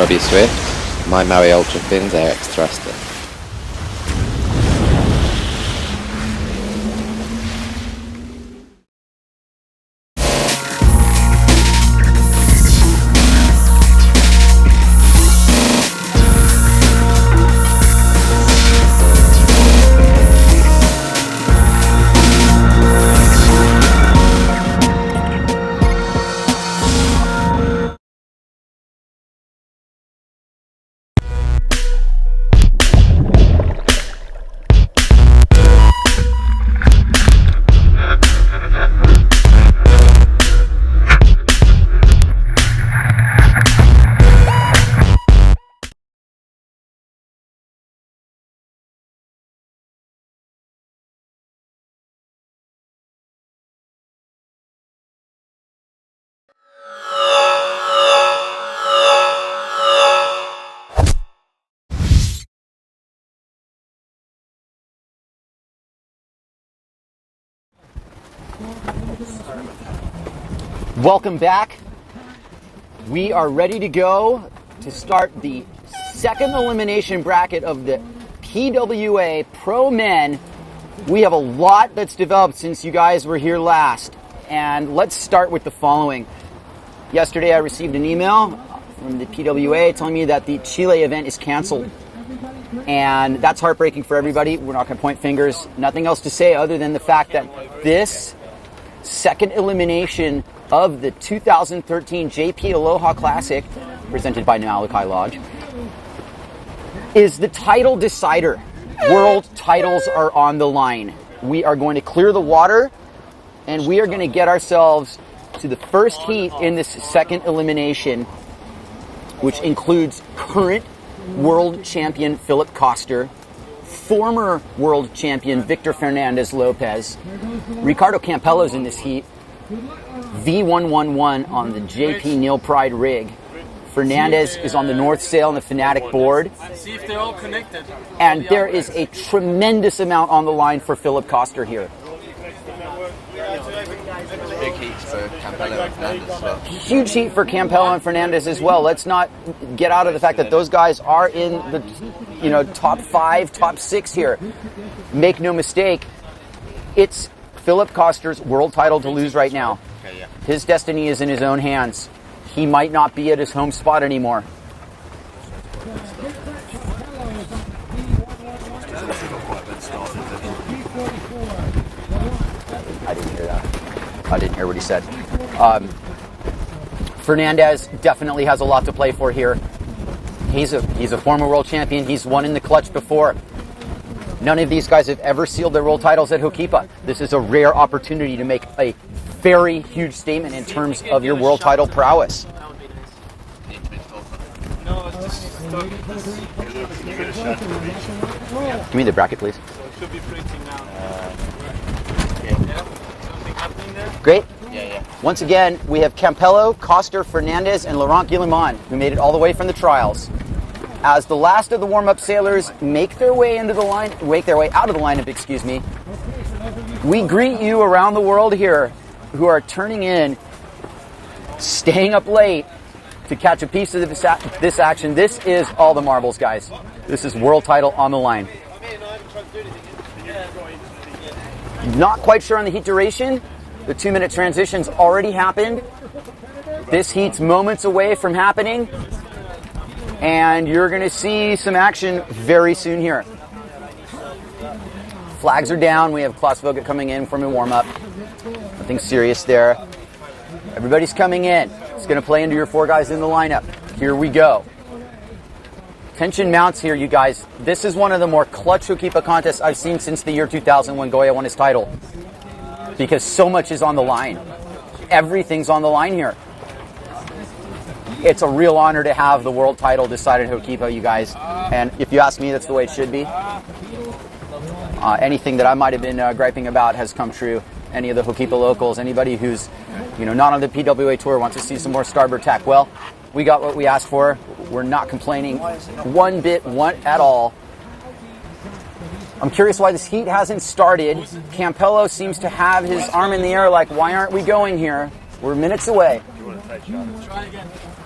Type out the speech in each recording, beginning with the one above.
Robbie Swift, my Maui Ultra Fins AX Thruster. Welcome back. We are ready to go to start the second elimination bracket of the PWA Pro Men. We have a lot that's developed since you guys were here last. And let's start with the following. Yesterday I received an email from the PWA telling me that the Chile event is canceled. And that's heartbreaking for everybody. We're not going to point fingers. Nothing else to say other than the fact that this second elimination of the 2013 JP Aloha Classic, presented by Malachi Lodge, is the title decider. World titles are on the line. We are going to clear the water, and we are going to get ourselves to the first heat in this second elimination, which includes current world champion Philip Koster, former world champion Victor Fernandez Lopez, Ricardo Campello's in this heat, V111 on the JP Neil Pride rig. Fernandez is on the North Sail and the Fanatic board. See if they're all connected. And there is a tremendous amount on the line for Philip Koster here. Big heats for Campello and Fernandez as well. Huge heat for Campello and Fernandez as well. Let's not get out of the fact that those guys are in the top 5, top 6 here. Make no mistake, it's Philip Koster's world title to lose right now. His destiny is in his own hands. He might not be at his home spot anymore. I didn't hear that. I didn't hear what he said. Fernandez definitely has a lot to play for here. He's a former world champion. He's won in the clutch before. None of these guys have ever sealed their world titles at Hokipa. This is a rare opportunity to make a very huge statement in terms of your world title prowess. Give me the bracket, please. Should be printing now. Something happening there? Great. Yeah. Once again, we have Campello, Koster, Fernandez, and Laurent Guillemot, who made it all the way from the trials. As the last of the warm-up sailors make their way out of the lineup, we greet you around the world here who are turning in, staying up late to catch a piece of this action. This is all the marbles, guys. This is world title on the line. Not quite sure on the heat duration. The 2-minute transition's already happened. This heat's moments away from happening. And you're going to see some action very soon here. Flags are down. We have Klaus Vogt coming in from a warm-up. Nothing serious there. Everybody's coming in. It's going to play into your 4 guys in the lineup. Here we go. Tension mounts here, you guys. This is one of the more clutch Hokipa contests I've seen since the year 2000 when Goya won his title. Because so much is on the line. Everything's on the line here. It's a real honor to have the world title decided at Hokipa, you guys. And if you ask me, that's the way it should be. Anything that I might have been griping about has come true. Any of the Hokipa locals, anybody who's not on the PWA tour wants to see some more starboard tack. Well, we got what we asked for. We're not complaining one bit at all. I'm curious why this heat hasn't started. Campello seems to have his arm in the air like, why aren't we going here? We're minutes away. Try again.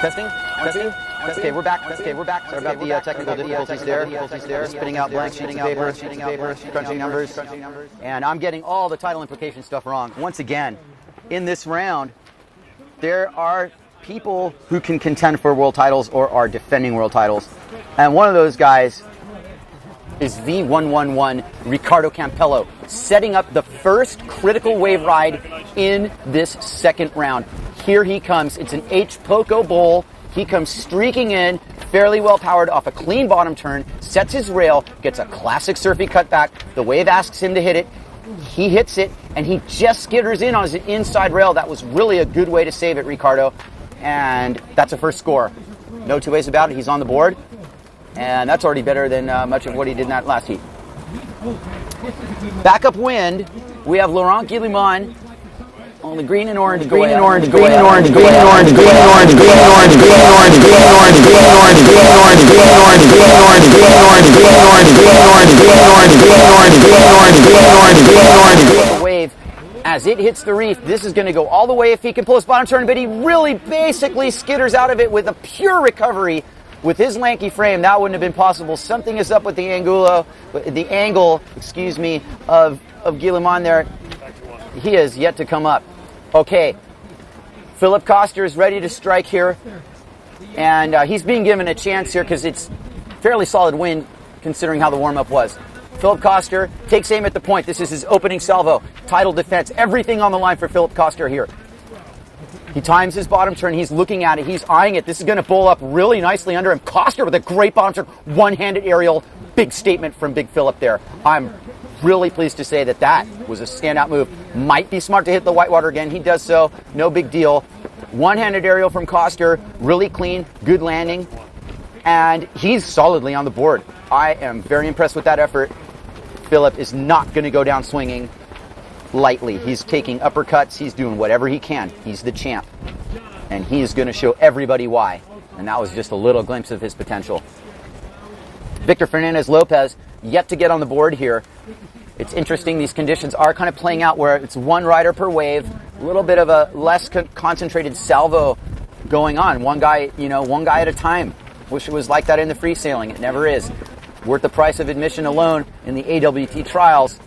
Testing. Okay, we're back. Sorry about the technical difficulties there. Spitting out blank sheets of paper, crunching numbers. And I'm getting all the title implication stuff wrong. Once again, in this round, there are people who can contend for world titles or are defending world titles. And one of those guys is V111 Ricardo Campello, setting up the first critical wave ride in this second round. Here he comes. It's an H Poco Bowl. He comes streaking in, fairly well powered off a clean bottom turn, sets his rail, gets a classic surfy cutback. The wave asks him to hit it. He hits it, and he just skitters in on his inside rail. That was really a good way to save it, Ricardo. And that's a first score. No two ways about it. He's on the board. And that's already better than much of what he did in that last heat. Backup wind, we have Laurent Guillemot on the green and orange. Wave as it hits the reef. This is going to go all the way if he can pull his bottom turn, but he really basically skitters out of it with a pure recovery. With his lanky frame, that wouldn't have been possible. Something is up with the angle, of Guillemot there. He is yet to come up. Okay, Philip Koster is ready to strike here, and he's being given a chance here because it's fairly solid wind considering how the warm-up was. Philip Koster takes aim at the point. This is his opening salvo. Title defense. Everything on the line for Philip Koster here. He times his bottom turn. He's looking at it. He's eyeing it. This is going to bowl up really nicely under him. Koster with a great bottom turn. One-handed aerial. Big statement from Big Philip there. I'm really pleased to say that that was a standout move. Might be smart to hit the whitewater again. He does so. No big deal. One-handed aerial from Koster. Really clean. Good landing. And he's solidly on the board. I am very impressed with that effort. Philip is not going to go down swinging lightly. He's taking uppercuts. He's doing whatever he can. He's the champ. And he is going to show everybody why. And that was just a little glimpse of his potential. Victor Fernandez-Lopez yet to get on the board here. It's interesting. These conditions are kind of playing out where it's one rider per wave. A little bit of a less concentrated salvo going on. One guy at a time. Wish it was like that in the free sailing. It never is. Worth the price of admission alone in the AWT trials.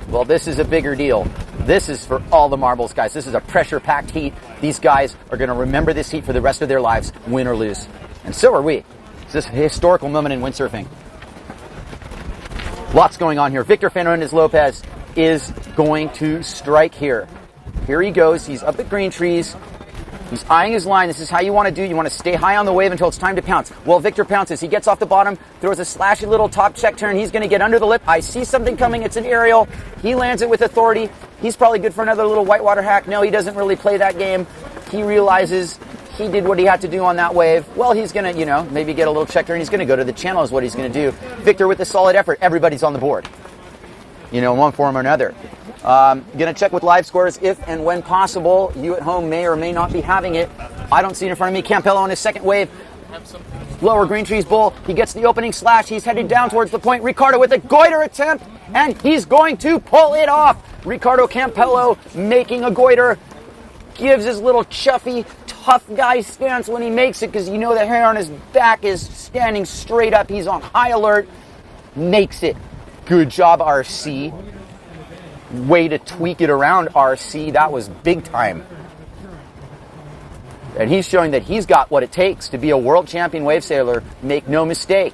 Well, this is a bigger deal. This is for all the marbles, guys. This is a pressure-packed heat. These guys are going to remember this heat for the rest of their lives, win or lose. And so are we. It's this historical moment in windsurfing. Lots going on here. Victor Fernandez-Lopez is going to strike here. Here he goes. He's up at green trees. He's eyeing his line. This is how you want to do. You want to stay high on the wave until it's time to pounce. Well, Victor pounces. He gets off the bottom, throws a slashy little top check turn. He's going to get under the lip. I see something coming. It's an aerial. He lands it with authority. He's probably good for another little whitewater hack. No, he doesn't really play that game. He realizes he did what he had to do on that wave. Well, he's going to, maybe get a little check turn. He's going to go to the channel is what he's going to do. Victor with a solid effort. Everybody's on the board. In one form or another. Going to check with live scores if and when possible. You at home may or may not be having it. I don't see it in front of me. Campello on his second wave. Lower green trees bull. He gets the opening slash. He's headed down towards the point. Ricardo with a goiter attempt. And he's going to pull it off. Ricardo Campello making a goiter. Gives his little chuffy, tough guy stance when he makes it because the hair on his back is standing straight up. He's on high alert. Makes it. Good job, RC. Way to tweak it around, RC. That was big time. And he's showing that he's got what it takes to be a world champion wave sailor. Make no mistake.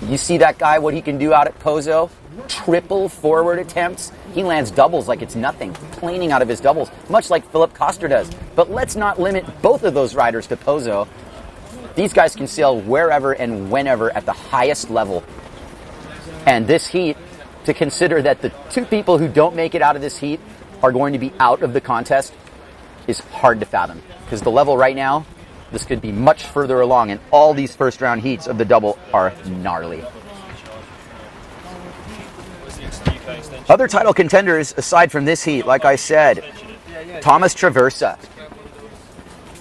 You see that guy, what he can do out at Pozo? Triple forward attempts. He lands doubles like it's nothing. Planing out of his doubles, much like Philip Koster does. But let's not limit both of those riders to Pozo. These guys can sail wherever and whenever at the highest level. And this heat, to consider that the two people who don't make it out of this heat are going to be out of the contest is hard to fathom. Because the level right now, this could be much further along, and all these first round heats of the double are gnarly. Other title contenders, aside from this heat, like I said, Thomas Traversa,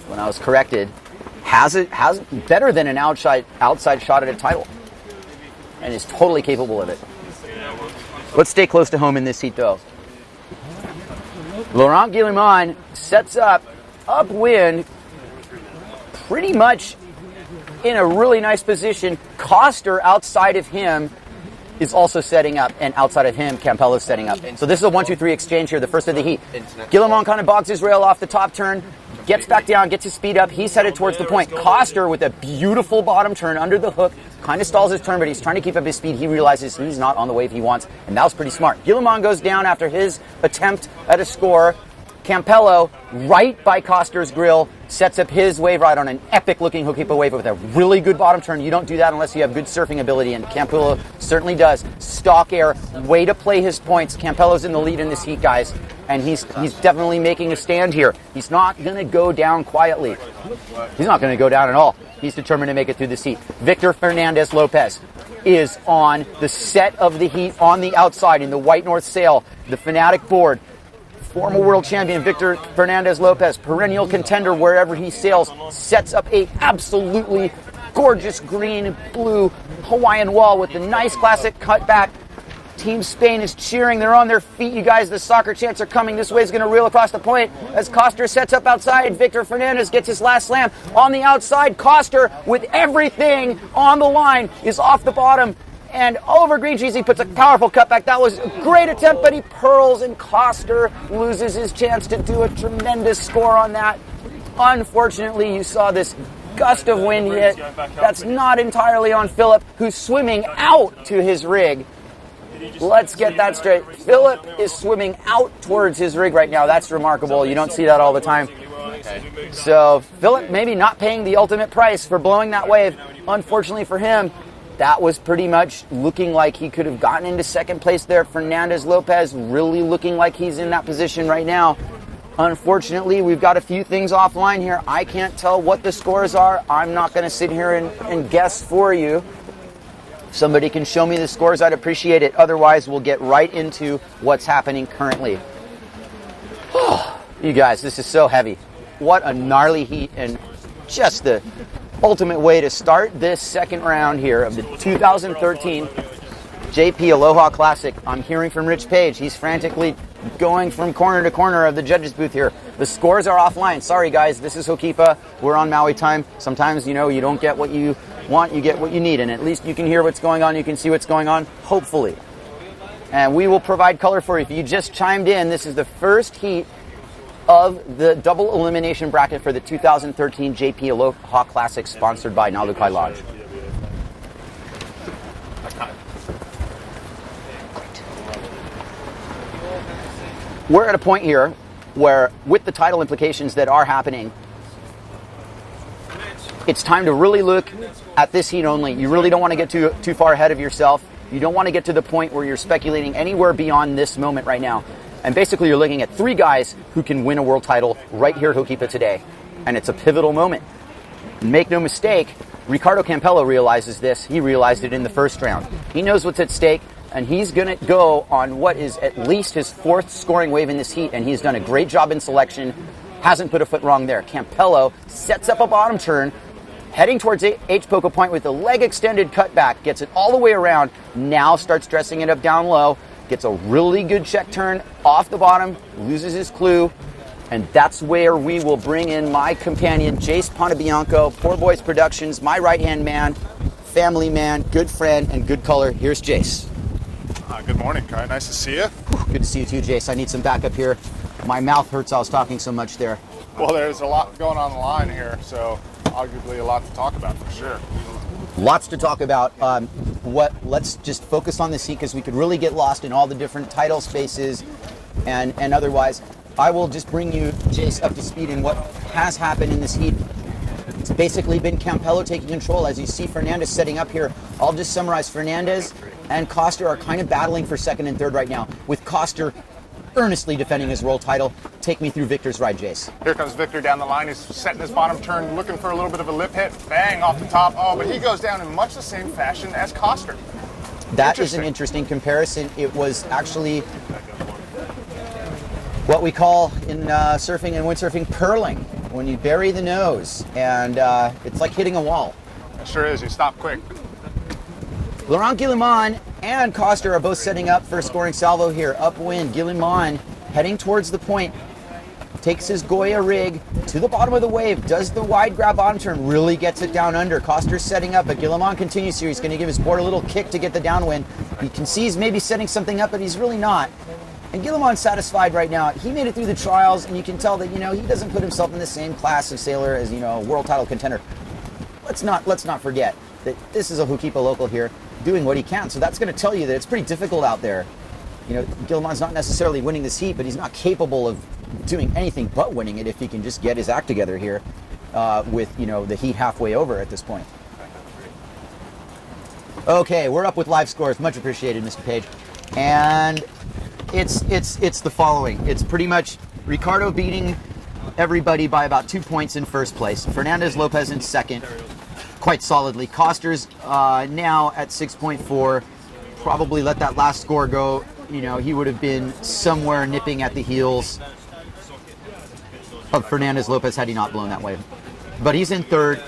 when I was corrected, has better than an outside shot at a title. And is totally capable of it. Let's stay close to home in this heat, though. Laurent Guillemot sets up upwind, pretty much in a really nice position. Koster outside of him is also setting up, and outside of him, Campello's setting up. So this is a 1-2-3 exchange here, the first of the heat. Guillemot kind of bogs his rail off the top turn, gets back down, gets his speed up. He's headed towards the point. Koster with a beautiful bottom turn under the hook, kind of stalls his turn, but he's trying to keep up his speed. He realizes he's not on the wave he wants, and that was pretty smart. Guillemot goes down after his attempt at a score. Campello, right by Koster's grill, sets up his wave ride on an epic-looking hook-keeper wave with a really good bottom turn. You don't do that unless you have good surfing ability, and Campello certainly does. Stock air, way to play his points. Campello's in the lead in this heat, guys, and he's definitely making a stand here. He's not going to go down quietly. He's not going to go down at all. He's determined to make it through this heat. Victor Fernandez-Lopez is on the set of the heat on the outside in the White North Sail, the Fanatic board. Former world champion Victor Fernandez-Lopez, perennial contender wherever he sails, sets up a absolutely gorgeous green blue Hawaiian wall with the nice classic cutback. Team Spain is cheering. They're on their feet, you guys. The soccer chants are coming. This wave's going to reel across the point as Koster sets up outside. Victor Fernandez gets his last slam on the outside. Koster, with everything on the line, is off the bottom. And over green trees, he puts a powerful cutback. That was a great attempt, but he pearls, and Koster loses his chance to do a tremendous score on that. Unfortunately, you saw this gust of wind hit. That's not entirely on Philip, who's swimming out to his rig. Let's get that straight. Philip is swimming out towards his rig right now. That's remarkable. You don't see that all the time. So Philip maybe not paying the ultimate price for blowing that wave. Unfortunately for him, that was pretty much looking like he could have gotten into second place there. Fernandez Lopez really looking like he's in that position right now. Unfortunately, we've got a few things offline here. I can't tell what the scores are. I'm not going to sit here and guess for you. If somebody can show me the scores, I'd appreciate it. Otherwise, we'll get right into what's happening currently. You guys, this is so heavy. What a gnarly heat, and just the ultimate way to start this second round here of the 2013 JP Aloha Classic. I'm hearing from Rich Page. He's frantically going from corner to corner of the judges booth here. The scores are offline. Sorry guys, this is Hokipa. We're on Maui time. Sometimes, you don't get what you want, you get what you need, and at least you can hear what's going on, you can see what's going on, hopefully. And we will provide color for you. If you just chimed in, this is the first heat of the double elimination bracket for the 2013 JP Aloha Classic, sponsored by Nalukai Lodge. We're at a point here where, with the title implications that are happening, it's time to really look at this heat only. You really don't want to get too far ahead of yourself. You don't want to get to the point where you're speculating anywhere beyond this moment right now. And basically, you're looking at three guys who can win a world title right here at Hokipa today. And it's a pivotal moment. Make no mistake, Ricardo Campello realizes this. He realized it in the first round. He knows what's at stake, and he's going to go on what is at least his fourth scoring wave in this heat, and he's done a great job in selection. Hasn't put a foot wrong there. Campello sets up a bottom turn, heading towards H Poco Point with a leg extended cutback, gets it all the way around, now starts dressing it up down low, gets a really good check turn off the bottom, loses his clue, and that's where we will bring in my companion, Jace Pontebianco, Poor Boys Productions, my right-hand man, family man, good friend, and good color. Here's Jace. Good morning, Kai. Nice to see you. Good to see you too, Jace. I need some backup here. My mouth hurts. I was talking so much there. Well, there's a lot going on the line here, so arguably a lot to talk about for sure. Lots to talk about. Let's just focus on this heat because we could really get lost in all the different title spaces and otherwise. I will just bring you, Jace, up to speed in what has happened in this heat. It's basically been Campello taking control. As you see Fernandez setting up here, I'll just summarize. Fernandez and Coster are kind of battling for second and third right now, with Coster earnestly defending his world title. Take me through Victor's ride, Jace. Here comes Victor down the line. He's setting his bottom turn, looking for a little bit of a lip hit. Bang, off the top. Oh, but he goes down in much the same fashion as Coster. That is an interesting comparison. It was actually what we call in surfing and windsurfing purling, when you bury the nose, and it's like hitting a wall. It sure is. You stop quick. Laurent Guillemot and Coster are both setting up for a scoring salvo here. Upwind, Guillemot heading towards the point, takes his Goya rig to the bottom of the wave, does the wide grab bottom turn, really gets it down under. Coster's setting up, but Guillemot continues here. He's going to give his board a little kick to get the downwind. You can see he's maybe setting something up, but he's really not. And Guillemot's satisfied right now. He made it through the trials, and you can tell that, he doesn't put himself in the same class of sailor as, a world title contender. Let's not forget that this is a Hokipa local here doing what he can. So that's going to tell you that it's pretty difficult out there. Guillemot's not necessarily winning this heat, but he's not capable of doing anything but winning it if he can just get his act together here with, the heat halfway over at this point. Okay, we're up with live scores. Much appreciated, Mr. Page. And it's the following. It's pretty much Ricardo beating everybody by about 2 points in first place. Fernandez Lopez in second, quite solidly. Coster's now at 6.4. Probably let that last score go. He would have been somewhere nipping at the heels of Fernandez Lopez had he not blown that wave. But he's in third.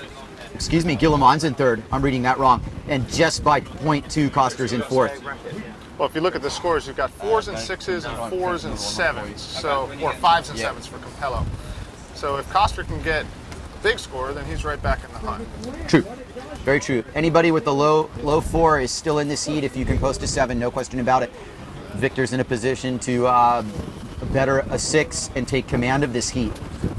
Excuse me, Guillemot's in third. I'm reading that wrong. And just by 0.2, Coster's in fourth. Well, if you look at the scores, you've got 4s and 6s and 4s and 7s, so, or 5s and 7s for Campello. So if Coster can get a big score, then he's right back in the hunt. True. Very true. Anybody with the low 4 is still in this heat. If you can post a 7, no question about it. Victor's in a position to better a 6 and take command of this heat.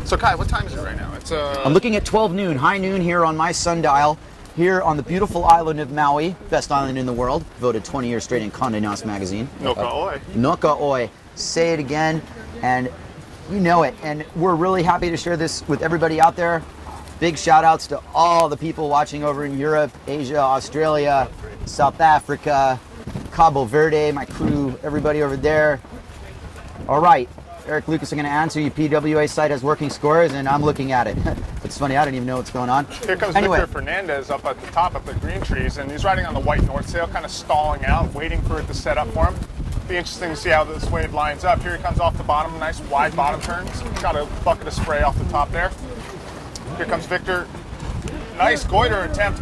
So Kai, what time is it right now? It's I'm looking at 12 noon, high noon here on my sundial, here on the beautiful island of Maui, best island in the world, voted 20 years straight in Condé Nast magazine. Noka Oi. Noka Oi. Say it again, and you know it. And we're really happy to share this with everybody out there. Big shout outs to all the people watching over in Europe, Asia, Australia, South Africa, Cabo Verde, my crew, everybody over there. All right, Eric Lucas, I'm going to answer you. PWA site has working scores, and I'm looking at it. It's funny, I don't even know what's going on. Here comes Victor Fernandez up at the top of the green trees, and he's riding on the white North Sail, kind of stalling out, waiting for it to set up for him. Be interesting to see how this wave lines up. Here he comes off the bottom, nice wide bottom turns. Got a bucket of spray off the top there. Here comes Victor. Nice goiter attempt,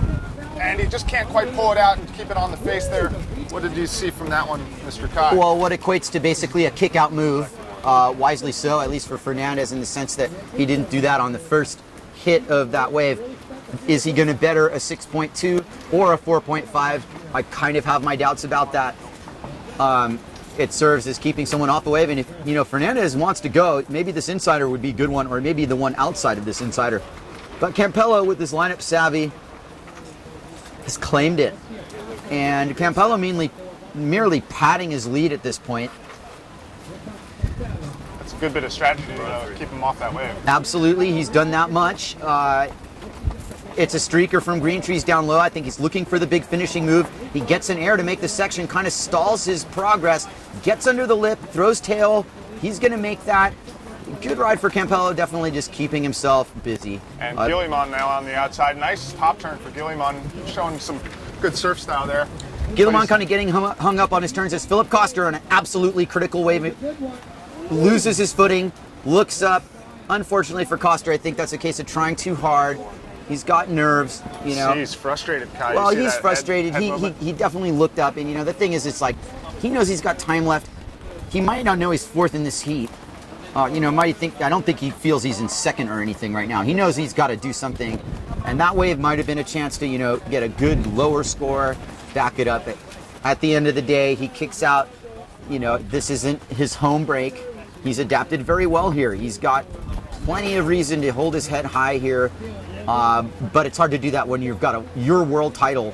and he just can't quite pull it out and keep it on the face there. What did you see from that one, Mr. Kai? Well, what equates to basically a kick-out move, wisely so, at least for Fernandez, in the sense that he didn't do that on the first hit of that wave. Is he going to better a 6.2 or a 4.5? I kind of have my doubts about that. It serves as keeping someone off the wave, and if Fernandez wants to go, maybe this insider would be a good one, or maybe the one outside of this insider. But Campello, with his lineup savvy, has claimed it, and Campello merely padding his lead at this point. That's a good bit of strategy to keep him off that wave. Absolutely, he's done that much. It's a streaker from green trees down low. I think he's looking for the big finishing move. He gets an air to make the section, kind of stalls his progress, gets under the lip, throws tail. He's going to make that. Good ride for Campello, definitely just keeping himself busy. And Guillemon now on the outside. Nice top turn for Guillemon, showing some good surf style there. Guillemon kind of getting hung up on his turns as Philip Koster on an absolutely critical wave loses his footing, looks up. Unfortunately for Koster, I think that's a case of trying too hard. He's got nerves, He's frustrated, Kai. Well, he's frustrated. He definitely looked up, and the thing is, it's like he knows he's got time left. He might not know he's fourth in this heat. I don't think he feels he's in second or anything right now. He knows he's got to do something, and that wave might have been a chance to get a good lower score, back it up. At the end of the day, he kicks out. This isn't his home break. He's adapted very well here. He's got plenty of reason to hold his head high here. But it's hard to do that when you've got your world title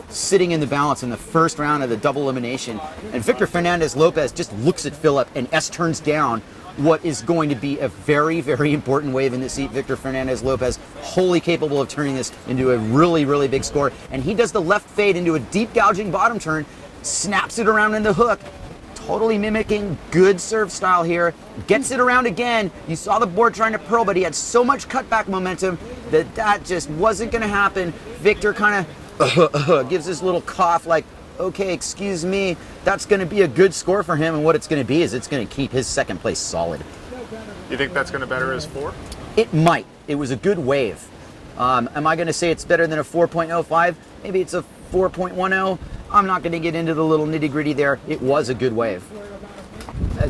sitting in the balance in the first round of the double elimination. And Victor Fernandez Lopez just looks at Philip and S turns down what is going to be a very, very important wave in this heat. Victor Fernandez Lopez, wholly capable of turning this into a really, really big score. And he does the left fade into a deep gouging bottom turn, snaps it around in the hook, totally mimicking good surf style here. Gets it around again. You saw the board trying to pearl, but he had so much cutback momentum that just wasn't going to happen. Victor kind of gives this little cough like, okay, excuse me. That's going to be a good score for him, and what it's going to be is it's going to keep his second place solid. You think that's going to better his 4? It might. It was a good wave. Am I going to say it's better than a 4.05? Maybe it's a 4.10. I'm not going to get into the little nitty-gritty there. It was a good wave.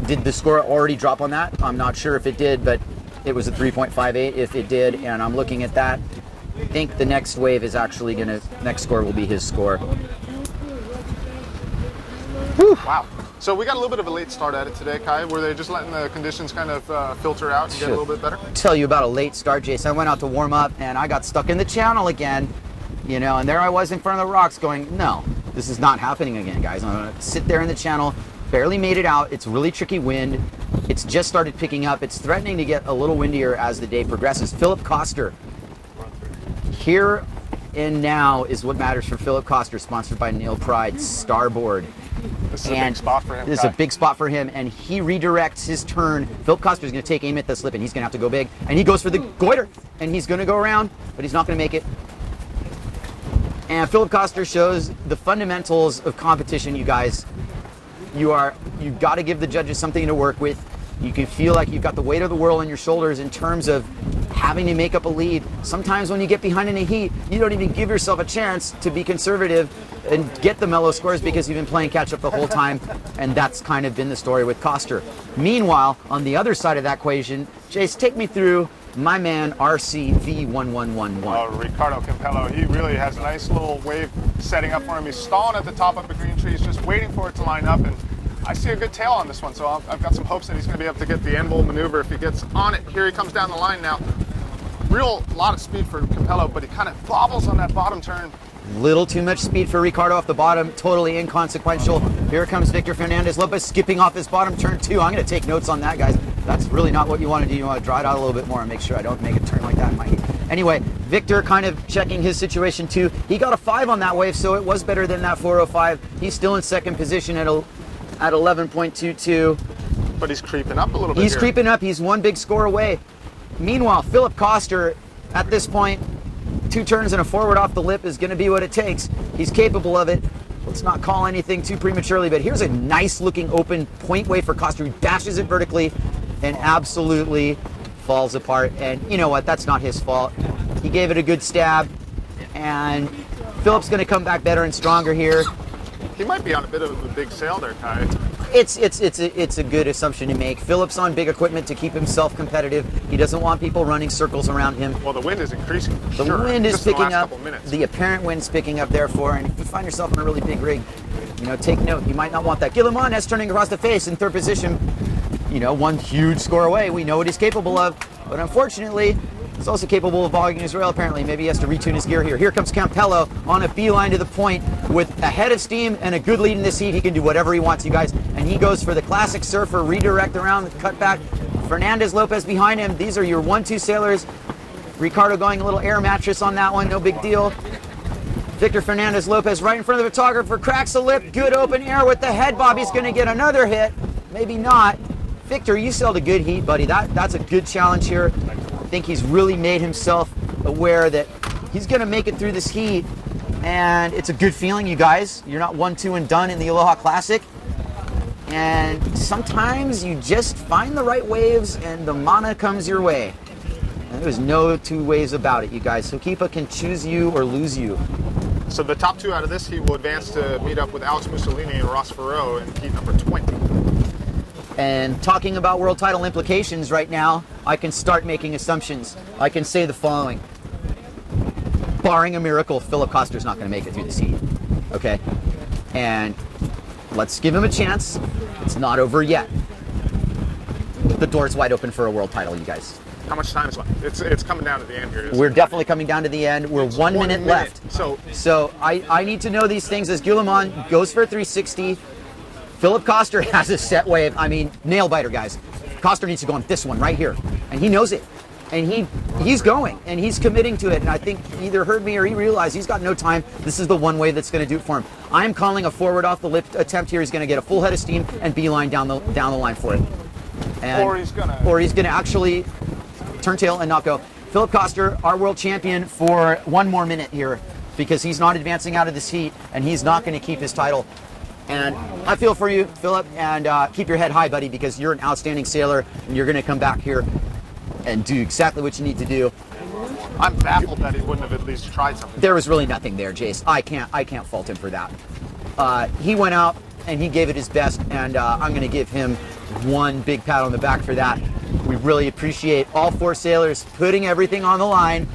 Did the score already drop on that? I'm not sure if it did, but it was a 3.58 if it did, and I'm looking at that. I think the next wave is actually next score will be his score. Whew. Wow. So we got a little bit of a late start at it today, Kai. Were they just letting the conditions kind of filter out and get a little bit better? Tell you about a late start, Jason. I went out to warm up, and I got stuck in the channel again, and there I was in front of the rocks going, no, this is not happening again, guys. I'm going to sit there in the channel, barely made it out. It's really tricky wind. It's just started picking up. It's threatening to get a little windier as the day progresses. Philip Koster. Here and now is what matters for Philip Koster, sponsored by Neil Pride, Starboard. This is a big spot for him. This is a big spot for him, and he redirects his turn. Philip Koster is going to take aim at the slip, and he's going to have to go big. And he goes for the goiter, and he's going to go around, but he's not going to make it. And Philip Koster shows the fundamentals of competition, you guys. You've got to give the judges something to work with. You can feel like you've got the weight of the world on your shoulders in terms of having to make up a lead. Sometimes when you get behind in a heat, you don't even give yourself a chance to be conservative and get the mellow scores because you've been playing catch up the whole time, and that's kind of been the story with Koster. Meanwhile, on the other side of that equation, Jace, take me through my man RCV1111. Ricardo Campello, he really has a nice little wave setting up for him. He's stalling at the top of the green trees, just waiting for it to line up, and I see a good tail on this one, so I've got some hopes that he's going to be able to get the end-bowl maneuver if he gets on it. Here he comes down the line now. Real lot of speed for Campello, but he kind of bobbles on that bottom turn. Little too much speed for Ricardo off the bottom, totally inconsequential. Here comes Victor Fernandez-Lopez skipping off his bottom turn too. I'm going to take notes on that, guys. That's really not what you want to do. You want to dry it out a little bit more and make sure I don't make a turn like that in my heat. Anyway, Victor kind of checking his situation too. He got a 5 on that wave, so it was better than that 405. He's still in second position at 11.22. But he's creeping up a little bit. He's creeping up. He's one big score away. Meanwhile, Philip Koster, at this point, 2 turns and a forward off the lip is going to be what it takes. He's capable of it. Let's not call anything too prematurely, but here's a nice looking open point wave for Koster, who dashes it vertically and absolutely falls apart. And you know what? That's not his fault. He gave it a good stab, and Philip's going to come back better and stronger here. He might be on a bit of a big sail there, Kai. It's a good assumption to make. Philip's on big equipment to keep himself competitive. He doesn't want people running circles around him. Well, the wind is increasing. The wind is picking up. Minutes. The apparent wind's picking up, therefore, and if you find yourself in a really big rig, take note. You might not want that. Guillemon turning across the face in third position. One huge score away. We know what he's capable of, but unfortunately, he's also capable of bogging his rail, apparently. Maybe he has to retune his gear here. Here comes Campello on a beeline to the point with a head of steam and a good lead in this heat. He can do whatever he wants, you guys. And he goes for the classic surfer redirect around the cutback. Fernandez-Lopez behind him. These are your 1-2 sailors. Ricardo going a little air mattress on that one. No big deal. Victor Fernandez-Lopez right in front of the photographer. Cracks a lip. Good open air with the head bob. He's going to get another hit. Maybe not. Victor, you sailed a good heat, buddy. That's a good challenge here. I think he's really made himself aware that he's going to make it through this heat, and it's a good feeling, you guys. You're not 1-2 and done in the Aloha Classic, and sometimes you just find the right waves and the mana comes your way. And there's no 2 ways about it, you guys. So Hokipa can choose you or lose you. So the top 2 out of this heat will advance to meet up with Alex Mussolini and Ross Farreau in heat number 20. And talking about world title implications right now, I can start making assumptions. I can say the following. Barring a miracle, Philip Koster's not going to make it through this heat. Okay? And let's give him a chance. It's not over yet. The door's wide open for a world title, you guys. How much time is left? It's coming down to the end here. We're definitely coming down to the end. We're 1 minute left. So I need to know these things as Guillemon goes for a 360. Philip Koster has a set wave. I mean, nail biter, guys. Koster needs to go on this one right here. And he knows it. And he's going. And he's committing to it. And I think he either heard me or he realized he's got no time. This is the one wave that's going to do it for him. I'm calling a forward off the lip attempt here. He's going to get a full head of steam and beeline down the line for it. Or he's gonna actually turn tail and not go. Philip Koster, our world champion, for 1 more minute here because he's not advancing out of this heat and he's not going to keep his title. And I feel for you, Philip, and keep your head high, buddy, because you're an outstanding sailor and you're going to come back here and do exactly what you need to do. I'm baffled that he wouldn't have at least tried something. There was really nothing there, Jace. I can't fault him for that. He went out and he gave it his best, and I'm going to give him 1 big pat on the back for that. We really appreciate all 4 sailors putting everything on the line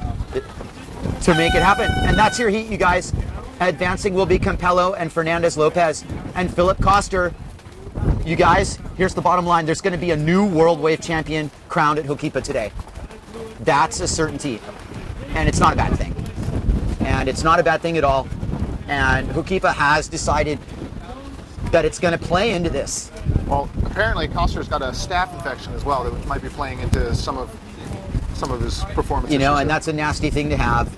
to make it happen. And that's your heat, you guys. Advancing will be Campello and Fernandez-Lopez and Philip Koster. You guys, here's the bottom line. There's going to be a new World Wave Champion crowned at Hokipa today. That's a certainty. And it's not a bad thing. And it's not a bad thing at all. And Hokipa has decided that it's going to play into this. Well, apparently Koster's got a staph infection as well that might be playing into some of his performance. And that's a nasty thing to have.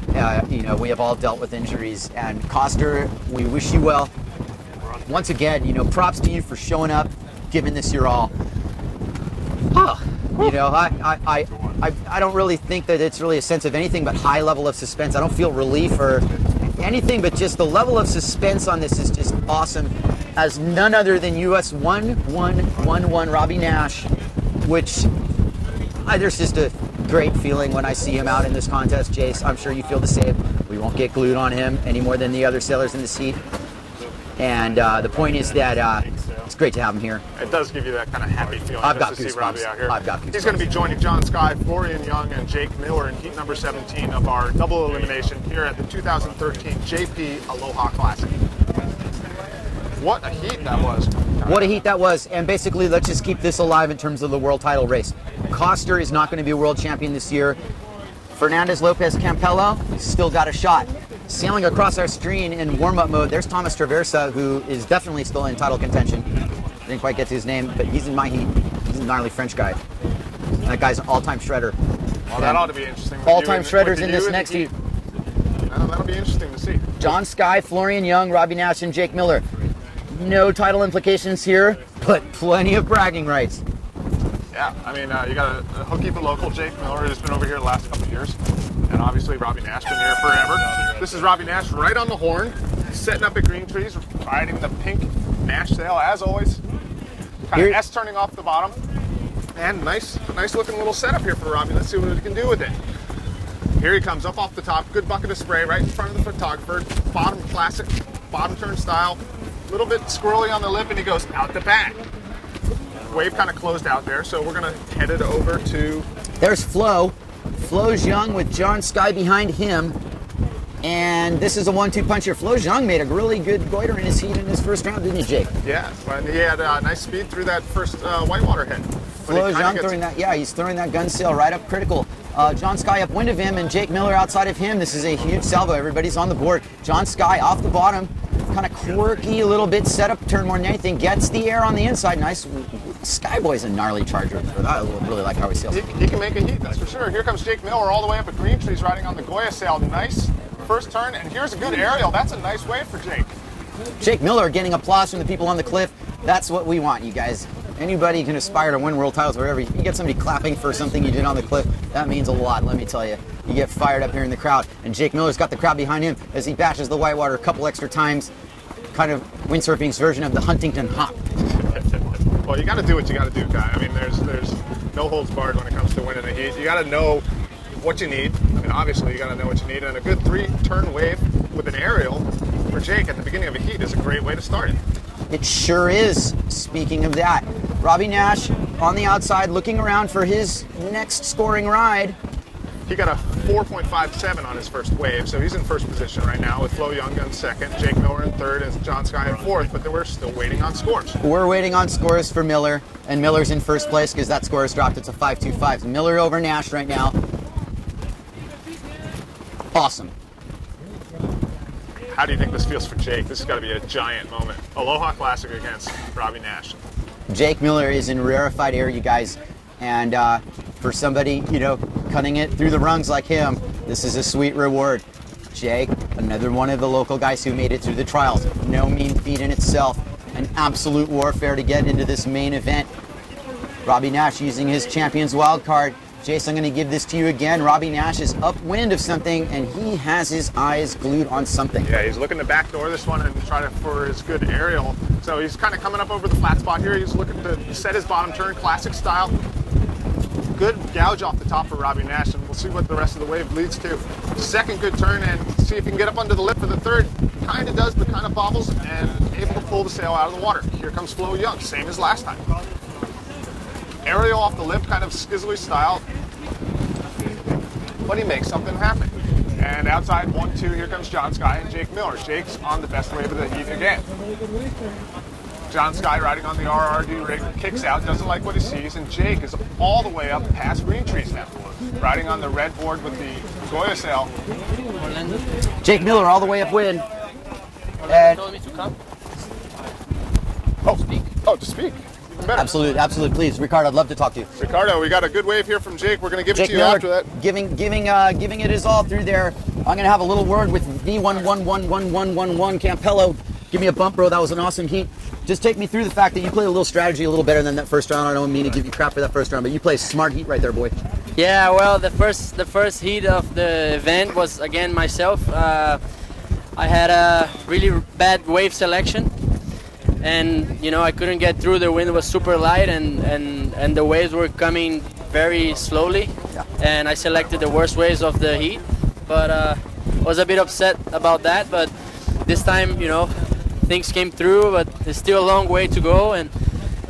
We have all dealt with injuries. And Koster, we wish you well. Once again, props to you for showing up, giving this your all. I don't really think that it's really a sense of anything but high level of suspense. I don't feel relief or anything, but just the level of suspense on this is just awesome. As none other than US 1111 Robbie Nash, which there's just a great feeling when I see him out in this contest, Jace. I'm sure you feel the same. We won't get glued on him any more than the other sailors in the seat. And the point is that it's great to have him here. It does give you that kind of happy feeling. I've got to see Robbie out here. I've got goosebumps. He's going to be joining John Sky, Florian Young, and Jake Miller in heat number 17 of our double elimination here at the 2013 JP Aloha Classic. What a heat that was. What a heat that was. And basically, let's just keep this alive in terms of the world title race. Coster is not going to be a world champion this year. Fernandez Lopez Campello still got a shot. Sailing across our screen in warm-up mode, there's Thomas Traversa, who is definitely still in title contention. Didn't quite get to his name, but he's in my heat. He's a gnarly French guy. That guy's an all-time shredder. Well, that ought to be interesting. All-time shredders in this next heat. That'll be interesting to see. John Sky, Florian Young, Robbie Nash, and Jake Miller. No title implications here, but plenty of bragging rights. Yeah, I mean, you got a hooky but local, Jake Miller, who's been over here the last couple of years. And obviously Robbie Nash been here forever. This is Robbie Nash right on the horn, setting up at Green Trees, riding the pink Nash sail as always. Kind of S turning off the bottom. And nice looking little setup here for Robbie. Let's see what he can do with it. Here he comes up off the top, good bucket of spray right in front of the photographer. Bottom classic, bottom turn style. A little bit squirrely on the lip and he goes out the back. Wave kind of closed out there, so we're gonna head it over to... There's Flo. Flo's Young with John Sky behind him. And this is a 1-2 puncher. Flo Young made a really good goiter in his heat in his first round, didn't he, Jake? Yeah, and he had nice speed through that first whitewater head. Flo Young throwing that, yeah, he's throwing that gun sail right up critical. John Sky upwind of him and Jake Miller outside of him. This is a huge salvo. Everybody's on the board. John Sky off the bottom. Kind of quirky a little bit, set up turn more than anything. Gets the air on the inside. Nice. Skyboy's a gnarly charger. I really like how he sails. He can make a heat, that's for sure. Here comes Jake Miller all the way up at Green Trees riding on the Goya sail. Nice first turn, and here's a good aerial. That's a nice wave for Jake. Jake Miller getting applause from the people on the cliff. That's what we want, you guys. Anybody can aspire to win world titles wherever. You get somebody clapping for something you did on the cliff, that means a lot, let me tell you. You get fired up here in the crowd, and Jake Miller's got the crowd behind him as he bashes the whitewater a couple extra times. Kind of windsurfing's version of the Huntington Hop. Well, you got to do what you got to do, Guy. I mean, there's no holds barred when it comes to winning a heat. You got to know what you need. I mean, obviously, you got to know what you need. And a good 3-turn wave with an aerial for Jake at the beginning of a heat is a great way to start it. It sure is. Speaking of that, Robbie Nash on the outside looking around for his next scoring ride. He got a 4.57 on his first wave, so he's in first position right now with Flo Young in second, Jake Miller in third, and John Sky in fourth, but then we're still waiting on scores. We're waiting on scores for Miller, and Miller's in first place because that score has dropped. It's a 5.25. Miller over Nash right now. Awesome. How do you think this feels for Jake? This has got to be a giant moment. Aloha Classic against Robbie Nash. Jake Miller is in rarefied air, you guys, and for somebody, you know, cutting it through the rungs like him, this is a sweet reward. Jake, another one of the local guys who made it through the trials. No mean feat in itself. An absolute warfare to get into this main event. Robbie Nash using his champion's wild card. Jace, I'm going to give this to you again. Robbie Nash is upwind of something, and he has his eyes glued on something. Yeah, he's looking to backdoor this one and try for his good aerial. So he's kind of coming up over the flat spot here. He's looking to set his bottom turn, classic style. Good gouge off the top for Robbie Nash, and we'll see what the rest of the wave leads to. Second good turn, and see if he can get up under the lip for the third. Kind of does, but kind of bobbles, and able to pull the sail out of the water. Here comes Flo Young, same as last time. Aerial off the lip, kind of skizzly style, but he makes something happen. And outside 1-2, here comes John Sky and Jake Miller. Jake's on the best wave of the heat again. John Sky riding on the RRD rig, kicks out, doesn't like what he sees, and Jake is all the way up past Green Trees now, riding on the red board with the Goya sail. Jake Miller all the way upwind. And Told me to come. To speak. Even better. absolutely, please, Ricardo, I'd love to talk to you. Ricardo, we got a good wave here from Jake. We're going to give it Jake to you Miller after that. giving it his all through there. I'm going to have a little word with V111111 Campello. Give me a bump, bro. That was an awesome heat. Just take me through the fact that you played a little strategy a little better than that first round. I don't mean to give you crap for that first round, but you played a smart heat right there, boy. Yeah, well, the first heat of the event was again myself. I had a really bad wave selection, and you know I couldn't get through. The wind was super light, and the waves were coming very slowly, and I selected the worst waves of the heat. But was a bit upset about that. But this time, you know, things came through. But there's still a long way to go, and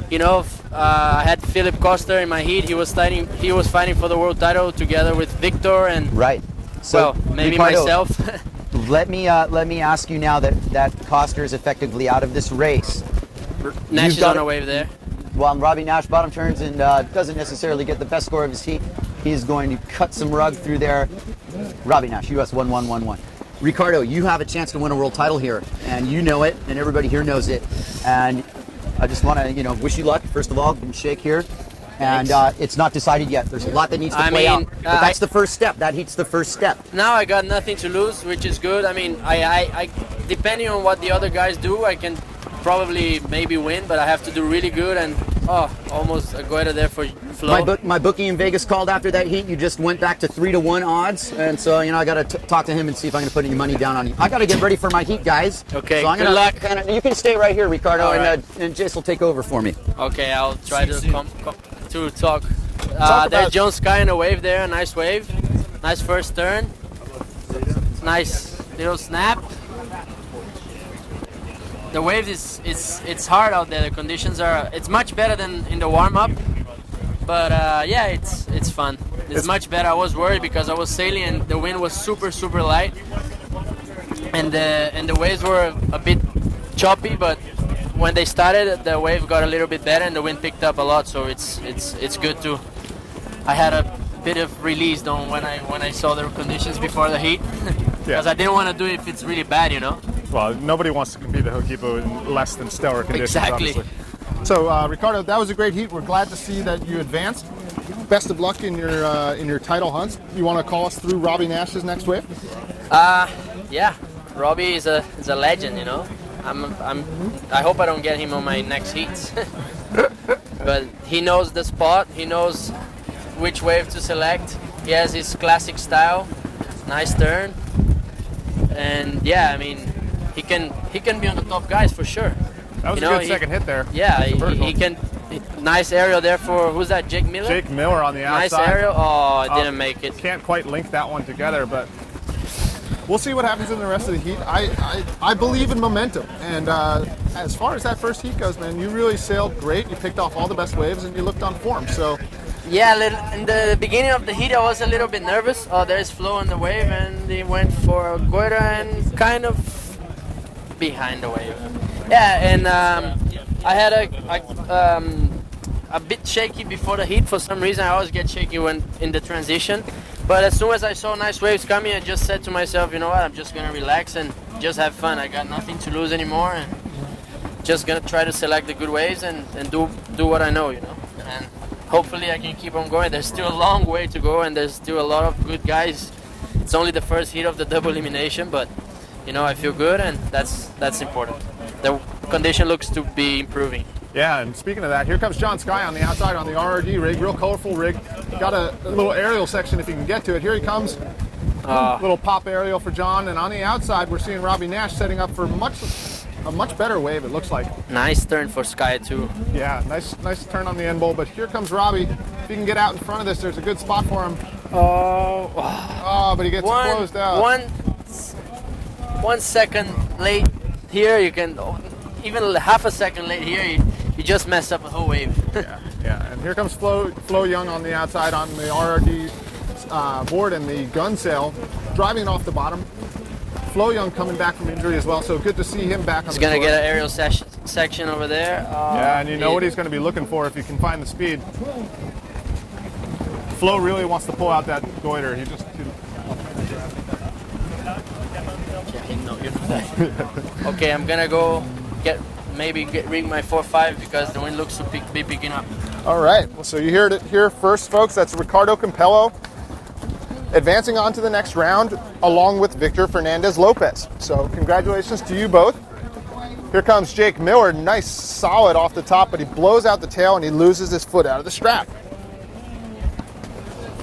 you know. I had Philip Coster in my heat. He was fighting for the world title together with Victor and right. So maybe Ricardo, myself. Let me ask you now that Coster is effectively out of this race. Nash You've is got on it. a wave there. While Robbie Nash bottom turns and doesn't necessarily get the best score of his heat, he's going to cut some rug through there. Robbie Nash, US 1111. Ricardo, you have a chance to win a world title here, and you know it, and everybody here knows it. And I just want to, wish you luck. First of all, shake here. And it's not decided yet. There's a lot that needs to play out. But that's the first step. That heat's the first step. Now I got nothing to lose, which is good. I mean, I depending on what the other guys do, I can probably maybe win, but I have to do really good. And almost a goiter there for Flo. My bookie in Vegas called after that heat. You just went back to 3-1 odds, and so I got to talk to him and see if I'm going to put any money down on you. I got to get ready for my heat, guys. Okay. So I'm good luck. You can stay right here, Ricardo, All right. and Jace will take over for me. Okay, I'll try to talk. about- There's John Sky in a wave there. Nice wave. Nice first turn. Nice little snap. The wave it's hard out there. The conditions it's much better than in the warm up. But it's fun. It's much better. I was worried because I was sailing and the wind was super light, and the waves were a bit choppy. But when they started, the wave got a little bit better and the wind picked up a lot. So it's good too. I had a bit of release on when I saw the conditions before the heat, because I didn't want to do it if it's really bad, Well, nobody wants to compete at Hokipo in less than stellar conditions, Exactly. obviously. So, Ricardo, that was a great heat. We're glad to see that you advanced. Best of luck in your title hunts. You want to call us through Robbie Nash's next wave? Yeah, Robbie is a legend, I hope I don't get him on my next heats. But he knows the spot. He knows which wave to select. He has his classic style. Nice turn. And yeah, I mean, he can be on the top guys for sure. That was a good second hit there. Yeah, he can. Nice aerial there for, who's that, Jake Miller? Jake Miller on the Nice outside. aerial. Oh, I didn't make it. Can't quite link that one together, but we'll see what happens in the rest of the heat. I believe in momentum, and as far as that first heat goes, man, you really sailed great. You picked off all the best waves, and you looked on form. So Yeah, in the beginning of the heat, I was a little bit nervous. Oh, there's Flo on the wave, and he went for a goiter and kind of behind the wave. Yeah, and I had a bit shaky before the heat. For some reason, I always get shaky when in the transition. But as soon as I saw nice waves coming, I just said to myself, you know what, I'm just going to relax and just have fun. I got nothing to lose anymore, and just going to try to select the good waves and do what I know, And hopefully I can keep on going. There's still a long way to go, and there's still a lot of good guys. It's only the first heat of the double elimination, but I feel good, and that's important. The condition looks to be improving. yeah, and speaking of that, here comes John Sky on the outside on the RRD rig, real colorful rig. Got a little aerial section if you can get to it. Here he comes. Little pop aerial for John, and on the outside we're seeing Robbie Nash setting up for a much better wave, it looks like. Nice turn for Sky too. Yeah, nice turn on the end bowl, but here comes Robbie. If he can get out in front of this, there's a good spot for him. Oh, but he gets closed out. 1 second late here, you can, even half a second late here, you just mess up a whole wave. Yeah, and here comes Flo Young on the outside on the RRD board and the gun sail, driving it off the bottom. Flo Young coming back from injury as well, so good to see him back on He's the going to course. get an aerial section over there. Yeah, and you know what he's going to be looking for if he can find the speed. Flo really wants to pull out that goiter. Okay, I'm going to go rig my 4.5 because the wind looks to be picking up. All right, well, so you heard it here first, folks. That's Ricardo Campello advancing on to the next round along with Victor Fernandez Lopez. So congratulations to you both. Here comes Jake Miller, nice solid off the top, but he blows out the tail and he loses his foot out of the strap.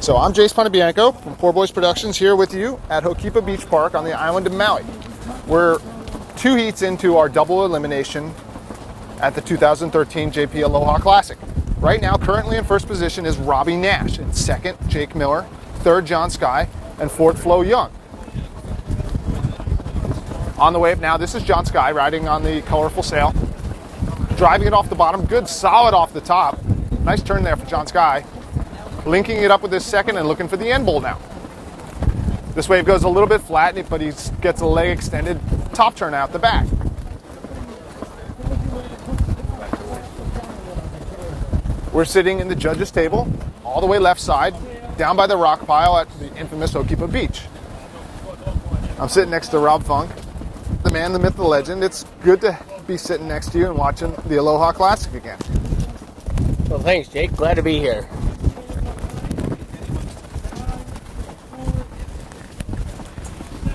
So I'm Jace Pontebianco from Poor Boys Productions here with you at Hokipa Beach Park on the island of Maui. We're 2 heats into our double elimination at the 2013 JP Aloha Classic. Right now, currently in first position is Robbie Nash, in second, Jake Miller, third, John Sky, and fourth, Flo Young. On the wave now, this is John Sky riding on the colorful sail, driving it off the bottom, good solid off the top. Nice turn there for John Sky. Linking it up with his second and looking for the end bowl now. This wave goes a little bit flat, but he gets a leg extended top turn out the back. We're sitting in the judges' table, all the way left side, down by the rock pile at the infamous Okipa Beach. I'm sitting next to Rob Funk, the man, the myth, the legend. It's good to be sitting next to you and watching the Aloha Classic again. Well, thanks, Jake. Glad to be here.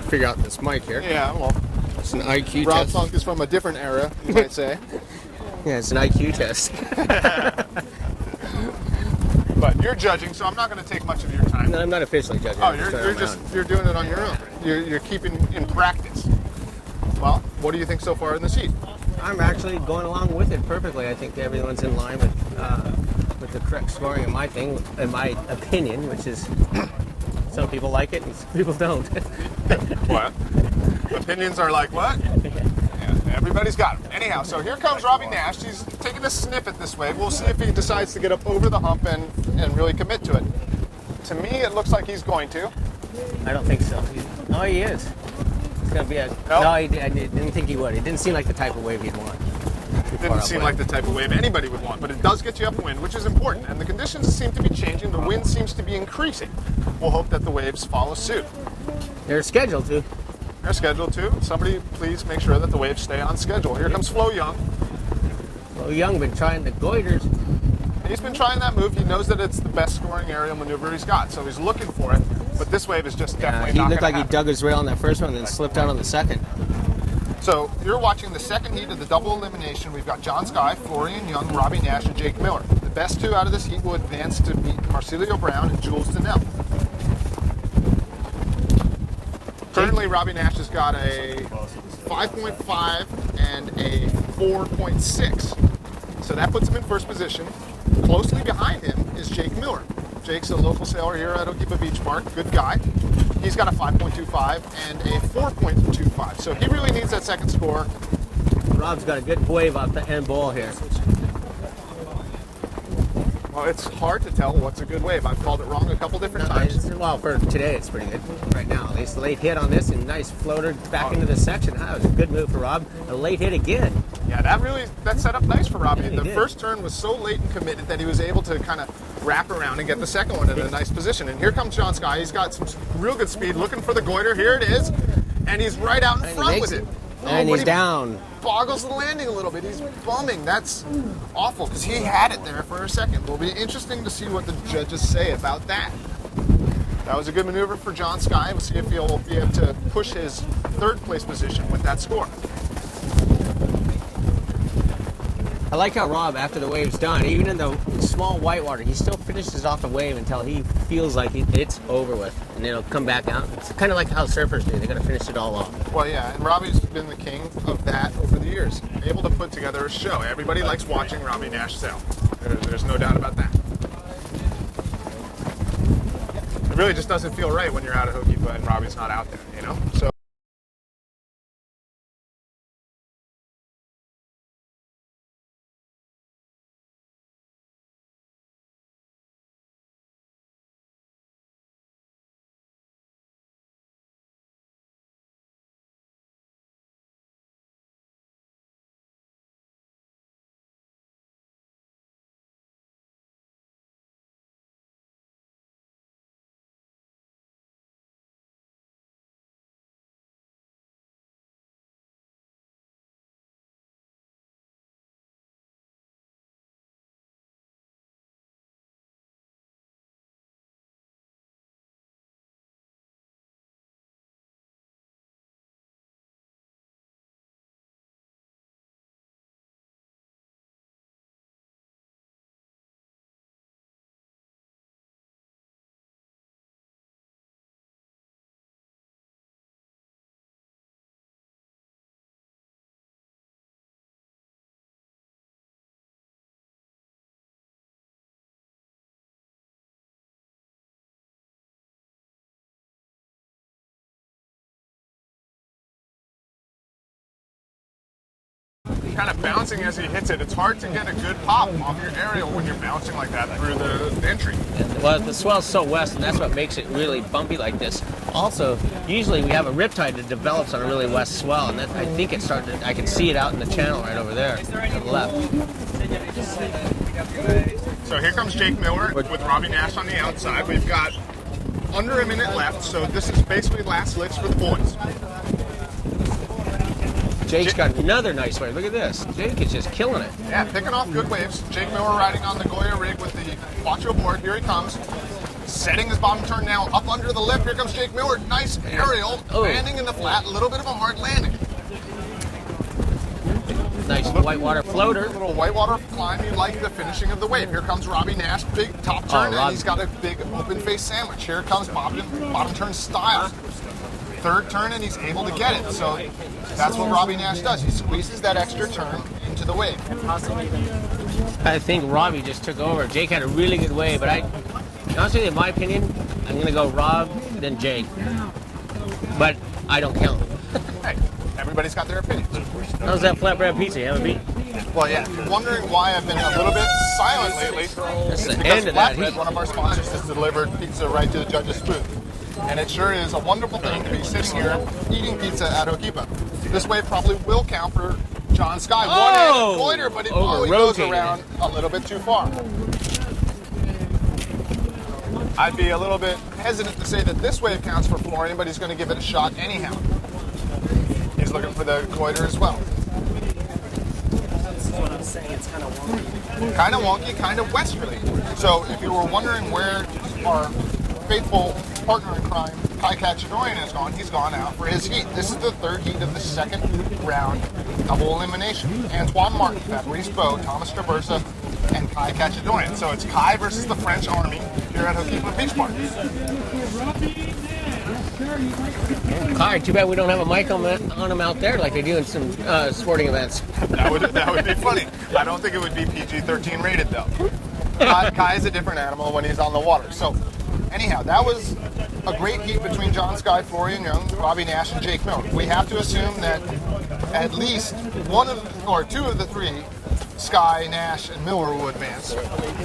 Figure out this mic here. Yeah, well, It's an IQ Rob test. Funk is from a different era, you might say. Yeah, it's an IQ test. But you're judging, so I'm not going to take much of your time. No, I'm not officially judging. Oh, I'm just on my own. you're doing it on your own. You're keeping in practice. Well, what do you think so far in the seat? I'm actually going along with it perfectly. I think everyone's in line with the correct scoring in my thing, in my opinion, which is some people like it and some people don't. What? Opinions are like what? Yeah, everybody's got them. Anyhow, so here comes Robbie Nash. He's taking a sniff at this wave. We'll see if he decides to get up over the hump and really commit to it. To me, it looks like he's going to. I don't think so. No, he is. It's gonna be a. No? No, I didn't think he would. It didn't seem like the type of wave he'd want. It didn't seem like the type of wave anybody would want, but it does get you upwind, which is important. And the conditions seem to be changing. The wind seems to be increasing. We'll hope that the waves follow suit. They're scheduled to. They're scheduled to. Somebody please make sure that the waves stay on schedule. Here comes Flo Young. Well, Young been trying the goiters. He's been trying that move. He knows that it's the best scoring aerial maneuver he's got, so he's looking for it. But this wave is just definitely He not looked gonna like he happen. dug his rail on that first one and then slipped out on the second. So you're watching the second heat of the double elimination. We've got John Sky, Florian Young, Robbie Nash, and Jake Miller. The best two out of this heat will advance to meet Marcilio Brown and Jules Donnell. Currently, Robbie Nash has got a 5.5 and a 4.6. So that puts him in first position. Closely behind him is Jake Miller. Jake's a local sailor here at Okipa Beach Park. Good guy. He's got a 5.25 and a 4.25. So he really needs that second score. Rob's got a good wave off the end ball here. Well, it's hard to tell what's a good wave. I've called it wrong a couple different times. Well, for today, it's pretty good right now. At least late hit on this and nice floater back into the section. That was a good move for Rob. A late hit again. Yeah, that set up nice for Robbie. Yeah, he The did. first turn was so late and committed that he was able to kind of wrap around and get the second one in a nice position. And here comes John Sky. He's got some real good speed, looking for the goiter. Here it is. And he's right out in And he front makes with it. it. And but he's he down. boggles the landing a little bit. He's bumming. That's awful because he had it there for a second. It'll be interesting to see what the judges say about that. That was a good maneuver for John Sky. We'll see if he'll be able to push his third place position with that score. I like how Rob, after the wave's done, even in the small whitewater, he still finishes off the wave until he feels like it's over with, and then it'll come back out. It's kind of like how surfers do. They got to finish it all off. Well, yeah, and Robbie's been the king of that over the years. Able to put together a show. Everybody likes watching Robbie Nash sail. There's no doubt about that. It really just doesn't feel right when you're out of Hokipa and Robbie's not out there, you know? So. kind of bouncing as he hits it. It's hard to get a good pop off your aerial when you're bouncing like that through the entry. Well, the swell's so west, and that's what makes it really bumpy like this. Also, usually we have a riptide that develops on a really west swell, and that, I think it's starting to, I can see it out in the channel right over there to the left. So here comes Jake Miller with Robbie Nash on the outside. We've got under a minute left, so this is basically last licks for the boys. Jake's got another nice wave. Look at this. Jake is just killing it. Yeah, picking off good waves. Jake Miller riding on the Goya rig with the Quattro board. Here he comes. Setting his bottom turn now up under the lip. Here comes Jake Miller. Nice aerial. Landing in the flat. A little bit of a hard landing. Nice whitewater floater. A little whitewater climb. You like the finishing of the wave. Here comes Robbie Nash. Big top turn. And he's got a big open face sandwich. Here comes bottom turn style. Third turn and he's able to get it. So that's what Robbie Nash does. He squeezes that extra turn into the wave. I think Robbie just took over. Jake had a really good wave, but honestly, in my opinion, I'm going to go Rob, then Jake. But I don't count. Hey, everybody's got their opinions. How's that flatbread pizza? You have a beat? Well, yeah, if you're wondering why I've been a little bit silent lately, That's it's the because end of that Flatbread, heat. one of our sponsors, has delivered pizza right to the judge's booth. And it sure is a wonderful thing to be sitting here eating pizza at Hokipa. This wave probably will count for John Sky. One-handed goiter, but it always goes around a little bit too far. I'd be a little bit hesitant to say that this wave counts for Florian, but he's going to give it a shot anyhow. He's looking for the goiter as well. That's what I'm saying. It's kind of wonky. Kind of wonky, kind of westerly. So if you were wondering where our faithful partner in crime, Kai Cachadorian, has gone, he's gone out for his heat. This is the third heat of the second round double elimination. Antoine Martin, Fabrice Beau, Thomas Traversa, and Kai Cachadorian. So it's Kai versus the French Army here at Hokipa Beach Park. Kai, too bad we don't have a mic on him out there like they do in some sporting events. That would be funny. I don't think it would be PG-13 rated though. Kai is a different animal when he's on the water. So anyhow, that was a great heat between John Sky, Florian Young, Robbie Nash, and Jake Miller. We have to assume that at least one of or two of the three, Sky, Nash, and Miller, will advance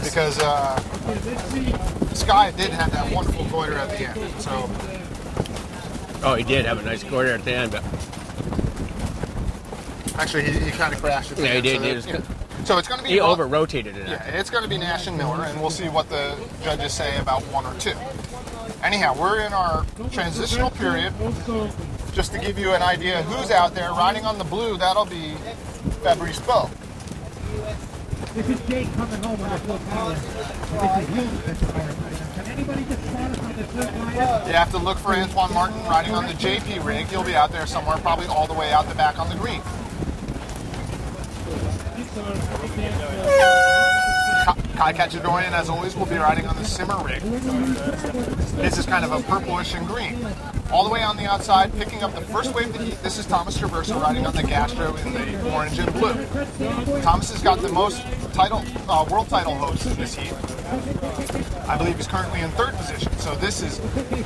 because Sky did have that wonderful goiter at the end. So. Oh, he did have a nice quarter at the end, but Actually, he kind of crashed at the end. he did. So it's going to be. He over-rotated it. Yeah, it's going to be Nash and Miller, and we'll see what the judges say about one or two. Anyhow, we're in our transitional period. Just to give you an idea who's out there riding on the blue, that'll be Fabrice Beau. This is Jake coming home on the full power. This is you. Can anybody just spot us on the third line? You have to look for Antoine Martin riding on the JP rig. He'll be out there somewhere, probably all the way out the back on the green. Kai Cachadorian, as always, will be riding on the Simmer rig. This is kind of a purplish and green. All the way on the outside, picking up the first wave of the heat, this is Thomas Traversa riding on the Gastro in the orange and blue. Thomas has got the most world title hopes in this heat. I believe he's currently in third position, so this is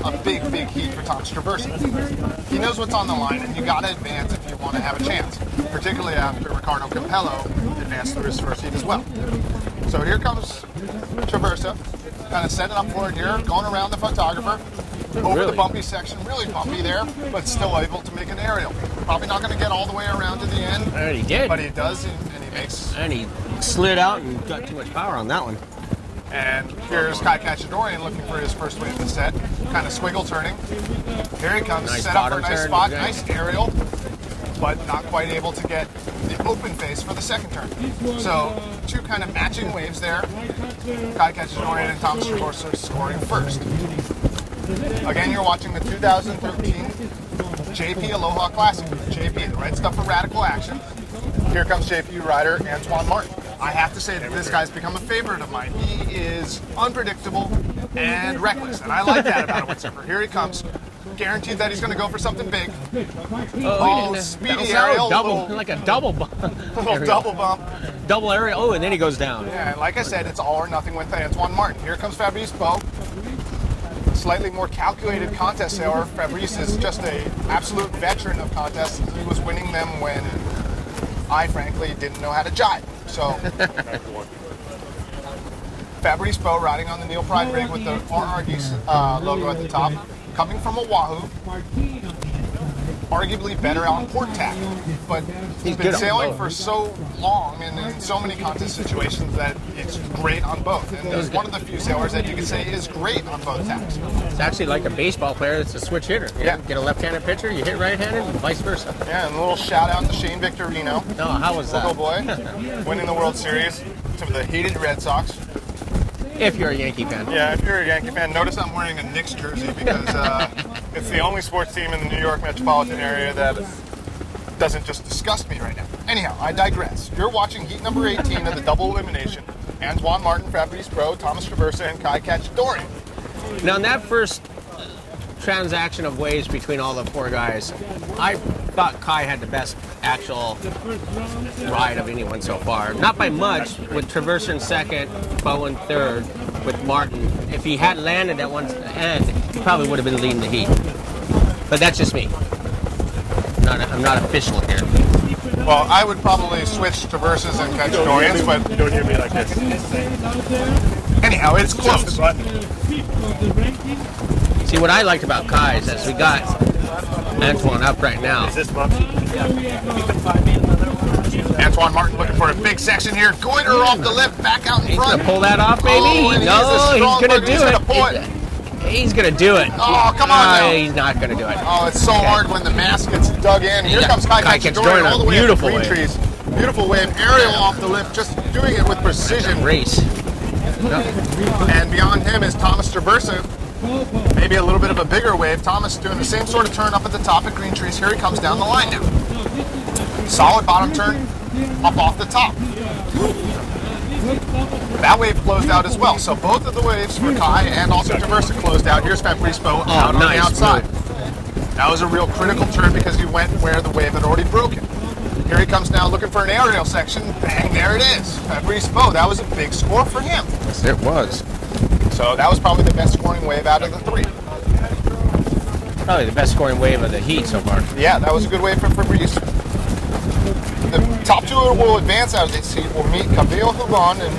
a big, big heat for Thomas Traversa. He knows what's on the line, and you got to advance if you want to have a chance, particularly after Ricardo Campello advanced through his first heat as well. So here comes Traversa, kind of setting up for it here, going around the photographer, over the bumpy section, really bumpy there, but still able to make an aerial. Probably not going to get all the way around to the end. And he did. But he does, and he makes... And he slid out and got too much power on that one. And here's Kai Cachadorian looking for his first wave of the set, kind of swiggle turning. Here he comes, Nice set up for a bottom nice turn, spot, good. nice aerial, but not quite able to get the open face for the second turn. So two kind of matching waves there. Kai Cachadorian and Thomas Traversa scoring first. Again, you're watching the 2013 JP Aloha Classic. JP, the right stuff for radical action. Here comes JP rider Antoine Martin. I have to say that this guy's become a favorite of mine. He is unpredictable and reckless, and I like that about a windsurfer. Here he comes. Guaranteed that he's going to go for something big. Oh, speedy aerial. Like a double bump. Little double bump. Double aerial. Oh, and then he goes down. Yeah, and like I said, it's all or nothing with Antoine Martin. Here comes Fabrice Beau. Slightly more calculated contest sailor. Fabrice is just an absolute veteran of contests. He was winning them when I frankly didn't know how to jive. So Fabrice Bow riding on the Neil Pride rig with the RRD logo at the top, coming from Oahu. Arguably better on port tack, but he's been good on sailing both. for so long and in so many contest situations that it's great on both. And he's one of the few sailors that you can say is great on both tacks. It's actually like a baseball player that's a switch hitter. You Yeah. know, get a left-handed pitcher, you hit right-handed, and vice versa. Yeah, and a little shout out to Shane Victorino, No, how was local that? boy, winning the World Series to the hated Red Sox. If you're a Yankee fan. Yeah, if you're a Yankee fan, notice I'm wearing a Knicks jersey because it's the only sports team in the New York metropolitan area that doesn't just disgust me right now. Anyhow, I digress. You're watching heat number 18 of the double elimination. Antoine Martin, Fabrice Bro, Thomas Traversa, and Kai Cacciadorian. Now, in that first transaction of waves between all the four guys, I thought Kai had the best actual ride of anyone so far. Not by much, with Traversa in second, Bow in third, with Martin. If he had landed at one end, he probably would have been leading the heat. But that's just me. I'm not official here. Well, I would probably switch Traversas and Cacciadorians, but You don't hear me like this. anyhow, it's close. See, what I liked about Kai is as we got Antoine up right now, Is this Mopsy? Antoine Martin looking for a big section here. Goiter off the lip, back out in he's front. going to pull that off, maybe? Oh, and No, he's going to do gonna pull it. it. He's going to do it. Oh, come on now. He's not going to do it. Oh, it's so hard when the mask gets dug in. Here Yeah, comes Kai Kai Cacciadorian Cacciadorian, all the way beautiful up the green wave. trees. Beautiful wave, aerial off the lip, just doing it with precision. Race. And beyond him is Thomas Traversa. Maybe a little bit of a bigger wave. Thomas doing the same sort of turn up at the top of green trees. Here he comes down the line now. Solid bottom turn, up off the top. That wave closed out as well. So both of the waves for Kai and also Traversa closed out. Here's Fabrice Bow out on the nice outside. That was a real critical turn because he went where the wave had already broken. Here he comes now looking for an aerial section. Bang, there it is. Fabrice Bow. That was a big score for him. Yes, it was. So that was probably the best scoring wave out of the three. Probably the best scoring wave of the heat so far. Yeah, that was a good wave for Fabrice. The top two will advance out of this heat. We'll meet Kabeo Hugon and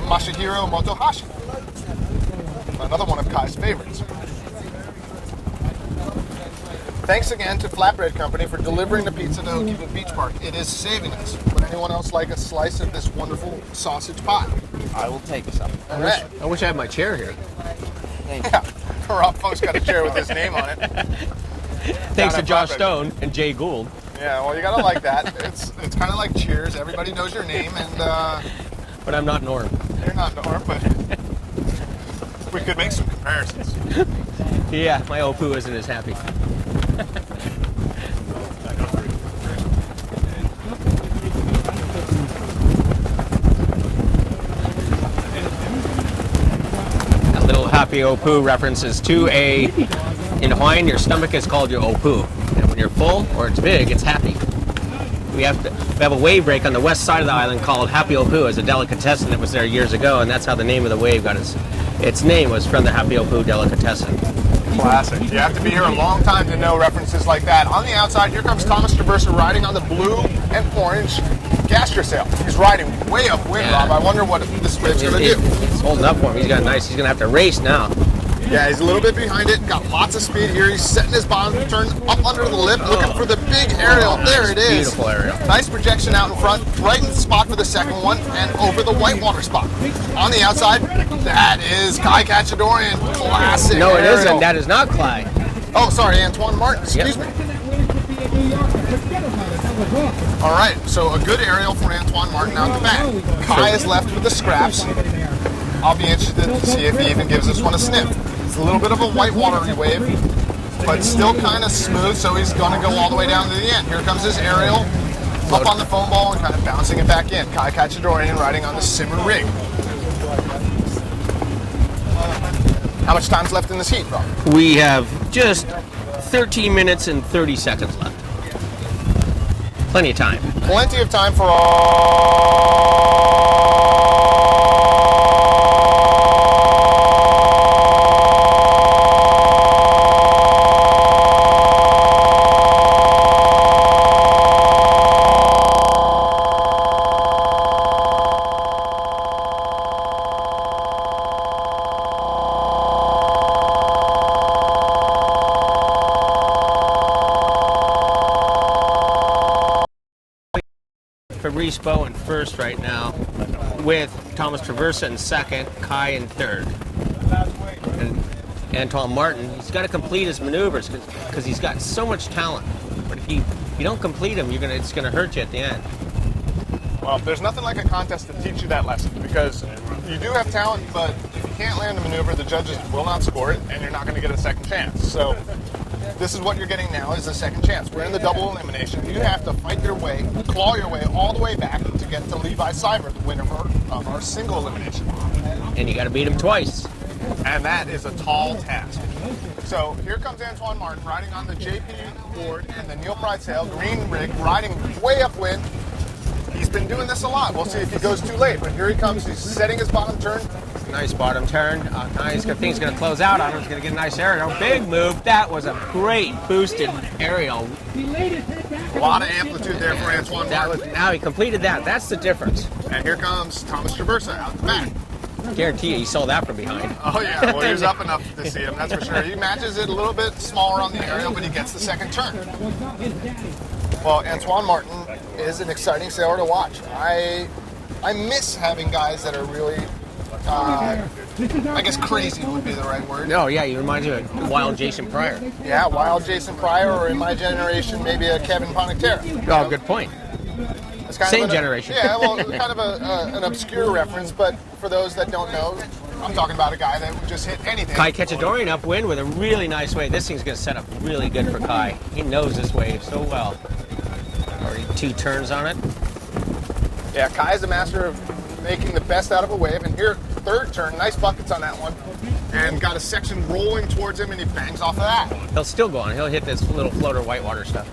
Masahiro Motohashi. Another one of Kai's favorites. Thanks again to Flatbread Company for delivering the pizza to Okemo Beach Park. It is saving us. Would anyone else like a slice of this wonderful sausage pie? I will take some. All right. I wish I had my chair here. Yeah. Rob Folks got a chair with his name on it. Thanks to at Josh Flatbread. Stone and Jay Gould. Yeah, well, you gotta like that. It's kind of like Cheers. Everybody knows your name, and But I'm not Norm. you're not Norm, but we could make some comparisons. Yeah, my Opu isn't as happy. That little happy Opu references to in Hawaiian, your stomach is called your Opu. And when you're full or it's big, it's happy. We have a wave break on the west side of the island called Happy Opu as a delicatessen that was there years ago, and that's how the name of the wave got its name was from the Happy Opu delicatessen. Classic. You have to be here a long time to know references like that. On the outside, here comes Thomas Traversa riding on the blue and orange gastrosail. He's riding way upwind, Yeah. Rob. I wonder what this wave's going to do. It's holding up for him. He's going to have to race now. Yeah, he's a little bit behind it. Got lots of speed here. He's setting his bottom turn up under the lip, looking for the big aerial. There it is. Beautiful aerial. Nice projection out in front, right in the spot for the second one, and over the whitewater spot. On the outside, that is Kai Cacciadorian. Classic No, it aerial. isn't. That is not Clyde. Oh, sorry, Antoine Martin. Excuse me. All right, so a good aerial from Antoine Martin out the back. Kai is left with the scraps. I'll be interested to see if he even gives this one a sniff. It's a little bit of a whitewatery wave, but still kind of smooth, so he's going to go all the way down to the end. Here comes his aerial, up on the foam ball and kind of bouncing it back in. Kai Cacciadorian riding on the simmer rig. How much time's left in this heat, Rob? We have just 13 minutes and 30 seconds left. Plenty of time. Plenty of time for all. Fabrice Bow in first right now, with Thomas Traversa in second, Kai in third. And Antoine Martin, he's got to complete his maneuvers because he's got so much talent. But if you don't complete them, it's going to hurt you at the end. Well, there's nothing like a contest to teach you that lesson, because you do have talent, but if you can't land a maneuver, the judges will not score it, and you're not going to get a second chance. So this is what you're getting now, is a second chance. We're in the double elimination. You have to fight your way, claw your way all the way back to get to Levi Cyber, the winner of our single elimination. And you got to beat him twice. And that is a tall task. So here comes Antoine Martin riding on the JP board and the Neil Prytail green rig, riding way upwind. He's been doing this a lot. We'll see if he goes too late, but here he comes. He's setting his bottom turn. Nice bottom turn. Nice. Good thing he's going to close out on him. He's going to get a nice aerial. Big move. That was a great boosted aerial. A lot of amplitude there for Antoine Martin. Now he completed that. That's the difference. And here comes Thomas Traversa out the back. Guarantee you he saw that from behind. Oh yeah, well he was up enough to see him, that's for sure. He matches it a little bit smaller on the aerial, but he gets the second turn. Well, Antoine Martin is an exciting sailor to watch. I miss having guys that are really, I guess crazy would be the right word. No, yeah, he reminds you of wild Jason Pryor. Yeah, wild Jason Pryor, or in my generation, maybe a Kevin Ponectera. Oh, good point. Same generation. Yeah, well, kind of an obscure reference, but for those that don't know, I'm talking about a guy that would just hit anything. Kai Ketchadorian upwind with a really nice wave. This thing's going to set up really good for Kai. He knows this wave so well. Already 2 turns on it. Yeah, Kai's a master of making the best out of a wave, and here, third turn, nice buckets on that one, and got a section rolling towards him, and he bangs off of that. He'll still go on. He'll hit this little floater whitewater stuff.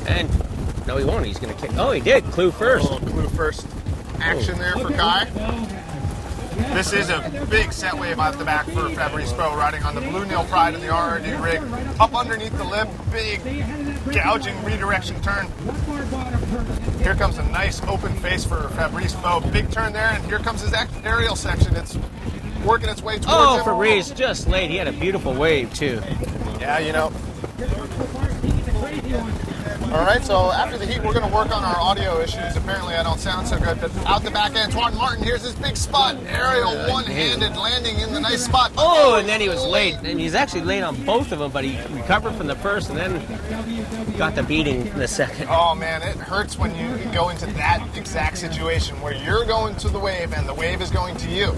And no, he won't. He's going to kick. Oh, he did. Clue first. A little clue first action there for Kai. This is a big set wave out the back for Fabrice Bow, riding on the Blue Nil Pride in the RRD rig. Up underneath the lip, big gouging redirection turn. Here comes a nice open face for Fabrice Bow. Big turn there, and here comes his aerial section. It's working its way towards him. Fabrice just late. He had a beautiful wave, too. Yeah, you know. All right, so after the heat, we're going to work on our audio issues. Apparently, I don't sound so good, but out the back, Antoine Martin, here's his big spot. Aerial, one-handed landing in the nice spot. Oh, and then he was late. And he's actually late on both of them, but he recovered from the first and then got the beating in the second. Oh, man, it hurts when you go into that exact situation where you're going to the wave and the wave is going to you.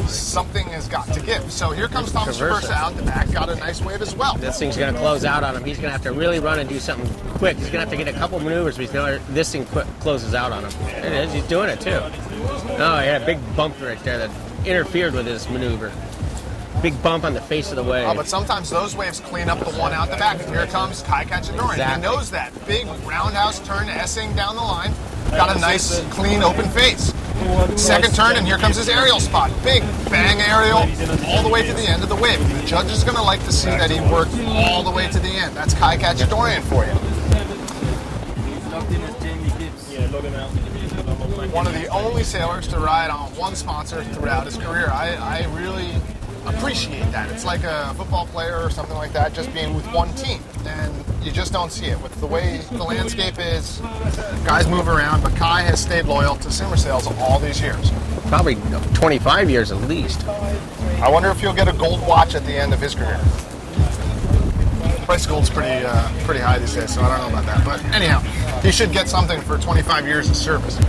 Something has got to give. So here comes Thomas Traversa out the back, got a nice wave as well. This thing's going to close out on him. He's going to have to really run and do something quick. He's going to have to get a couple maneuvers, but this thing closes out on him. It is. He's doing it, too. Oh, he had a big bump right there that interfered with his maneuver. Big bump on the face of the wave. Oh, but sometimes those waves clean up the one out the back. And here comes Kai Ketchadorian. Exactly. He knows that. Big roundhouse turn, S-ing down the line. Got a nice, clean, open face. Second turn, and here comes his aerial spot. Big bang aerial all the way to the end of the wave. The judge is going to like to see that he worked all the way to the end. That's Kai Ketchadorian for you. One of the only sailors to ride on one sponsor throughout his career. I really appreciate that. It's like a football player or something like that, just being with one team. And you just don't see it. With the way the landscape is, guys move around, but Kai has stayed loyal to Simmer Sails all these years. Probably 25 years at least. I wonder if he'll get a gold watch at the end of his career. Price of gold's pretty high these days, so I don't know about that. But anyhow, he should get something for 25 years of service.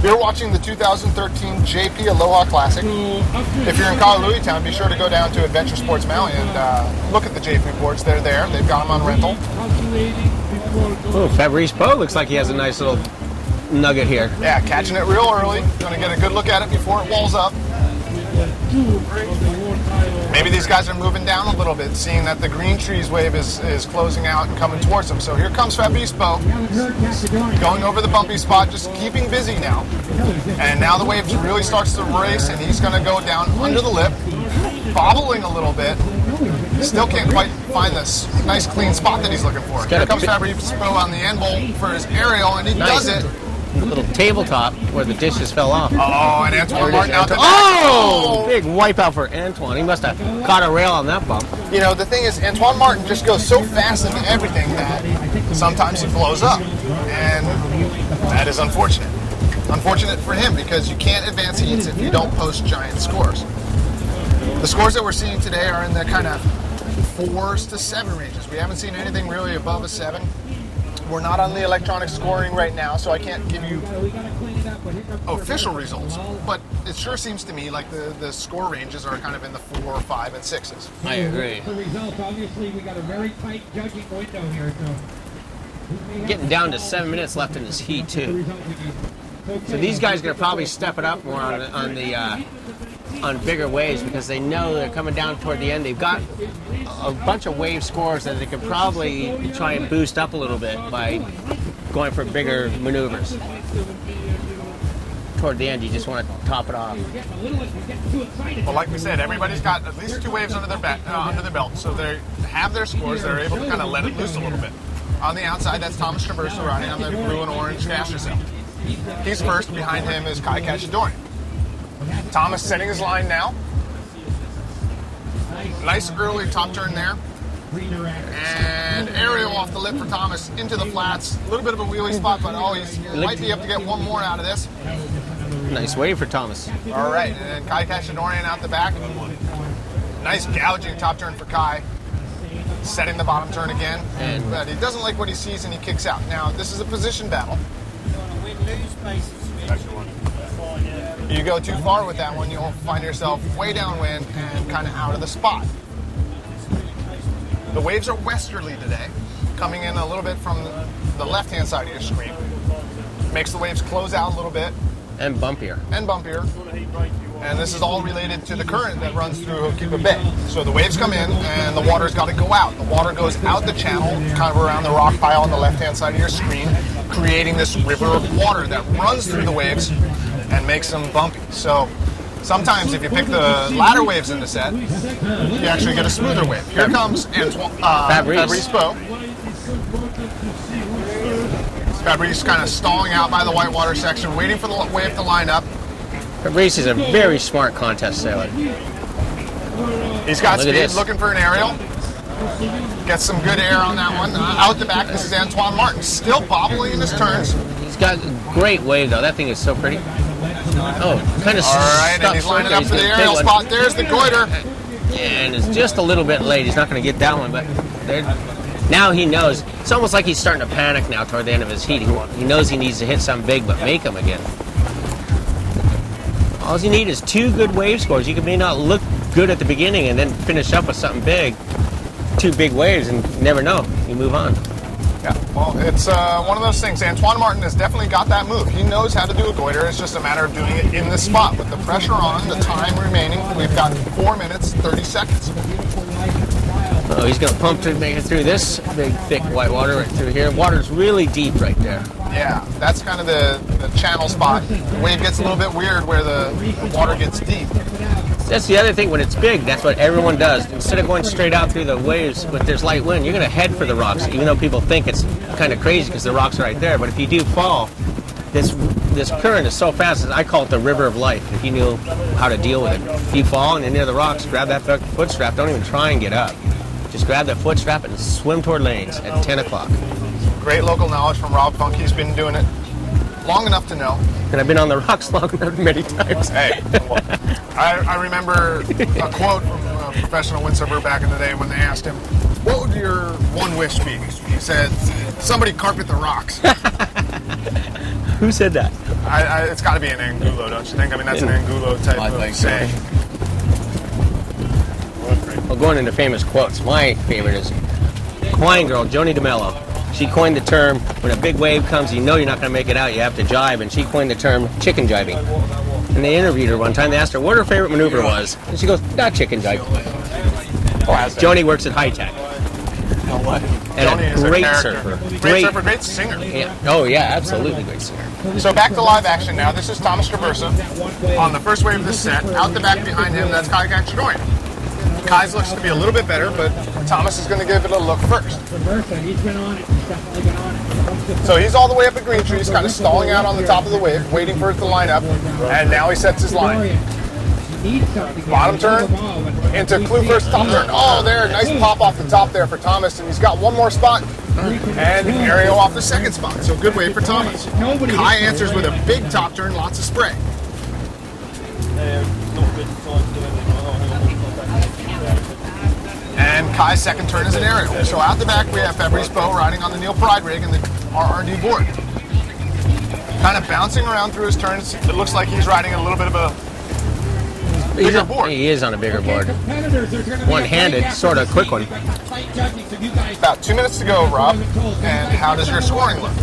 You're watching the 2013 JP Aloha Classic. If you're in Kahului Town, be sure to go down to Adventure Sports Maui and look at the JP boards. They're there. They've got them on rental. Oh, Fabrice Bow looks like he has a nice little nugget here. Yeah, catching it real early. Going to get a good look at it before it walls up. Maybe these guys are moving down a little bit, seeing that the green trees wave is closing out and coming towards them. So here comes Fabrice Bow, going over the bumpy spot, just keeping busy now. And now the wave really starts to race, and he's going to go down under the lip, bobbling a little bit. Still can't quite find this nice clean spot that he's looking for. Here comes Fabrice Bow on the end bolt for his aerial, and he does it. little tabletop where the dishes fell off. Oh, and Antoine Martin out the back. Oh! Big wipeout for Antoine. He must have caught a rail on that bump. You know, the thing is, Antoine Martin just goes so fast into everything that sometimes he blows up. And that is unfortunate. Unfortunate for him because you can't advance heats if you don't post giant scores. The scores that we're seeing today are in the kind of 4s to 7 ranges. We haven't seen anything really above a 7. We're not on the electronic scoring right now, so I can't give you official results. But it sure seems to me like the score ranges are kind of in the 4, 5, and 6s. I agree. The results, obviously, we got a very tight judging window here. So Getting down to 7 minutes left in this heat, too. So these guys are going to probably step it up more on bigger waves because they know they're coming down toward the end. They've got a bunch of wave scores that they can probably try and boost up a little bit by going for bigger maneuvers. Toward the end, you just want to top it off. Well, like we said, everybody's got at least 2 waves under their belt, so they have their scores. They're able to kind of let it loose a little bit. On the outside, that's Thomas Traverso riding on the blue and orange caster sail. He's first. Behind him is Kai Cachadorian. Thomas setting his line now. Nice early top turn there. And aerial off the lip for Thomas into the flats. A little bit of a wheelie spot, but he might be able to get one more out of this. Nice wave for Thomas. All right, and then Kai Cachadorian out the back. Nice gouging top turn for Kai. Setting the bottom turn again. But he doesn't like what he sees and he kicks out. Now, this is a position battle. You go too far with that one, you'll find yourself way downwind and kind of out of the spot. The waves are westerly today, coming in a little bit from the left-hand side of your screen. Makes the waves close out a little bit. And bumpier. And this is all related to the current that runs through Hokipa Bay. So the waves come in and the water's got to go out. The water goes out the channel, kind of around the rock pile on the left-hand side of your screen, creating this river of water that runs through the waves and makes them bumpy. So sometimes if you pick the latter waves in the set, you actually get a smoother wave. Here comes Fabrice Poe. Fabrice kind of stalling out by the whitewater section, waiting for the wave to line up. Fabrice is a very smart contest sailor. He's got speed, looking for an aerial. Gets some good air on that one. Out the back, this is Antoine Martin, still bobbling in his turns. He's got a great wave, though. That thing is so pretty. Oh, kind of all right, and he's lining up for the aerial spot. There's the goiter. And it's just a little bit late. He's not going to get that one, but now he knows. It's almost like he's starting to panic now toward the end of his heat. He knows he needs to hit something big, but make them again. All you need is 2 good wave scores. You may not look good at the beginning and then finish up with something big. 2 big waves and you never know. You move on. Yeah, well, it's one of those things. Antoine Martin has definitely got that move. He knows how to do a goiter. It's just a matter of doing it in the spot. With the pressure on, the time remaining, we've got 4 minutes, 30 seconds. Oh, he's going to pump to make it through this big, thick white water right through here. Water's really deep right there. Yeah, that's kind of the channel spot. The wave gets a little bit weird where the water gets deep. That's the other thing. When it's big, that's what everyone does. Instead of going straight out through the waves when there's light wind, you're going to head for the rocks, even though people think it's kind of crazy because the rocks are right there. But if you do fall, this current is so fast, I call it the river of life, if you knew how to deal with it. If you fall and you're near the rocks, grab that foot strap. Don't even try and get up. Just grab that foot strap and swim toward lanes at 10 o'clock. Great local knowledge from Rob Funk. He's been doing it long enough to know. And I've been on the rocks long enough many times. Hey, well, I remember a quote from a professional windsurfer back in the day when they asked him, what would your one wish be? He said, somebody carpet the rocks. Who said that? It's got to be an Angulo, don't you think? I mean, that's an Angulo type of saying. Well, going into famous quotes, my favorite is Hawaiian girl, Joni DeMello. She coined the term, when a big wave comes, you know you're not going to make it out, you have to jibe, and she coined the term chicken jibing. And they interviewed her one time, they asked her what her favorite maneuver was, and she goes, not chicken jibe. Joni works at High Tech. And Joni a great is a surfer. Great surfer, great singer. Yeah. Oh yeah, absolutely great singer. So back to live action now. This is Thomas Traverso on the first wave of this set. Out the back behind him, that's Kai Cachadorian. Kai's looks to be a little bit better, but Thomas is going to give it a look first. He's been on it. He's definitely been on it. So he's all the way up at green trees, kind of stalling out on the top of the wave, waiting for it to line up, and now he sets his line. Bottom turn into clue first, top turn. Oh, there, nice pop off the top there for Thomas, and he's got one more spot. And aerial off the second spot, so good wave for Thomas. Kai answers with a big top turn, lots of spray. And Kai's second turn is an aerial. So out the back we have February's Bow riding on the Neil Pride rig and the RRD board. Kind of bouncing around through his turns. It looks like he's riding a little bit of a bigger board. He is on a bigger board. One-handed, sort of quick one. About 2 minutes to go, Rob. And how does your scoring look?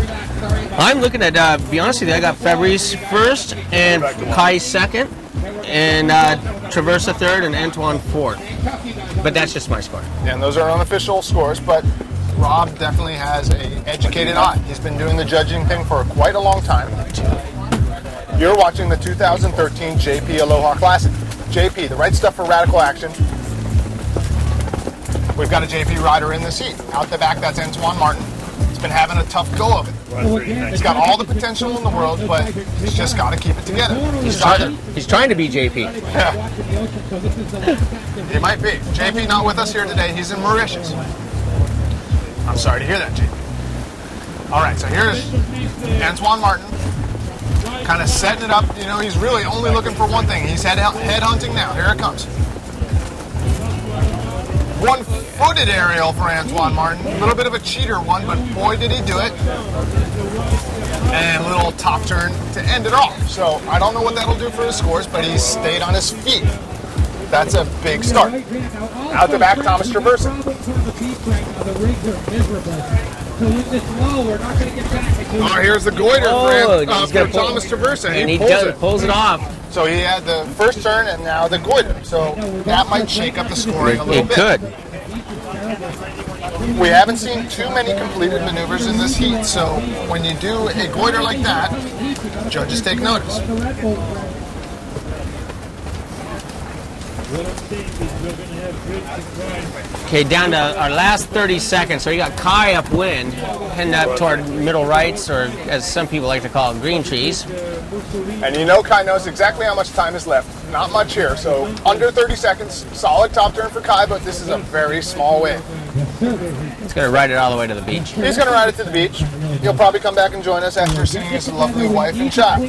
I'm looking at, be honest with you, I got February's first and Kai second, and Traversa third and Antoine fourth. But that's just my score. And those are unofficial scores, but Rob definitely has an educated eye. He's been doing the judging thing for quite a long time. You're watching the 2013 JP Aloha Classic. JP, the right stuff for radical action. We've got a JP rider in this heat. Out the back, that's Antoine Martin. He's been having a tough go of it. He's got all the potential in the world, but he's just got to keep it together. He's trying to be JP. Yeah. He might be. JP not with us here today. He's in Mauritius. I'm sorry to hear that, JP. All right, so here's Antoine Martin. Kind of setting it up. You know, he's really only looking for one thing. He's head hunting now. Here it comes. One-footed aerial for Antoine Martin. A little bit of a cheater one, but boy, did he do it. And a little top turn to end it off. So I don't know what that'll do for his scores, but he stayed on his feet. That's a big start. Out the back, Thomas Traversa. Oh, here's the goiter for Thomas Traversa. And he pulls it off. So he had the first turn and now the goiter. So that might shake up the scoring a little bit. It could. We haven't seen too many completed maneuvers in this heat. So when you do a goiter like that, judges take notice. Okay, down to our last 30 seconds. So you got Kai upwind, heading up toward middle rights, or as some people like to call it, green trees. And you know Kai knows exactly how much time is left. Not much here, so under 30 seconds. Solid top turn for Kai, but this is a very small wave. He's going to ride it all the way to the beach. He's going to ride it to the beach. He'll probably come back and join us after seeing his lovely wife and child.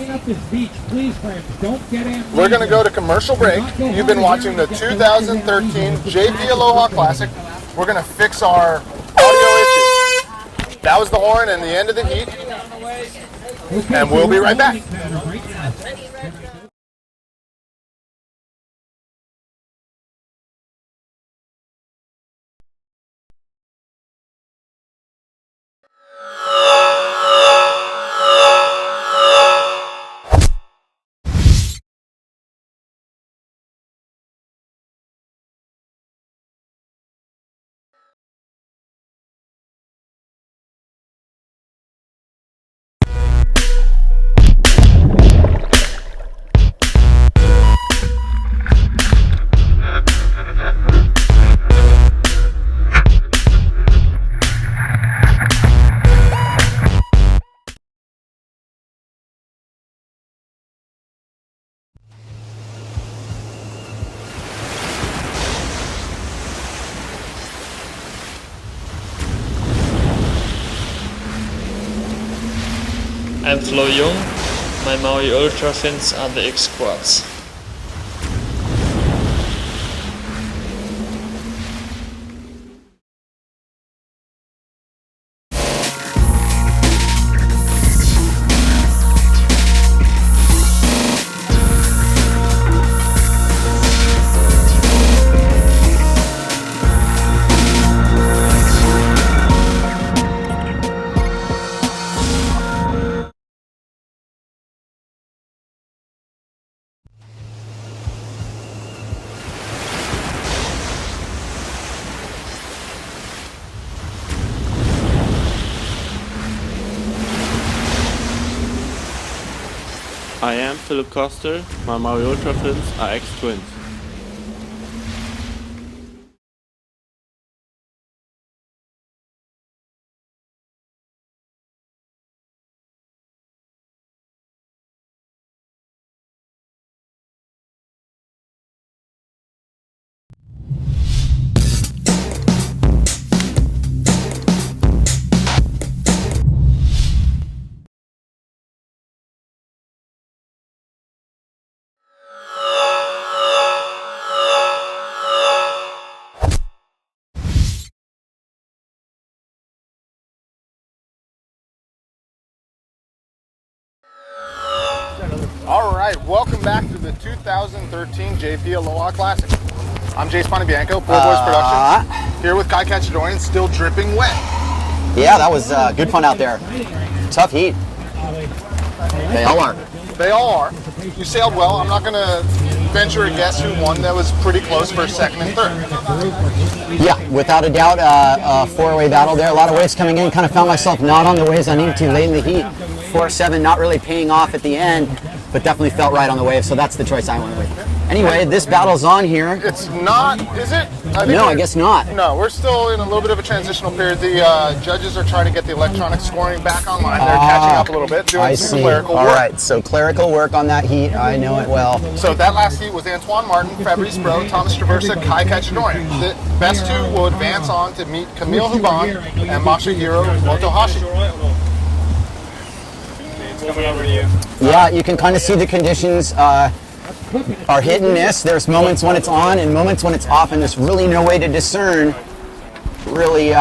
We're going to go to commercial break. You've been watching the 2013 JP Aloha Classic. We're going to fix our audio issues. That was the horn and the end of the heat. And we'll be right back. I'm Flo Jung. My Maui Ultra fins are the X Quads. I am Philip Koster. My Maui Ultra fins are X-Twins. right, welcome back to the 2013 JP Aloha Classic. I'm Jace Pontebianco, Four Boys Productions, here with Kai Cachadorian, still dripping wet. Yeah, that was good fun out there. Tough heat. They all are. They all are. You sailed well. I'm not going to venture a guess who won. That was pretty close for second and third. Yeah, without a doubt, a four-way battle there. A lot of waves coming in. Kind of found myself not on the waves I needed to late in the heat. 4-7, not really paying off at the end, but definitely felt right on the wave, so that's the choice I went with. Anyway, this battle's on here. It's not, is it? No, I guess not. No, we're still in a little bit of a transitional period. The judges are trying to get the electronic scoring back online. They're catching up a little bit, doing some clerical work. All right, so clerical work on that heat. I know it well. So that last heat was Antoine Martin, Fabrice Bro, Thomas Traversa, Kai Cachadorian. The best two will advance on to meet Camille Huban and Masahiro Motohashi. Coming over to you. Yeah, you can kind of see the conditions are hit and miss. There's moments when it's on and moments when it's off, and there's really no way to discern really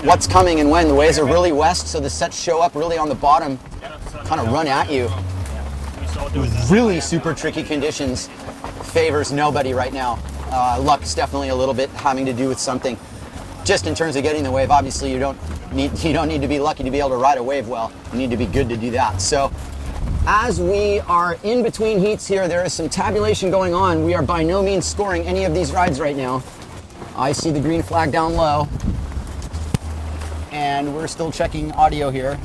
what's coming and when. The waves are really west, so the sets show up really on the bottom, kind of run at you. Really super tricky conditions. Favors nobody right now. Luck's definitely a little bit having to do with something. Just in terms of getting the wave, obviously you don't need to be lucky to be able to ride a wave well. You need to be good to do that. So as we are in between heats here, there is some tabulation going on. We are by no means scoring any of these rides right now. I see the green flag down low, and we're still checking audio here.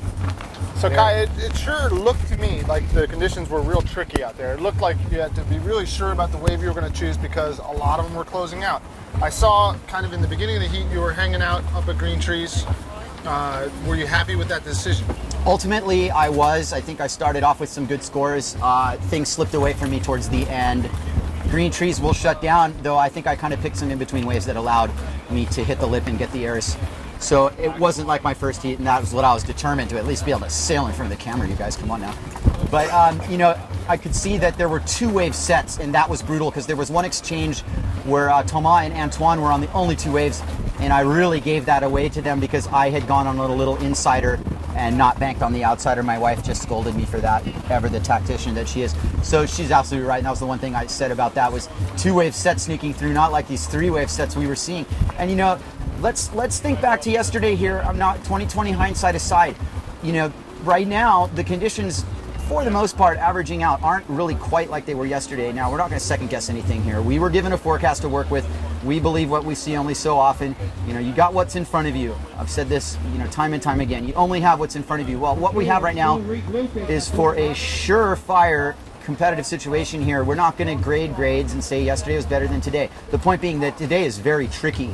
So Kai, it sure looked to me like the conditions were real tricky out there. It looked like you had to be really sure about the wave you were going to choose because a lot of them were closing out. I saw kind of in the beginning of the heat you were hanging out up at green trees. Were you happy with that decision? Ultimately, I was. I think I started off with some good scores. Things slipped away from me towards the end. Green trees will shut down, though I think I kind of picked some in-between waves that allowed me to hit the lip and get the airs. So it wasn't like my first heat, and that was what I was determined to at least be able to sail in front of the camera. You guys, come on now. But, you know, I could see that there were two wave sets, and that was brutal because there was one exchange where Thomas and Antoine were on the only two waves, and I really gave that away to them because I had gone on a little insider and not banked on the outsider. My wife just scolded me for that, ever the tactician that she is. So she's absolutely right, and that was the one thing I said about that was two wave sets sneaking through, not like these three wave sets we were seeing. And, you know, let's think back to yesterday here. I'm not 2020 hindsight aside. You know, right now the conditions, for the most part, averaging out, aren't really quite like they were yesterday. Now, we're not going to second guess anything here. We were given a forecast to work with. We believe what we see only so often. You know, you got what's in front of you. I've said this, you know, time and time again. You only have what's in front of you. Well, what we have right now is for a surefire competitive situation here. We're not going to grade grades and say yesterday was better than today. The point being that today is very tricky.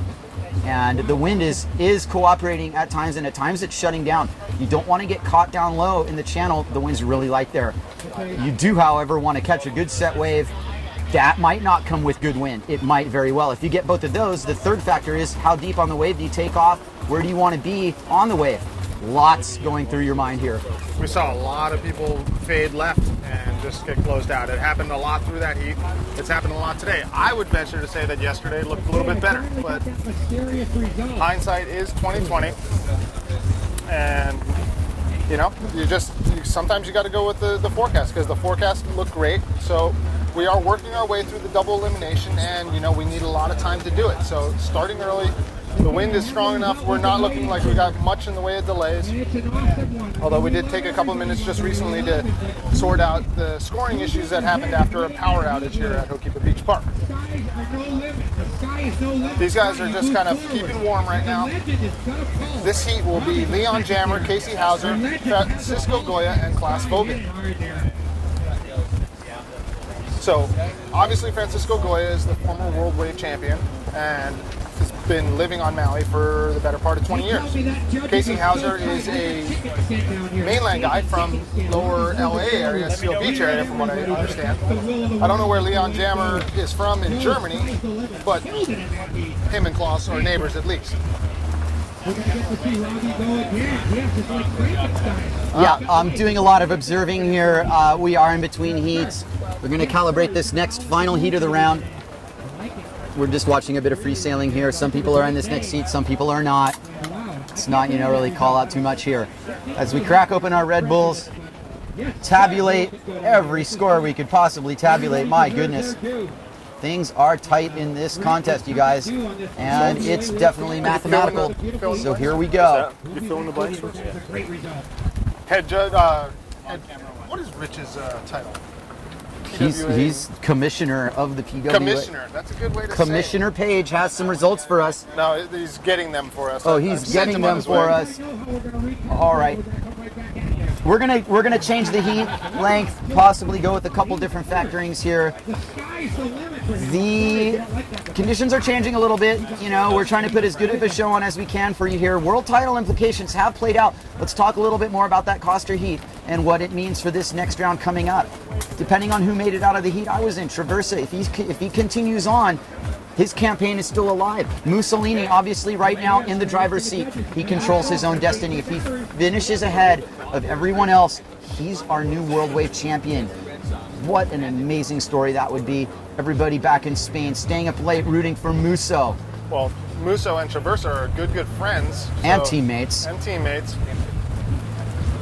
And the wind is cooperating at times, and at times it's shutting down. You don't want to get caught down low in the channel. The wind's really light there. You do, however, want to catch a good set wave. That might not come with good wind. It might very well. If you get both of those, the third factor is how deep on the wave do you take off? Where do you want to be on the wave? Lots going through your mind here. We saw a lot of people fade left and just get closed out. It happened a lot through that heat. It's happened a lot today. I would venture to say that yesterday looked a little bit better, but hindsight is 2020. And you know, sometimes you got to go with the forecast because the forecast looked great. So we are working our way through the double elimination, and you know, we need a lot of time to do it. So starting early. The wind is strong enough. We're not looking like we got much in the way of delays. Although we did take a couple of minutes just recently to sort out the scoring issues that happened after a power outage here at Hokipa Beach Park. These guys are just kind of keeping warm right now. This heat will be Leon Jammer, Casey Hauser, Francisco Goya, and Klaas Vogen. So obviously Francisco Goya is the former World Wave Champion and has been living on Maui for the better part of 20 years. Casey Hauser is a mainland guy from lower LA area, Seal Beach area from what I understand. I don't know where Leon Jammer is from in Germany, but him and Klaas are neighbors at least. Yeah, I'm doing a lot of observing here. We are in between heats. We're going to calibrate this next final heat of the round. We're just watching a bit of free sailing here. Some people are in this next heat, some people are not. It's not, you know, really call out too much here. As we crack open our Red Bulls, tabulate every score we could possibly tabulate. My goodness. Things are tight in this contest, you guys, and it's definitely mathematical. So here we go. You filling the blanks? Head judge, what is Rich's title? He's commissioner of the PWA. Commissioner, that's a good way to Commissioner Page has some results for us. say it. No, he's getting them for us. Oh, he's getting them for us. All right. We're gonna change the heat length, possibly go with a couple different factorings here. The conditions are changing a little bit. You know, we're trying to put as good of a show on as we can for you here. World title implications have played out. Let's talk a little bit more about that Coster heat and what it means for this next round coming up. Depending on who made it out of the heat I was in, Traversa, if he continues on, his campaign is still alive. Mussolini, obviously, right now in the driver's seat. He controls his own destiny. If he finishes ahead of everyone else, he's our new World Wave champion. What an amazing story that would be. Everybody back in Spain, staying up late, rooting for Musso. Well, Musso and Traversa are good friends. And teammates. And teammates.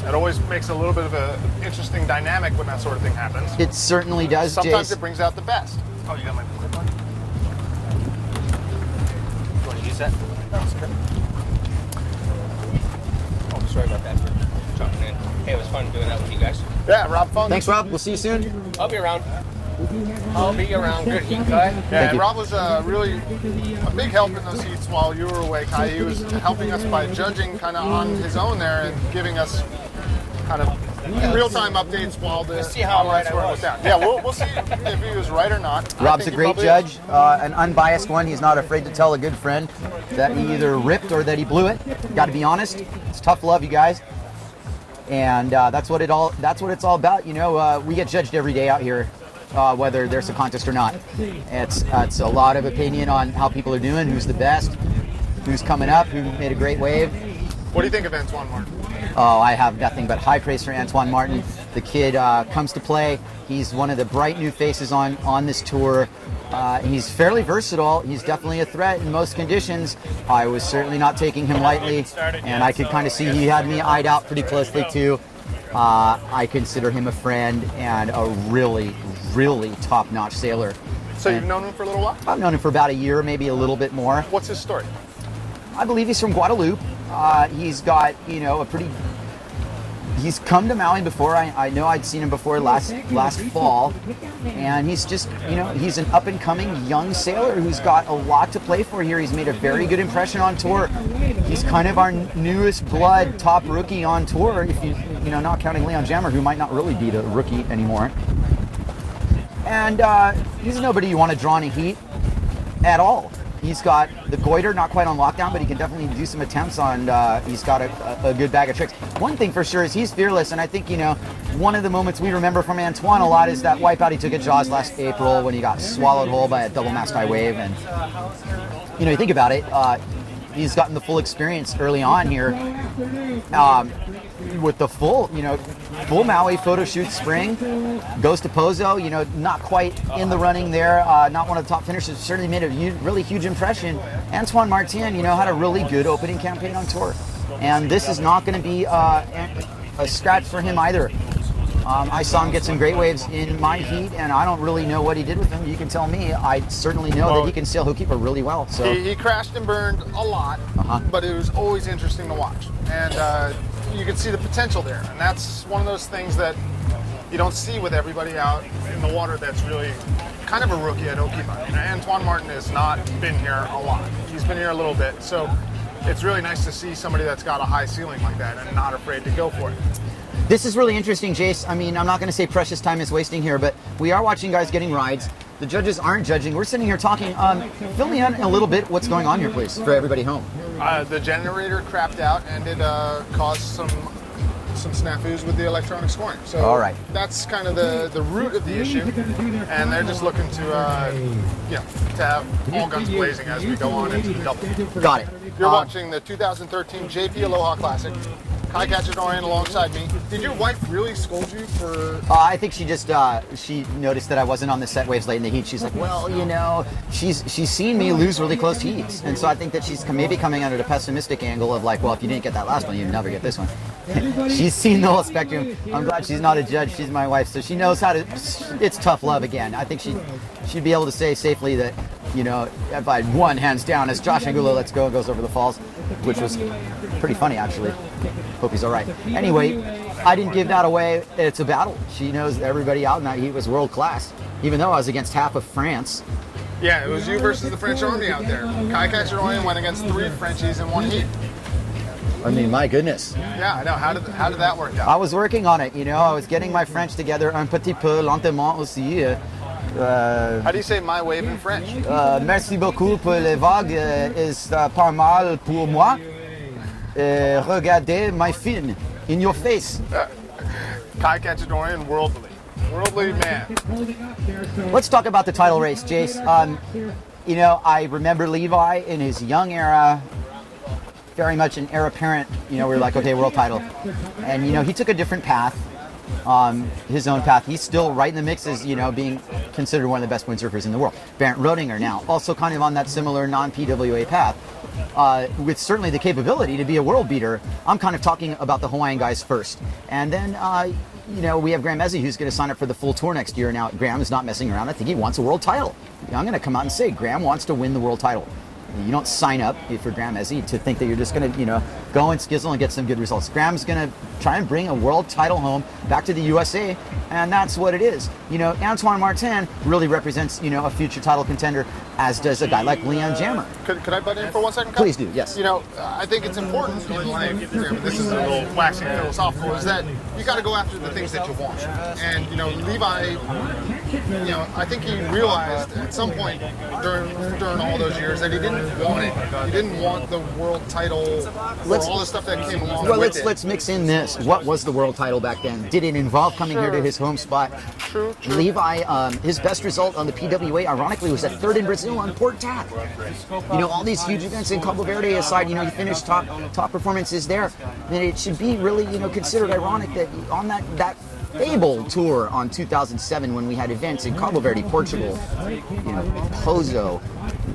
It always makes a little bit of an interesting dynamic when that sort of thing happens. It certainly does, Sometimes Jace. it brings out the best. Oh, you got my clip on? You want to use that? No, it's okay. Oh, sorry about that for jumping in. Hey, it was fun doing that with you guys. Yeah, Rob, fun. Thanks, Rob. We'll see you soon. I'll be around. I'll be around. Good heat, Kai. Yeah, and Rob was really a big help in those heats while you were away, Kai. He was helping us by judging kind of on his own there and giving us kind of real-time updates while the see how right I was. down. Yeah, we'll see if he was right or not. Rob's a great judge, an unbiased one. He's not afraid to tell a good friend that he either ripped or that he blew it. Got to be honest. It's tough love, you guys. And that's what it's all about. You know, we get judged every day out here, whether there's a contest or not. It's a lot of opinion on how people are doing, who's the best, who's coming up, who made a great wave. What do you think of Antoine Martin? Oh, I have nothing but high praise for Antoine Martin. The kid comes to play. He's one of the bright new faces on this tour. He's fairly versatile. He's definitely a threat in most conditions. I was certainly not taking him lightly, and I could kind of see he had me eyed out pretty closely too. I consider him a friend and a really, really top-notch sailor. So you've known him for a little while? I've known him for about a year, maybe a little bit more. What's his story? I believe he's from Guadeloupe. He's got, you know, he's come to Maui before. I know I'd seen him before last fall, and he's just, you know, he's an up-and-coming young sailor who's got a lot to play for here. He's made a very good impression on tour. He's kind of our newest blood top rookie on tour, if you know, not counting Leon Jammer, who might not really be the rookie anymore. And he's nobody you want to draw any heat at all. He's got the goiter, not quite on lockdown, but he can definitely do some attempts on, he's got a good bag of tricks. One thing for sure is he's fearless, and I think, you know, one of the moments we remember from Antoine a lot is that wipeout he took at Jaws last April when he got swallowed whole by a double mast high wave. And, you know, you think about it, he's gotten the full experience early on here with the full Maui photo shoot spring. Goes to Pozo, you know, not quite in the running there, not one of the top finishers, certainly made a really huge impression. Antoine Martin, you know, had a really good opening campaign on tour. And this is not going to be a scratch for him either. I saw him get some great waves in my heat, and I don't really know what he did with them. You can tell me. I certainly know that he can sail Hookeeper really well. So he crashed and burned a lot, but it was always interesting to watch. And you can see the potential there. And that's one of those things that you don't see with everybody out in the water that's really kind of a rookie at Hookeeper. You know, Antoine Martin has not been here a lot. He's been here a little bit. So it's really nice to see somebody that's got a high ceiling like that and not afraid to go for it. This is really interesting, Jace. I mean, I'm not going to say precious time is wasting here, but we are watching guys getting rides. The judges aren't judging. We're sitting here talking. Fill me in a little bit what's going on here, please, for everybody home. The generator crapped out, and it caused some snafus with the electronic scoring. So all right, that's kind of the root of the issue, and they're just looking to have all guns blazing as we go on into the double. Got it. You're watching the 2013 JP Aloha Classic. Kai Katchadorian alongside me. Did your wife really scold you for? I think she just she noticed that I wasn't on the set waves late in the heat. She's like, well, you know, she's seen me lose really close heats, and so I think that she's maybe coming at it a pessimistic angle of like, well, if you didn't get that last one, you'd never get this one. She's seen the whole spectrum. I'm glad she's not a judge. She's my wife, so she knows how to. It's tough love again. I think she'd be able to say safely that, you know, if I won hands down as Josh Angulo Let's Go goes over the falls, which was pretty funny actually. Hope he's all right. Anyway, I didn't give that away. It's a battle. She knows everybody out in that heat was world class, even though I was against half of France. Yeah, it was you versus the French army out there. Kai Katcharoyan went against 3 Frenchies in one heat. I mean, my goodness. Yeah, I know. How did that work out? I was working on it, you know. I was getting my French together un petit peu lentement aussi. How do you say my wave in French? Merci beaucoup pour les vagues. Is pas mal pour moi. Regardez my fin in your face. Kai Katcharoyan, worldly man. Let's talk about the title race, Jace. You know, I remember Levi in his young era, very much an heir apparent. You know, we were like, okay, world title. And, you know, he took a different path, his own path. He's still right in the mix as, you know, being considered one of the best windsurfers in the world. Bernd Rodinger now, also kind of on that similar non-PWA path, with certainly the capability to be a world beater. I'm kind of talking about the Hawaiian guys first. And then, you know, we have Graham Ezzy, who's going to sign up for the full tour next year. Now, Graham is not messing around. I think he wants a world title. You know, I'm going to come out and say Graham wants to win the world title. You don't sign up for Graham Ezzy to think that you're just going to, you know, go and skizzle and get some good results. Graham's going to try and bring a world title home back to the USA, and that's what it is. You know, Antoine Martin really represents, you know, a future title contender, as does a guy like Leon Jammer. Could I butt in for 1 second? Please do, yes. You know, I think it's important in life, this is a little waxing philosophical, is that you got to go after the things that you want. And, you know, Levi, you know, I think he realized at some point during all those years that he didn't want it. He didn't want the world title or all the stuff that came along with it. Let's mix in this. What was the world title back then? Did it involve coming here to his home spot? True. Levi, his best result on the PWA, ironically, was at 3rd in Brazil on Port Tac. You know, all these huge events in Cabo Verde aside, you know, he finished top performances there. And it should be really, you know, considered ironic that on that fabled tour on 2007 when we had events in Cabo Verde, Portugal, you know, Pozo,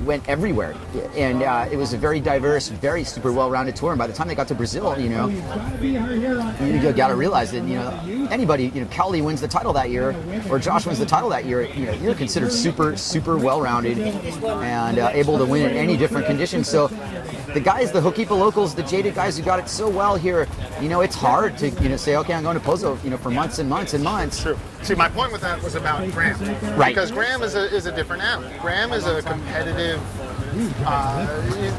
went everywhere, and it was a very diverse, very super well-rounded tour. And by the time they got to Brazil, you know, you got to realize that, you know, anybody, you know, Cowley wins the title that year, or Josh wins the title that year, you know, you're considered super well-rounded and able to win in any different conditions. So the guys, the Hokipa locals, the jaded guys who got it so well here, you know, it's hard to, you know, say, okay, I'm going to Pozo, you know, for months and months and months. True. See, my point with that was about Graham. Right. Because Graham is a different animal. Graham is a competitive,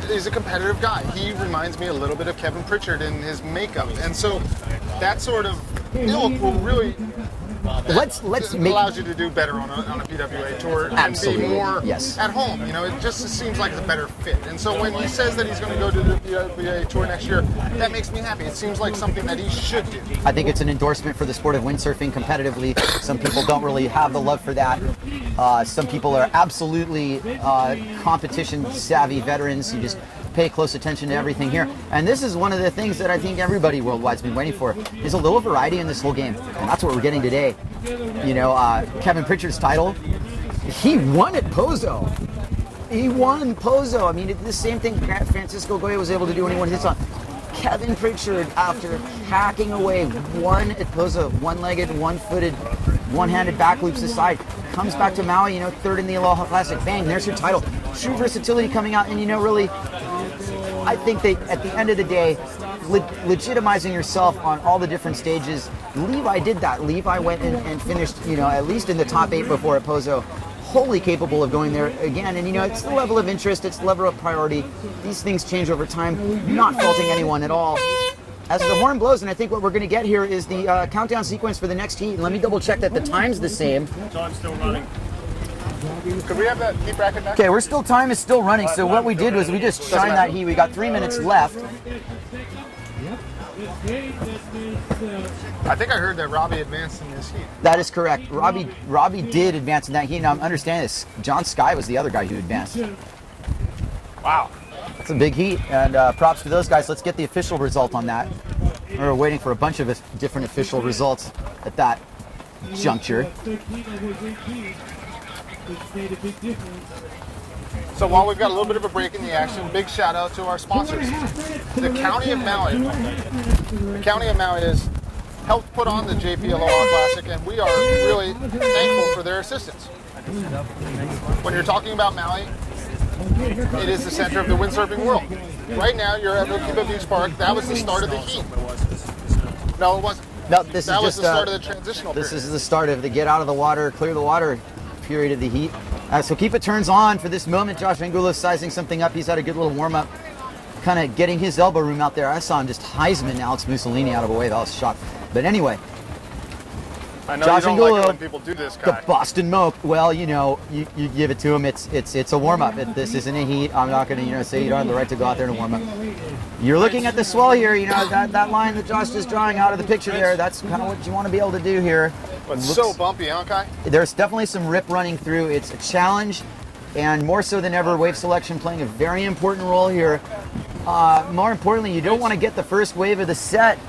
he's a competitive guy. He reminds me a little bit of Kevin Pritchard in his makeup. And so that sort of ilk will really... Let's make allows you to do better on a PWA tour and Absolutely. be more Yes. at home. You know, it just seems like it's a better fit. And so when he says that he's going to go to the PWA tour next year, that makes me happy. It seems like something that he should do. I think it's an endorsement for the sport of windsurfing competitively. Some people don't really have the love for that. Some people are absolutely competition savvy veterans who just pay close attention to everything here. And this is one of the things that I think everybody worldwide's been waiting for, is a little variety in this whole game. And that's what we're getting today. You know, Kevin Pritchard's title, he won at Pozo. He won Pozo. I mean, the same thing Francisco Goya was able to do when he won his on. Kevin Pritchard, after hacking away, won at Pozo, one-legged, one-footed, one-handed back loops aside, comes back to Maui, you know, 3rd in the Aloha Classic. Bang, there's your title. True versatility coming out, and, you know, really, I think that at the end of the day, legitimizing yourself on all the different stages, Levi did that. Levi went and finished, you know, at least in the top 8 before at Pozo. Wholly capable of going there again, and you know, it's the level of interest, it's the level of priority. These things change over time, not faulting anyone at all. As the horn blows, and I think what we're going to get here is the countdown sequence for the next heat. And let me double check that the time's the same. Time's still running. Could we have that heat bracket back? Okay, time is still running, so what we did was we just shined that heat. We got 3 minutes left. I think I heard that Robbie advanced in this heat. That is correct. Robbie did advance in that heat. Now I'm understanding this. John Skye was the other guy who advanced. Wow. It's a big heat, and props to those guys. Let's get the official result on that. We're waiting for a bunch of different official results at that juncture. So while we've got a little bit of a break in the action, big shout out to our sponsors. The County of Maui. The County of Maui has helped put on the JP Aloha Classic, and we are really thankful for their assistance. When you're talking about Maui, it is the center of the windsurfing world. Right now, you're at Okipa Beach Park. That was the start of the heat. No, it wasn't. No, this That is was just the start of the transitional This period. is the start of the get out of the water, clear the water period of the heat. So keep it turns on for this moment. Josh Angulo sizing something up. He's had a good little warm up, kind of getting his elbow room out there. I saw him just Heisman Alex Mussolini out of a wave. I was shocked. But anyway, I know Josh you don't like it Angulo, when people do this, the Kai. Boston Moke. Well, you know, you give it to him. It's a warm up. This isn't a heat. I'm not going to say you don't have the right to go out there and warm up. You're looking at the swell here. You know that line that Josh is drawing out of the picture there. That's kind of what you want to be able to do here. But so bumpy, huh, Kai? There's definitely some rip running through. It's a challenge, and more so than ever, wave selection playing a very important role here. More importantly, you don't want to get the first wave of the set.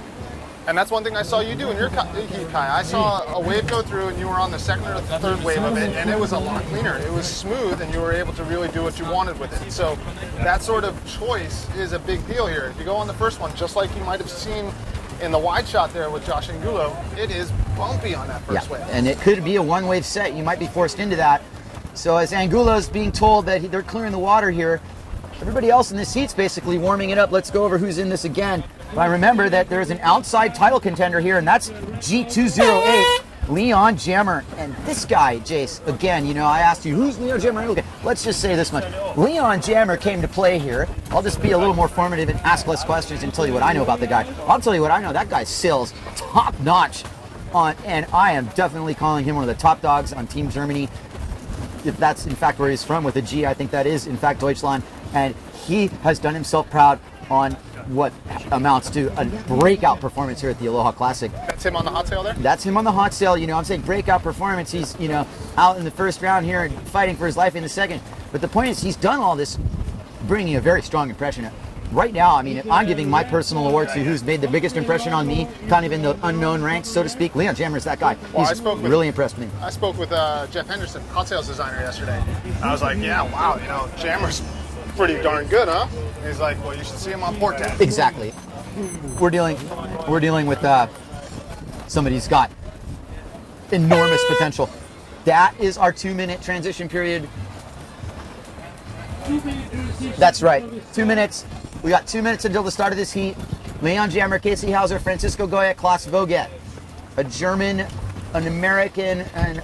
And that's one thing I saw you do in your heat, Kai. I saw a wave go through, and you were on the second or the third wave of it, and it was a lot cleaner. It was smooth, and you were able to really do what you wanted with it. So that sort of choice is a big deal here. If you go on the first one, just like you might have seen in the wide shot there with Josh Angulo, it is bumpy on that first wave. And it could be a one-wave set. You might be forced into that. So as Angulo's being told that they're clearing the water here, everybody else in this heat's basically warming it up. Let's go over who's in this again. But remember that there's an outside title contender here, and that's G208, Leon Jammer. And this guy, Jace, again, you know, I asked you, who's Leon Jammer? Okay, let's just say this much. Leon Jammer came to play here. I'll just be a little more formative and ask less questions and tell you what I know about the guy. I'll tell you what I know. That guy sails top notch and I am definitely calling him one of the top dogs on Team Germany. If that's in fact where he's from with a G, I think that is in fact Deutschland. And he has done himself proud on what amounts to a breakout performance here at the Aloha Classic. That's him on the hot sail there? That's him on the hot sail. You know, I'm saying breakout performance. He's, you know, out in the first round here and fighting for his life in the second. But the point is, he's done all this, bringing a very strong impression. Right now, I mean, I'm giving my personal award to who's made the biggest impression on me, kind of in the unknown ranks, so to speak. Leon Jammer is that guy. Well, He's really impressed me. I spoke with Jeff Henderson, hot sails designer, yesterday. I was like, yeah, wow, you know, Jammer's pretty darn good, huh? And he's like, well, you should see him on port deck. Exactly. We're dealing with somebody who's got enormous potential. That is our 2-minute transition period. That's right. 2 minutes. We got 2 minutes until the start of this heat. Leon Jammer, Casey Hauser, Francisco Goya, Klaus Voget. A German, an American, an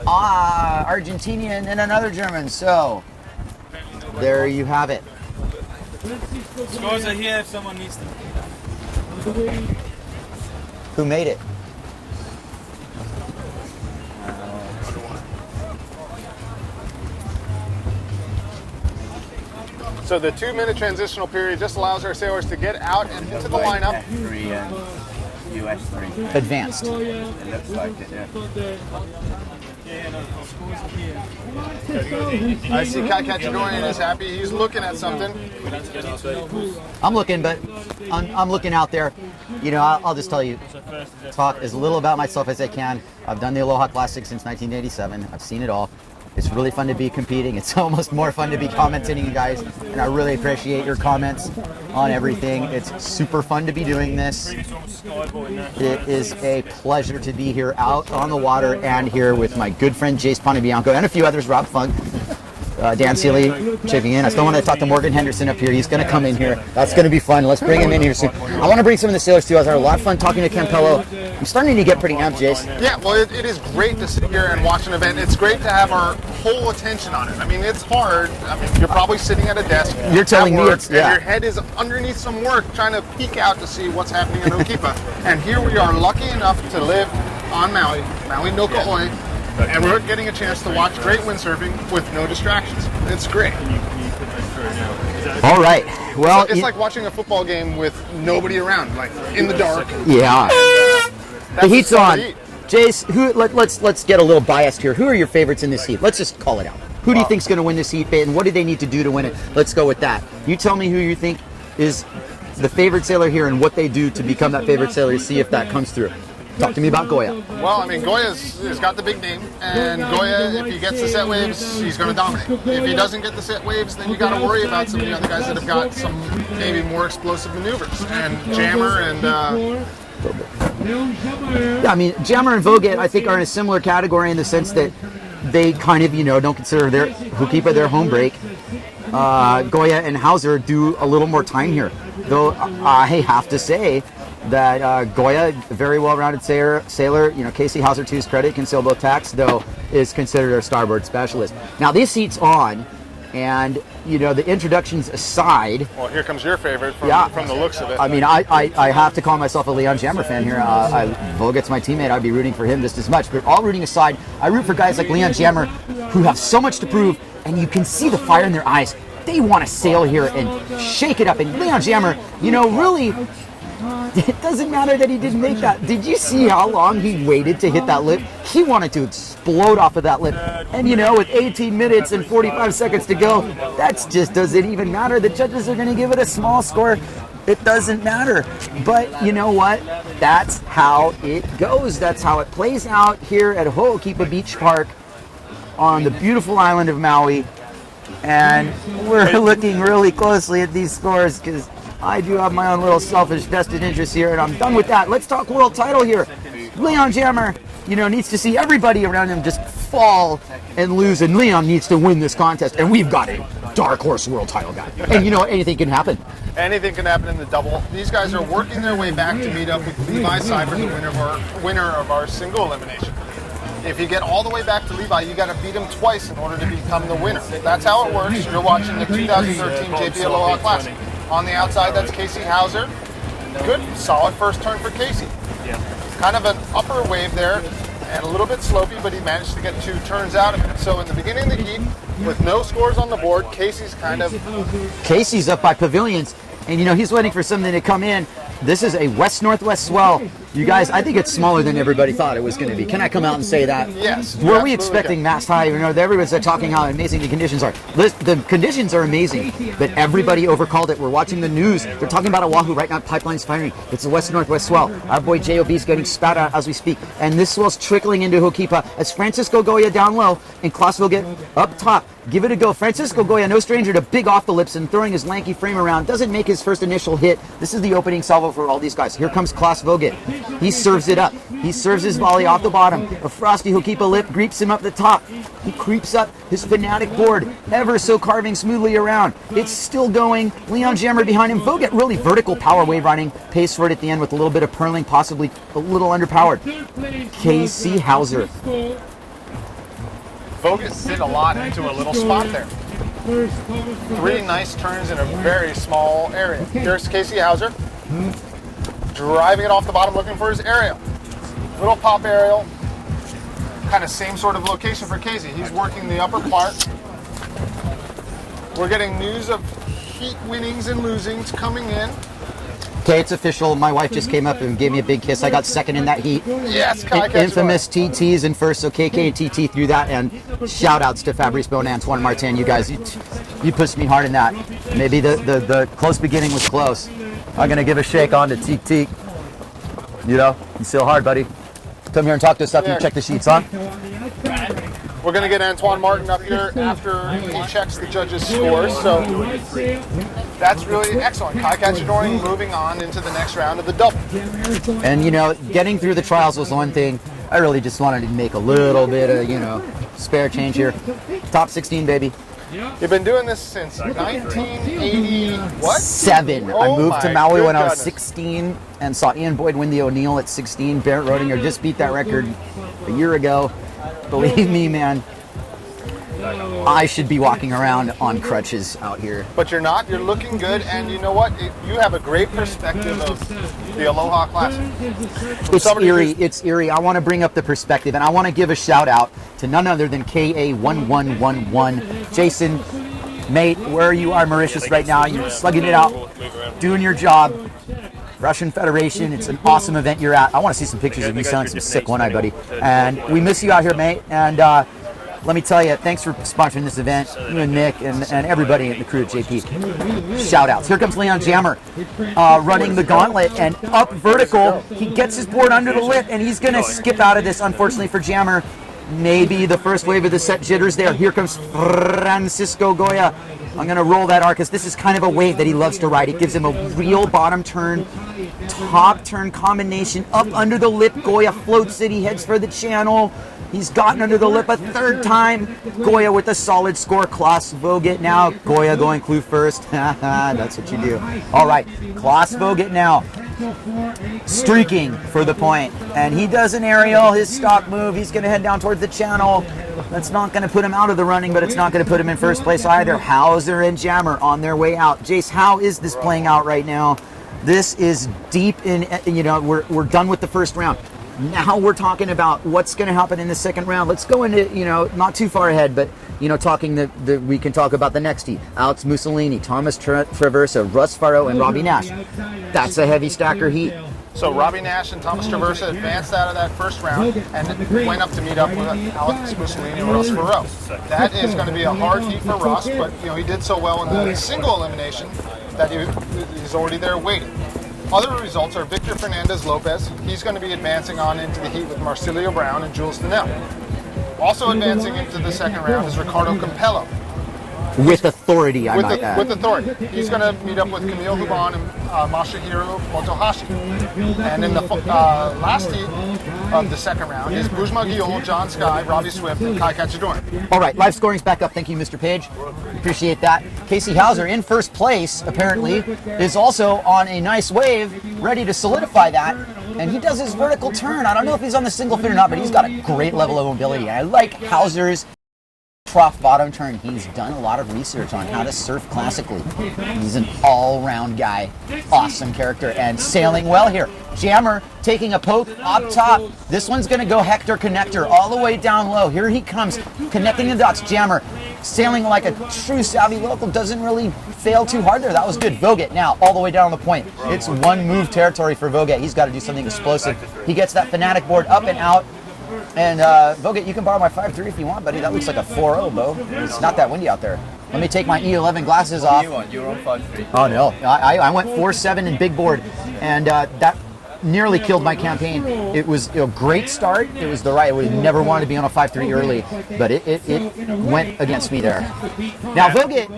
Argentinian, and another German. So, there you have it. Scores are here if someone needs them. Who made it? So the 2-minute transitional period just allows our sailors to get out and into the lineup. F3 and US 3. Advanced. It looks like it, yeah. I see Kai Cachadorian is happy. He's looking at something. I'm looking, but I'm looking out there. You know, I'll just tell you, talk as little about myself as I can. I've done the Aloha Classic since 1987. I've seen it all. It's really fun to be competing. It's almost more fun to be commenting, you guys. And I really appreciate your comments on everything. It's super fun to be doing this. It is a pleasure to be here out on the water and here with my good friend Jace Pontebianco and a few others, Rob Funk, Dan Seeley chipping in. I still want to talk to Morgan Henderson up here. He's going to come in here. That's going to be fun. Let's bring him in here soon. I want to bring some of the sailors too. I had a lot of fun talking to Campello. I'm starting to get pretty amped, Jace. Yeah, well, it is great to sit here and watch an event. It's great to have our whole attention on it. I mean, it's hard. I mean, you're probably sitting at a desk. You're telling me it's, and your head is underneath some work trying to peek out to see what's happening in Okipa. And here we are lucky enough to live on Maui Noko'oi, and we're getting a chance to watch great windsurfing with no distractions. It's great. All right. Well, it's like watching a football game with nobody around, like in the dark. Yeah. That's The heat's on. the heat. Jace, let's get a little biased here. Who are your favorites in this heat? Let's just call it out. Who do you think's going to win this heat, and what do they need to do to win it? Let's go with that. You tell me who you think is the favorite sailor here and what they do to become that favorite sailor. See if that comes through. Talk to me about Goya. Well, I mean, Goya's got the big name, and Goya, if he gets the set waves, he's going to dominate. If he doesn't get the set waves, then you got to worry about some of the other guys that have got some maybe more explosive maneuvers. And Jammer and Yeah, I mean, Jammer and Vogt, I think, are in a similar category in the sense that they kind of, don't consider their Hukipa their home break. Goya and Hauser do a little more time here, though. I have to say that Goya, very well-rounded sailor. Casey Hauser, to his credit, can sail both tacks, though is considered our starboard specialist. Now this heat's on, and the introductions aside. Well, here comes your favorite from the looks of it. I mean, I have to call myself a Leon Jammer fan here. Vogt's my teammate. I'd be rooting for him just as much. But all rooting aside, I root for guys like Leon Jammer who have so much to prove, and you can see the fire in their eyes. They want to sail here and shake it up. And Leon Jammer, really, it doesn't matter that he didn't make that. Did you see how long he waited to hit that lip? He wanted to explode off of that lip. And with 18 minutes and 45 seconds to go, that just doesn't even matter. The judges are going to give it a small score. It doesn't matter. But you know what? That's how it goes. That's how it plays out here at Ho'okipa Beach Park on the beautiful island of Maui. And we're looking really closely at these scores because I do have my own little selfish vested interest here, and I'm done with that. Let's talk world title here. Leon Jammer, needs to see everybody around him just fall and lose, and Leon needs to win this contest, and we've got a dark horse world title guy. And anything can happen. Anything can happen in the double. These guys are working their way back to meet up with Levi Seibert, the winner of our single elimination. If you get all the way back to Levi, you got to beat him twice in order to become the winner. That's how it works. You're watching the 2013 JP Aloha Classic. On the outside, that's Casey Hauser. Good, solid first turn for Casey. Kind of an upper wave there and a little bit slopey, but he managed to get 2 turns out of it. So in the beginning of the heat, with no scores on the board, Casey's up by pavilions, and he's waiting for something to come in. This is a west-northwest swell. You guys, I think it's smaller than everybody thought it was going to be. Can I come out and say that? Yes. Were we expecting mast high? Everybody's talking how amazing the conditions are. The conditions are amazing, but everybody overcalled it. We're watching the news. They're talking about Oahu right now. Pipeline's firing. It's a west-northwest swell. Our boy J.O.B.'s getting spat out as we speak. And this swell's trickling into Ho'okipa as Francisco Goya down low and Klaus Vogt up top. Give it a go. Francisco Goya, no stranger to big off the lips and throwing his lanky frame around. Doesn't make his first initial hit. This is the opening salvo for all these guys. Here comes Klaus Vogt. He serves it up. He serves his volley off the bottom. A frosty Ho'okipa lip greeps him up the top. He creeps up his fanatic board, ever so carving smoothly around. It's still going. Leon Jammer behind him. Vogt really vertical power wave riding. Pays for it at the end with a little bit of purling, possibly a little underpowered. Casey Hauser. Vogt sit a lot into a little spot there. 3 nice turns in a very small area. Here's Casey Hauser. Driving it off the bottom, looking for his aerial. Little pop aerial. Kind of same sort of location for Casey. He's working the upper part. We're getting news of heat winnings and losings coming in. Okay, it's official. My wife just came up and gave me a big kiss. I got second in that heat. Yes, Infamous TTs in first, so KK and TT through that. And shout outs to Fabrice Beau and Antoine Martin. You guys, you pushed me hard in that. Maybe the close beginning was close. I'm going to give a shake on to TT. You sail hard, buddy. Come here and talk to us after you check the sheets, huh? We're going to get Antoine Martin up here after he checks the judges' scores. So that's really excellent. Kai Cacciadori moving on into the next round of the double. And, getting through the trials was one thing. I really just wanted to make a little bit of, spare change here. Top 16, baby. You've been doing this since 1980, what? 7. I moved to Maui when I was 16 and saw Ian Boyd win the O'Neill at 16. Barrett Rodinger just beat that record a year ago. Believe me, man, I should be walking around on crutches out here. But you're not. You're looking good, and you know what? You have a great perspective of the Aloha Classic. It's eerie. It's eerie. I want to bring up the perspective, and I want to give a shout out to none other than KA1111. Jason, mate, where you are, Mauritius right now, you're slugging it out, doing your job. Russian Federation, it's an awesome event you're at. I want to see some pictures of you selling some sick one-eye, buddy. And we miss you out here, mate. And let me tell you, thanks for sponsoring this event, you and Nick and everybody at the crew at JP. Shout outs. Here comes Leon Jammer running the gauntlet and up vertical. He gets his board under the lip and he's going to skip out of this, unfortunately for Jammer. Maybe the first wave of the set jitters there. Here comes Francisco Goya. I'm going to roll that arc because this is kind of a wave that he loves to ride. It gives him a real bottom turn, top turn combination. Up under the lip, Goya floats it. He heads for the channel. He's gotten under the lip a third time. Goya with a solid score. Klaus Vogt now. Goya going clue first. That's what you do. All right, Klaus Vogt now. Streaking for the point. And he does an aerial, his stock move. He's going to head down towards the channel. That's not going to put him out of the running, but it's not going to put him in first place either. Hauser and Jammer on their way out. Jace, how is this playing out right now? This is deep in, we're done with the first round. Now we're talking about what's going to happen in the second round. Let's go into, not too far ahead, but, talking we can talk about the next heat. Alex Mussolini, Thomas Traversa, Russ Faro, and Robbie Nash. That's a heavy stacker heat. So Robbie Nash and Thomas Traversa advanced out of that first round and went up to meet up with Alex Mussolini and Russ Faro. That is going to be a hard heat for Russ, but he did so well in the single elimination that he's already there waiting. Other results are Victor Fernandez Lopez. He's going to be advancing on into the heat with Marcilio Brown and Jules Stenell. Also advancing into the second round is Ricardo Campello. With authority, I might add. With authority. He's going to meet up with Camille Huban and Masahiro Motohashi. And in the last heat of the second round is Bujma Guillaume, John Sky, Robbie Swift, and Kai Katchadourian. All right, live scoring's back up. Thank you, Mr. Page. Appreciate that. Casey Hauser in first place, apparently, is also on a nice wave, ready to solidify that. And he does his vertical turn. I don't know if he's on the single fin or not, but he's got a great level of mobility. And I like Hauser's trough bottom turn. He's done a lot of research on how to surf classically. He's an all-round guy. Awesome character and sailing well here. Jammer taking a poke up top. This one's going to go Hector Connector all the way down low. Here he comes, connecting the dots. Jammer sailing like a true savvy local. Doesn't really fail too hard there. That was good. Vogt now all the way down on the point. It's one move territory for Vogt. He's got to do something explosive. He gets that Fanatic board up and out. And Vogt, you can borrow my 5.3 if you want, buddy. That looks like a 4.0, Bo. It's not that windy out there. Let me take my E11 glasses off. You're on 5.3. Oh, no. I went 4.7 in big board, and that nearly killed my campaign. It was a great start. It was the right. I would have never wanted to be on a 5.3 early, but it went against me there. Now, Vogt,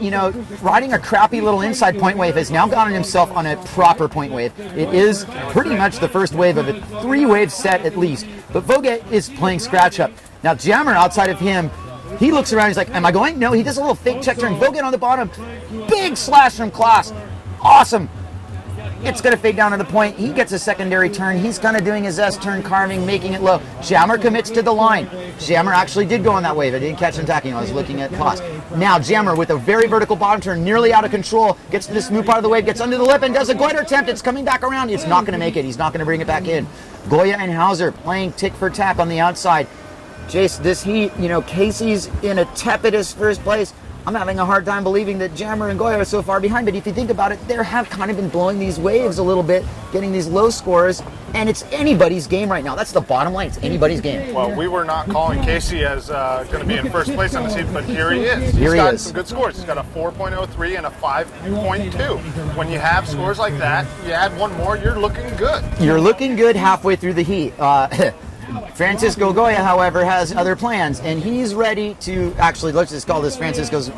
riding a crappy little inside point wave has now gotten himself on a proper point wave. It is pretty much the first wave of a 3-wave set at least, but Vogt is playing scratch up. Now, Jammer outside of him, he looks around, he's like, am I going? No, he does a little fake check turn. Vogt on the bottom. Big slash from Klaus. Awesome. It's going to fade down to the point. He gets a secondary turn. He's kind of doing his S-turn carving, making it low. Jammer commits to the line. Jammer actually did go on that wave. I didn't catch him tacking. I was looking at Klaus. Now Jammer with a very vertical bottom turn, nearly out of control, gets to the smooth part of the wave, gets under the lip and does a goiter attempt. It's coming back around. It's not going to make it. He's not going to bring it back in. Goya and Hauser playing tick for tack on the outside. Jace, this heat, Casey's in a tepidest first place. I'm having a hard time believing that Jammer and Goya are so far behind, but if you think about it, they have kind of been blowing these waves a little bit, getting these low scores, and it's anybody's game right now. That's the bottom line. It's anybody's game. Well, we were not calling Casey as going to be in first place on the seat, but here he is. He's got some good scores. He's got a 4.03 and a 5.2. When you have scores like that, you add one more, you're looking good. You're looking good halfway through the heat. Francisco Goya, however, has other plans, and he's ready to actually, let's just call this Francisco's,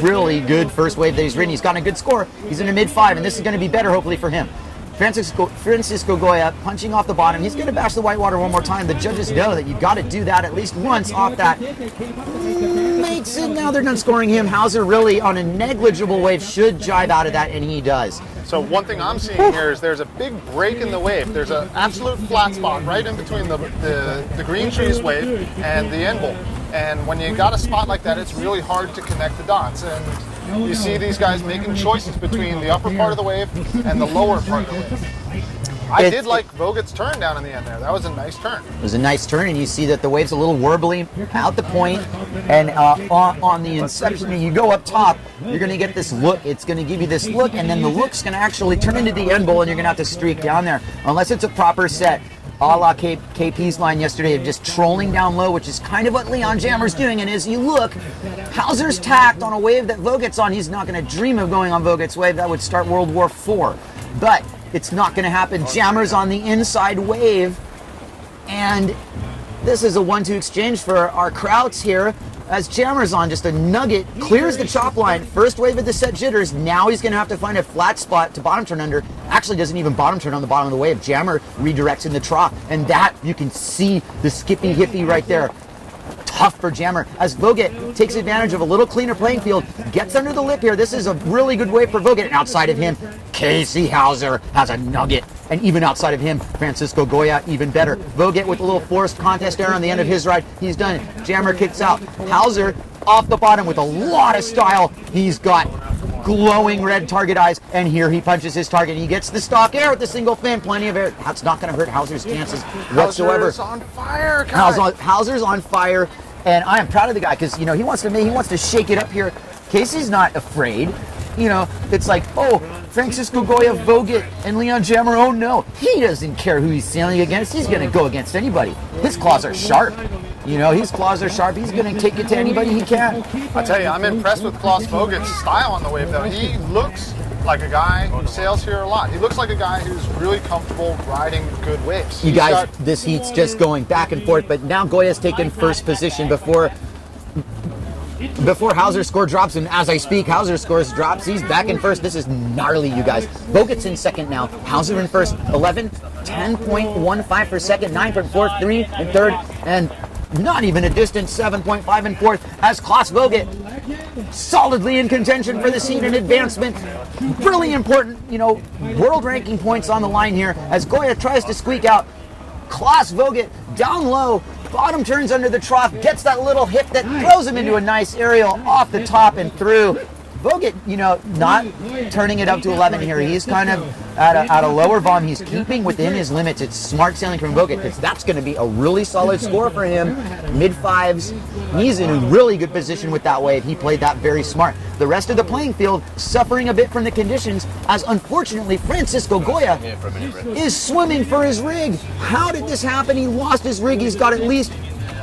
really good first wave that he's ridden. He's gotten a good score. He's in the mid-5, and this is going to be better, hopefully, for him. Francisco Goya punching off the bottom. He's going to bash the whitewater one more time. The judges know that you've got to do that at least once off that. Makes it, now they're done scoring him. Hauser really on a negligible wave should jive out of that, and he does. So one thing I'm seeing here is there's a big break in the wave. There's an absolute flat spot right in between the green trees wave and the end bowl. And when you got a spot like that, it's really hard to connect the dots. And you see these guys making choices between the upper part of the wave and the lower part of the wave. I did like Vogt's turn down in the end there. That was a nice turn. It was a nice turn, and you see that the wave's a little warbly out the point, and on the inception, you go up top, you're going to get this look. It's going to give you this look, and then the look's going to actually turn into the end bowl, and you're going to have to streak down there, unless it's a proper set. a la KP's line yesterday of just trolling down low, which is kind of what Leon Jammer's doing. And as you look, Hauser's tacked on a wave that Vogt's on. He's not going to dream of going on Vogt's wave. That would start World War IV. But it's not going to happen. Jammer's on the inside wave. And this is a 1-2 exchange for our Krauts here. As Jammer's on just a nugget, clears the chop line. First wave of the set jitters. Now he's going to have to find a flat spot to bottom turn under. Actually doesn't even bottom turn on the bottom of the wave. Jammer redirects in the trough. And that, you can see the skippy hippie right there. Tough for Jammer as Vogt takes advantage of a little cleaner playing field, gets under the lip here. This is a really good wave for Vogt. And outside of him, Casey Hauser has a nugget. And even outside of him, Francisco Goya, even better. Vogt with a little forced contest error on the end of his ride. He's done it. Jammer kicks out. Hauser off the bottom with a lot of style. He's got glowing red target eyes, and here he punches his target. He gets the stock air with the single fin, plenty of air. That's not going to hurt Hauser's chances whatsoever. Hauser's on fire, Hauser's on fire, and I am proud of the guy because he wants to shake it up here. Casey's not afraid. It's like, oh, Francisco Goya, Vogt, and Leon Jammer. Oh no, he doesn't care who he's sailing against. He's going to go against anybody. His claws are sharp. His claws are sharp. He's going to take it to anybody he can. I tell you, I'm impressed with Klaus Vogt's style on the wave, though. He looks like a guy who sails here a lot. He looks like a guy who's really comfortable riding good waves. You guys, this heat's just going back and forth, but now Goya's taken first position before Hauser's score drops, and as I speak, Hauser's score drops. He's back in first. This is gnarly, you guys. Vogt's in second now. Hauser in first. 11, 10.15 for second, 9.43 in third, and not even a distant 7.5 in fourth as Klaus Vogt solidly in contention for the seat and advancement. Really important, world ranking points on the line here as Goya tries to squeak out. Klaus Vogt down low, bottom turns under the trough, gets that little hip that throws him into a nice aerial off the top and through. Vogt, not turning it up to 11 here. He's kind of at a lower volume. He's keeping within his limits. It's smart sailing from Vogt because that's going to be a really solid score for him. Mid-fives. He's in a really good position with that wave. He played that very smart. The rest of the playing field suffering a bit from the conditions as unfortunately Francisco Goya is swimming for his rig. How did this happen? He lost his rig. He's got at least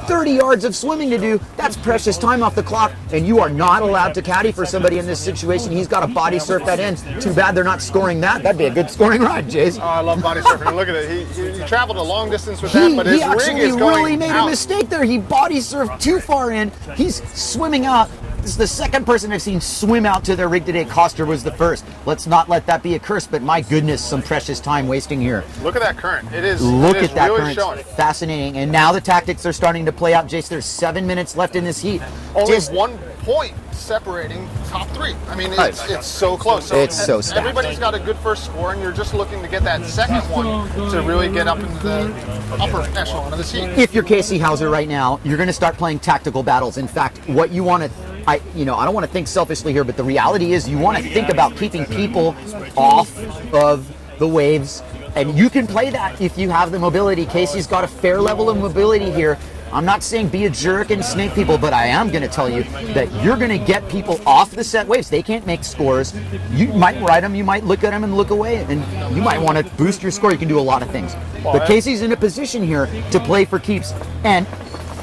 30 yards of swimming to do. That's precious time off the clock, and you are not allowed to caddy for somebody in this situation. He's got to body surf that in. Too bad they're not scoring that. That'd be a good scoring ride, Jace. Oh, I love body surfing. Look at it. He traveled a long distance with that, but his rig is going He actually really made a mistake there. He body surfed too far in. He's swimming out. This is the second person I've seen swim out to their rig today. Coster was the first. Let's not let that be a curse, but my goodness, some precious time wasting here. Look at that current. Look at that really current. Showing. Fascinating. And now the tactics are starting to play out. Jace, there's 7 minutes left in this heat. Only 1 point separating top three. I mean, it's so close. It's so stacked. Everybody's got a good first score, and you're just looking to get that second one to really get up into the upper echelon of the heat. If you're Casey Hauser right now, you're going to start playing tactical battles. In fact, what you want to I don't want to think selfishly here, but the reality is you want to think about keeping people off of the waves, and you can play that if you have the mobility. Casey's got a fair level of mobility here. I'm not saying be a jerk and snake people, but I am going to tell you that you're going to get people off the set waves. They can't make scores. You might ride them, you might look at them and look away, and you might want to boost your score. You can do a lot of things. But Casey's in a position here to play for keeps, and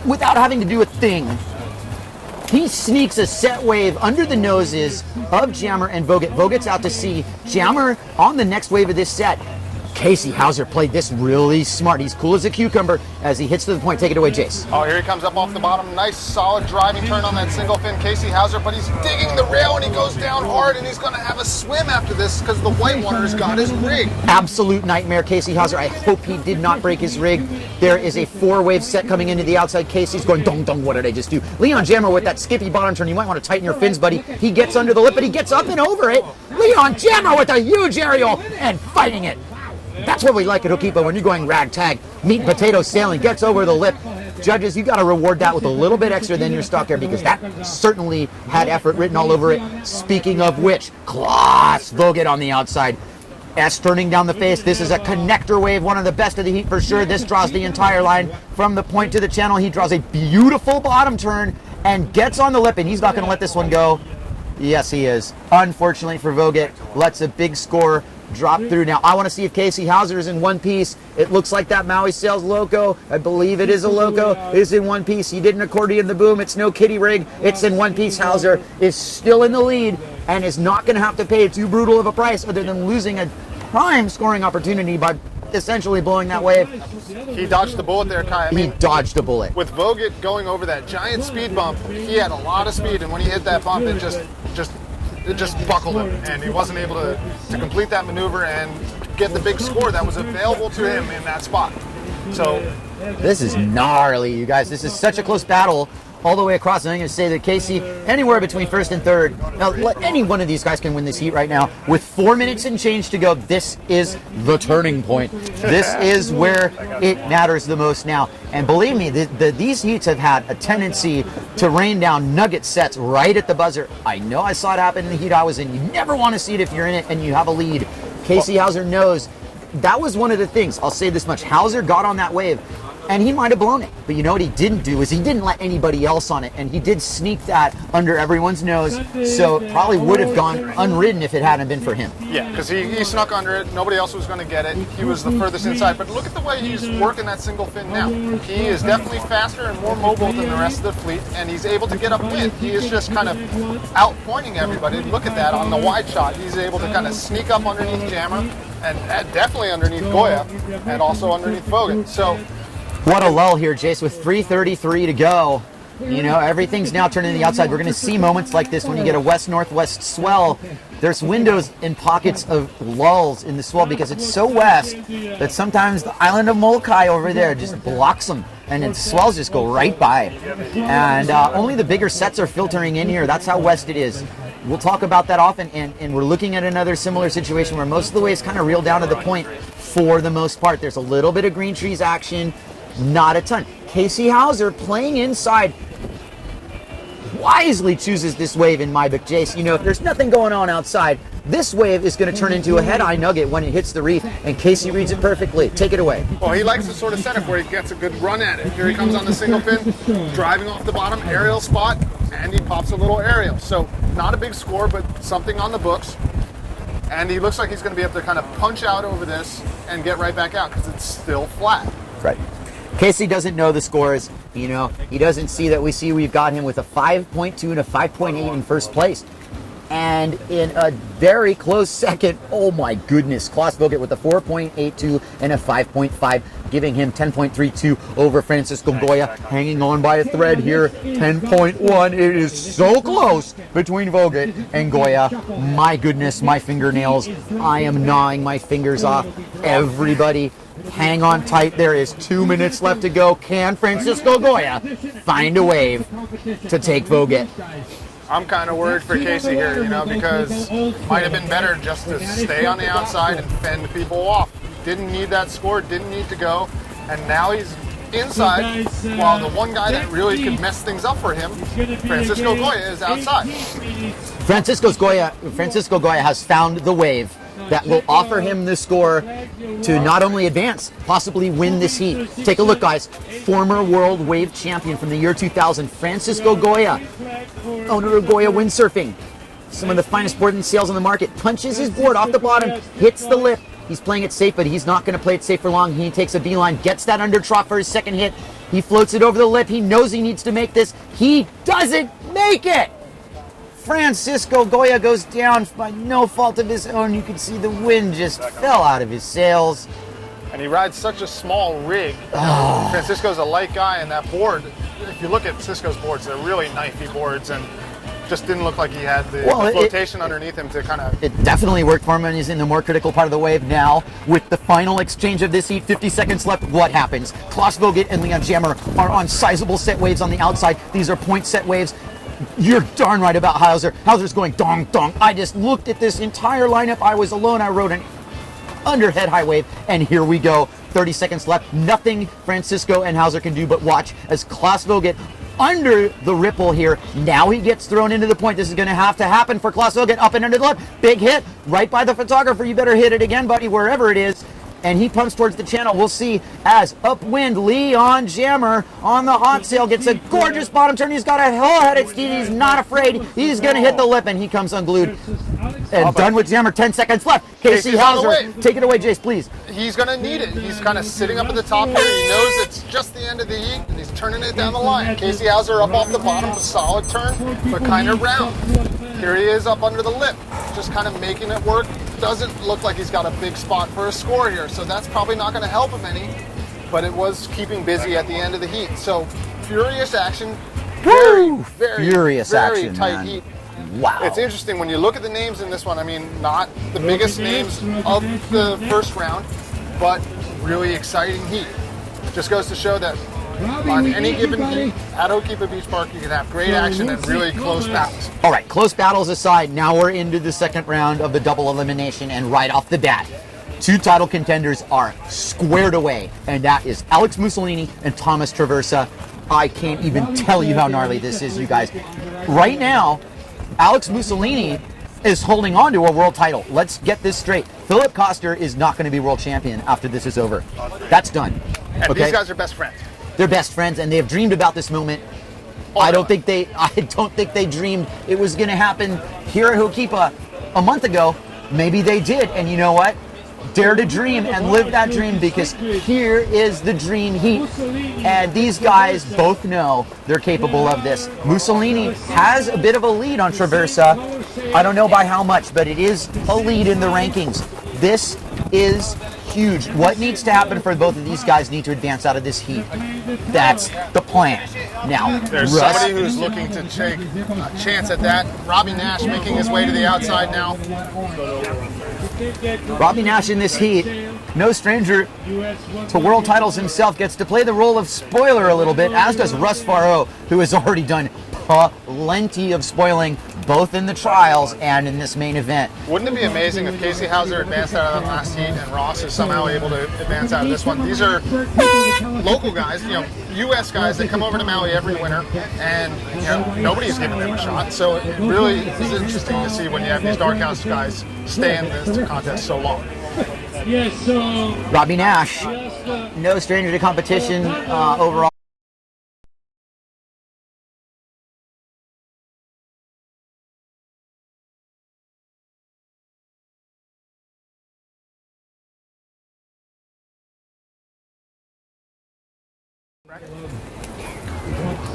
without having to do a thing, he sneaks a set wave under the noses of Jammer and Vogt. Vogt's out to sea. Jammer on the next wave of this set. Casey Hauser played this really smart. He's cool as a cucumber as he hits to the point. Take it away, Jace. Oh, here he comes up off the bottom. Nice, solid driving turn on that single fin Casey Hauser, but he's digging the rail and he goes down hard, and he's going to have a swim after this because the whitewater's got his rig. Absolute nightmare, Casey Hauser. I hope he did not break his rig. There is a 4-wave set coming into the outside. Casey's going, dong, dong, what did I just do? Leon Jammer with that skippy bottom turn. You might want to tighten your fins, buddy. He gets under the lip, but he gets up and over it. Leon Jammer with a huge aerial and fighting it. That's what we like at Hokipa when you're going ragtag, meat and potato sailing, gets over the lip. Judges, you got to reward that with a little bit extra than your stock air because that certainly had effort written all over it. Speaking of which, Klaus Vogt on the outside. S turning down the face. This is a connector wave, one of the best of the heat for sure. This draws the entire line from the point to the channel. He draws a beautiful bottom turn and gets on the lip, and he's not going to let this one go. Yes, he is. Unfortunately for Vogt, lets a big score drop through. Now, I want to see if Casey Hauser is in one piece. It looks like that Maui Sails Loco. I believe it is a Loco. Is in one piece. He didn't accordion the boom. It's no kitty rig. It's in one piece. Hauser is still in the lead and is not going to have to pay too brutal of a price other than losing a prime scoring opportunity by essentially blowing that wave. He dodged the bullet there, Kai. I mean, He dodged a bullet. with Vogt going over that giant speed bump, he had a lot of speed, and when he hit that bump, it just buckled him, and he wasn't able to complete that maneuver and get the big score that was available to him in that spot. So This is gnarly, you guys. This is such a close battle all the way across. And I'm going to say that Casey, anywhere between first and third. Now, any one of these guys can win this heat right now. With 4 minutes and change to go, this is the turning point. This is where it matters the most now. And believe me, these heats have had a tendency to rain down nugget sets right at the buzzer. I know I saw it happen in the heat I was in. You never want to see it if you're in it and you have a lead. Casey Hauser knows that was one of the things. I'll say this much. Hauser got on that wave, and he might have blown it. But you know what he didn't do is he didn't let anybody else on it, and he did sneak that under everyone's nose, so it probably would have gone unridden if it hadn't been for him. yeah, because he snuck under it. Nobody else was going to get it. He was the furthest inside. But look at the way he's working that single fin now. He is definitely faster and more mobile than the rest of the fleet, and he's able to get upwind. He is just kind of outpointing everybody. Look at that on the wide shot. He's able to kind of sneak up underneath Jammer, and definitely underneath Goya, and also underneath Vogt. So What a lull here, Jace, with 3:33 to go. You know, everything's now turning to the outside. We're going to see moments like this when you get a west-northwest swell. There's windows and pockets of lulls in the swell because it's so west that sometimes the island of Molokai over there just blocks them, and then swells just go right by. And only the bigger sets are filtering in here. That's how west it is. We'll talk about that often, and we're looking at another similar situation where most of the waves kind of reel down to the point for the most part. There's a little bit of green trees action, not a ton. Casey Hauser playing inside wisely chooses this wave in my book, Jace. You know, if there's nothing going on outside, this wave is going to turn into a head-eye nugget when it hits the reef, and Casey reads it perfectly. Take it away. well, he likes the sort of setup where he gets a good run at it. Here he comes on the single fin, driving off the bottom, aerial spot, and he pops a little aerial. So not a big score, but something on the books. And he looks like he's going to be able to kind of punch out over this and get right back out because it's still flat. Right. Casey doesn't know the scores. You know, he doesn't see that we've got him with a 5.2 and a 5.8 in first place. And in a very close second, oh my goodness, Klaus Vogt with a 4.82 and a 5.5, giving him 10.32 over Francisco Goya, hanging on by a thread here, 10.1. It is so close between Vogt and Goya. My goodness, my fingernails. I am gnawing my fingers off. Everybody, hang on tight. There is 2 minutes left to go. Can Francisco Goya find a wave to take Vogt? I'm kind of worried for Casey here, you know, because might have been better just to stay on the outside and fend people off. Didn't need that score, didn't need to go, and now he's inside, while the one guy that really could mess things up for him, Francisco Goya, is outside. Francisco Goya has found the wave that will offer him the score to not only advance, possibly win this heat. Take a look, guys. Former world wave champion from the year 2000, Francisco Goya, owner of Goya Windsurfing, some of the finest board and sails on the market, punches his board off the bottom, hits the lip. He's playing it safe, but he's not going to play it safe for long. He takes a beeline, gets that under trough for his second hit. He floats it over the lip. He knows he needs to make this. He doesn't make it. Francisco Goya goes down by no fault of his own. You can see the wind just fell out of his sails. And he rides such a small rig. Francisco's a light guy, and that board, if you look at Cisco's boards, they're really knifey boards, and just didn't look like he had the flotation underneath him to kind of... It definitely worked for him, and he's in the more critical part of the wave now. With the final exchange of this heat, 50 seconds left, what happens? Klaus Vogt and Leon Jammer are on sizable set waves on the outside. These are point set waves. You're darn right about Hauser. Hauser's going dong, dong. I just looked at this entire lineup. I was alone. I rode an under head high wave, and here we go. 30 seconds left. Nothing Francisco and Hauser can do but watch as Klaus Vogt under the ripple here. Now he gets thrown into the point. This is going to have to happen for Klaus Vogt. Up and under the lip. Big hit right by the photographer. You better hit it again, buddy, wherever it is. And he pumps towards the channel. We'll see as upwind Leon Jammer on the hot sail gets a gorgeous bottom turn. He's got a hell-headed steed. He's not afraid. He's going to hit the lip, and he comes unglued. And done with jammer, 10 seconds left. Casey Casey's on the Hauser, wave. take it away, Jace, please. He's going to need it. He's kind of sitting up at the top here. He knows it's just the end of the heat, and he's turning it down the line. Casey Hauser up off the bottom, a solid turn, but kind of round. Here he is up under the lip, just kind of making it work. Doesn't look like he's got a big spot for a score here, so that's probably not going to help him any, but it was keeping busy at the end of the heat. So furious action, very Furious very action, tight man. heat. Wow. It's interesting when you look at the names in this one. I mean, not the biggest names of the first round, but really exciting heat. Just goes to show that on any given heat at Okipa Beach Park, you can have great action and really close battles. All right, close battles aside, now we're into the second round of the double elimination, and right off the bat, 2 title contenders are squared away, and that is Alex Mussolini and Thomas Traversa. I can't even tell you how gnarly this is, you guys. Right now, Alex Mussolini is holding on to a world title. Let's get this straight. Philip Koster is not going to be world champion after this is over. That's done. And these guys are best friends. They're best friends, and they have dreamed about this moment. I don't think they dreamed it was going to happen here at Hokipa a month ago. Maybe they did, and you know what? Dare to dream and live that dream, because here is the dream heat. And these guys both know they're capable of this. Mussolini has a bit of a lead on Traversa. I don't know by how much, but it is a lead in the rankings. This is huge. What needs to happen for both of these guys need to advance out of this heat. That's the plan. Now, there's Russ, somebody who's looking to take a chance at that. Robbie Nash making his way to the outside now. Robbie Nash in this heat, no stranger to world titles himself, gets to play the role of spoiler a little bit, as does Russ Faro, who has already done plenty of spoiling, both in the trials and in this main event. Wouldn't it be amazing if Casey Hauser advanced out of that last heat and Ross is somehow able to advance out of this one? These are local guys, U.S. guys that come over to Maui every winter, and nobody's giving them a shot. So it really is interesting to see when you have these dark house guys stay in this contest so long. Robbie Nash, no stranger to competition overall.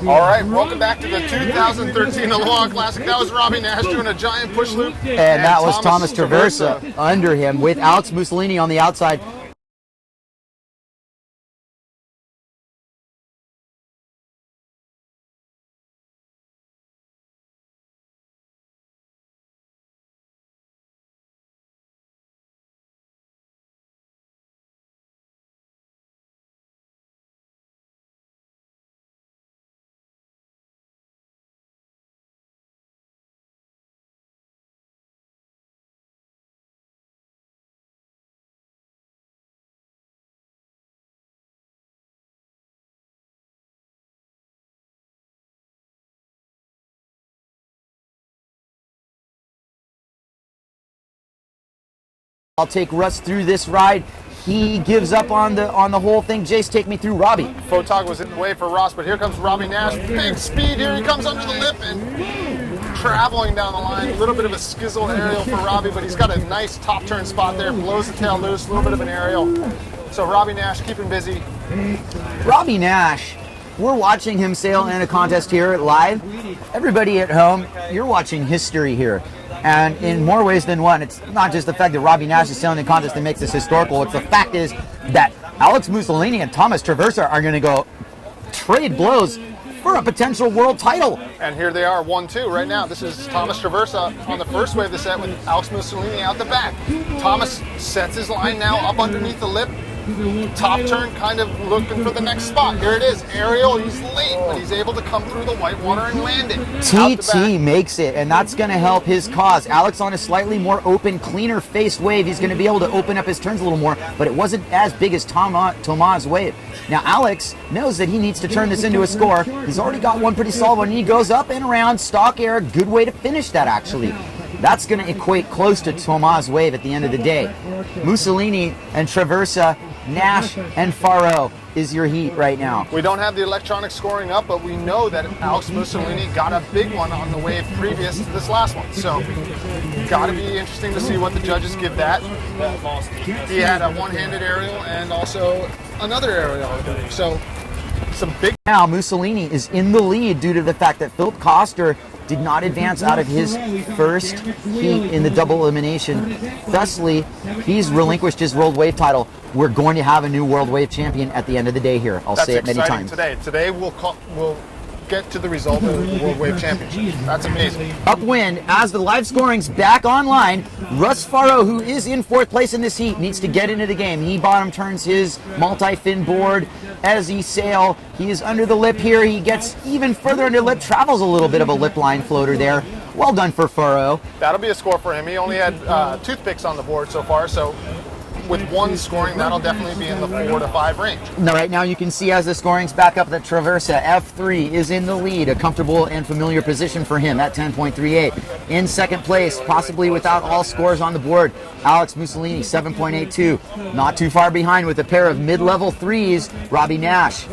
All right, welcome back to the 2013 Aloha Classic. That was Robbie Nash doing a giant push loop. And that was Thomas Traversa under him with Alex Mussolini on the outside. I'll take Russ through this ride. He gives up on the whole thing. Jace, take me through Robbie. Photog was in the way for Ross, but here comes Robbie Nash. Big speed, here he comes under the lip and traveling down the line. A little bit of a skizzle aerial for Robbie, but he's got a nice top turn spot there. Blows the tail loose, a little bit of an aerial. So Robbie Nash keeping busy. Robbie Nash, we're watching him sail in a contest here live. Everybody at home, you're watching history here. And in more ways than one, it's not just the fact that Robbie Nash is sailing the contest that makes this historical. It's the fact is that Alex Mussolini and Thomas Traversa are going to go trade blows for a potential world title. And here they are, 1-2 right now. This is Thomas Traversa on the first wave of the set with Alex Mussolini out the back. Thomas sets his line now up underneath the lip. Top turn, kind of looking for the next spot. Here it is, aerial. He's late, but he's able to come through the white water and land it. TT makes it, and that's going to help his cause. Alex on a slightly more open, cleaner faced wave. He's going to be able to open up his turns a little more, but it wasn't as big as Tomas' wave. Now, Alex knows that he needs to turn this into a score. He's already got one pretty solid one. He goes up and around, stock air. Good way to finish that, actually. That's going to equate close to Tomas' wave at the end of the day. Mussolini and Traversa, Nash and Faro is your heat right now? We don't have the electronic scoring up, but we know that Alex Mussolini got a big one on the wave previous to this last one. So, got to be interesting to see what the judges give that. He had a one-handed aerial and also another aerial. So, some big. Now, Mussolini is in the lead due to the fact that Philip Koster did not advance out of his first heat in the double elimination. Thusly, he's relinquished his World Wave title. We're going to have a new World Wave champion at the end of the day here. I'll say it many times. Today we'll get to the result of the World Wave Championship. That's amazing. Upwind, as the live scoring's back online, Russ Faro, who is in 4th place in this heat, needs to get into the game. He bottom turns his multi-fin board as he sail. He is under the lip here. He gets even further under lip, travels a little bit of a lip line floater there. Well done for Faro. That'll be a score for him. He only had toothpicks on the board so far, so with one scoring, that'll definitely be in the 4 to 5 range. Now, right now you can see as the scoring's back up that Traversa F3 is in the lead, a comfortable and familiar position for him at 10.38. In 2nd place, possibly without all scores on the board, Alex Mussolini, 7.82. Not too far behind with a pair of mid-level 3s, Robbie Nash.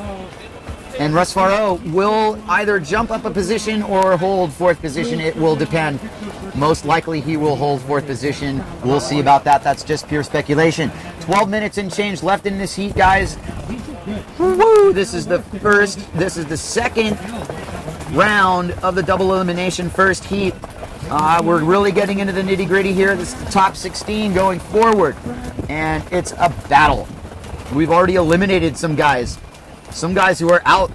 And Russ Faro will either jump up a position or hold 4th position. It will depend. Most likely he will hold 4th position. We'll see about that. That's just pure speculation. 12 minutes and change left in this heat, guys. Woo! This is the 2nd round of the double elimination first heat. We're really getting into the nitty-gritty here. This is the top 16 going forward. And it's a battle. We've already eliminated some guys. Some guys who are out.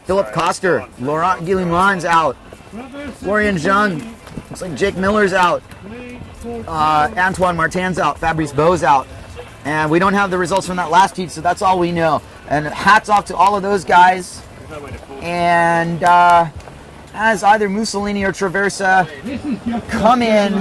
Philip Koster, Laurent Guillemot's out. Florian Zhang. Looks like Jake Miller's out. Antoine Martin's out. Fabrice Beau's out. And we don't have the results from that last heat, so that's all we know. And hats off to all of those guys. And as either Mussolini or Traversa come in,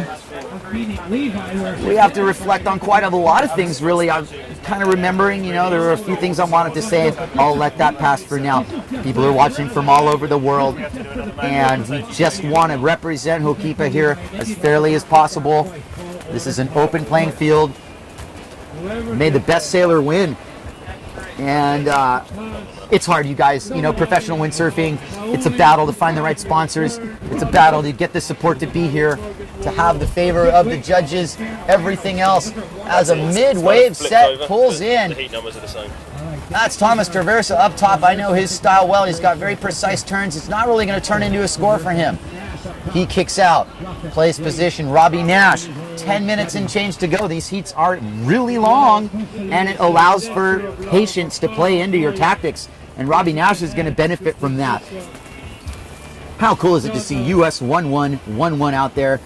we have to reflect on quite a lot of things, really. I'm kind of remembering, there were a few things I wanted to say. I'll let that pass for now. People are watching from all over the world, and we just want to represent Ho'okipa here as fairly as possible. This is an open playing field. May the best sailor win. And it's hard, you guys. Professional windsurfing, it's a battle to find the right sponsors. It's a battle to get the support to be here, to have the favor of the judges, everything else. As a mid-wave set pulls in, the heat numbers are the same. That's Thomas Traversa up top. I know his style well. He's got very precise turns. It's not really going to turn into a score for him. He kicks out, plays position. Robbie Nash, 10 minutes and change to go. These heats are really long, and it allows for patience to play into your tactics. And Robbie Nash is going to benefit from that. How cool is it to see US 1-1, 1-1 out there?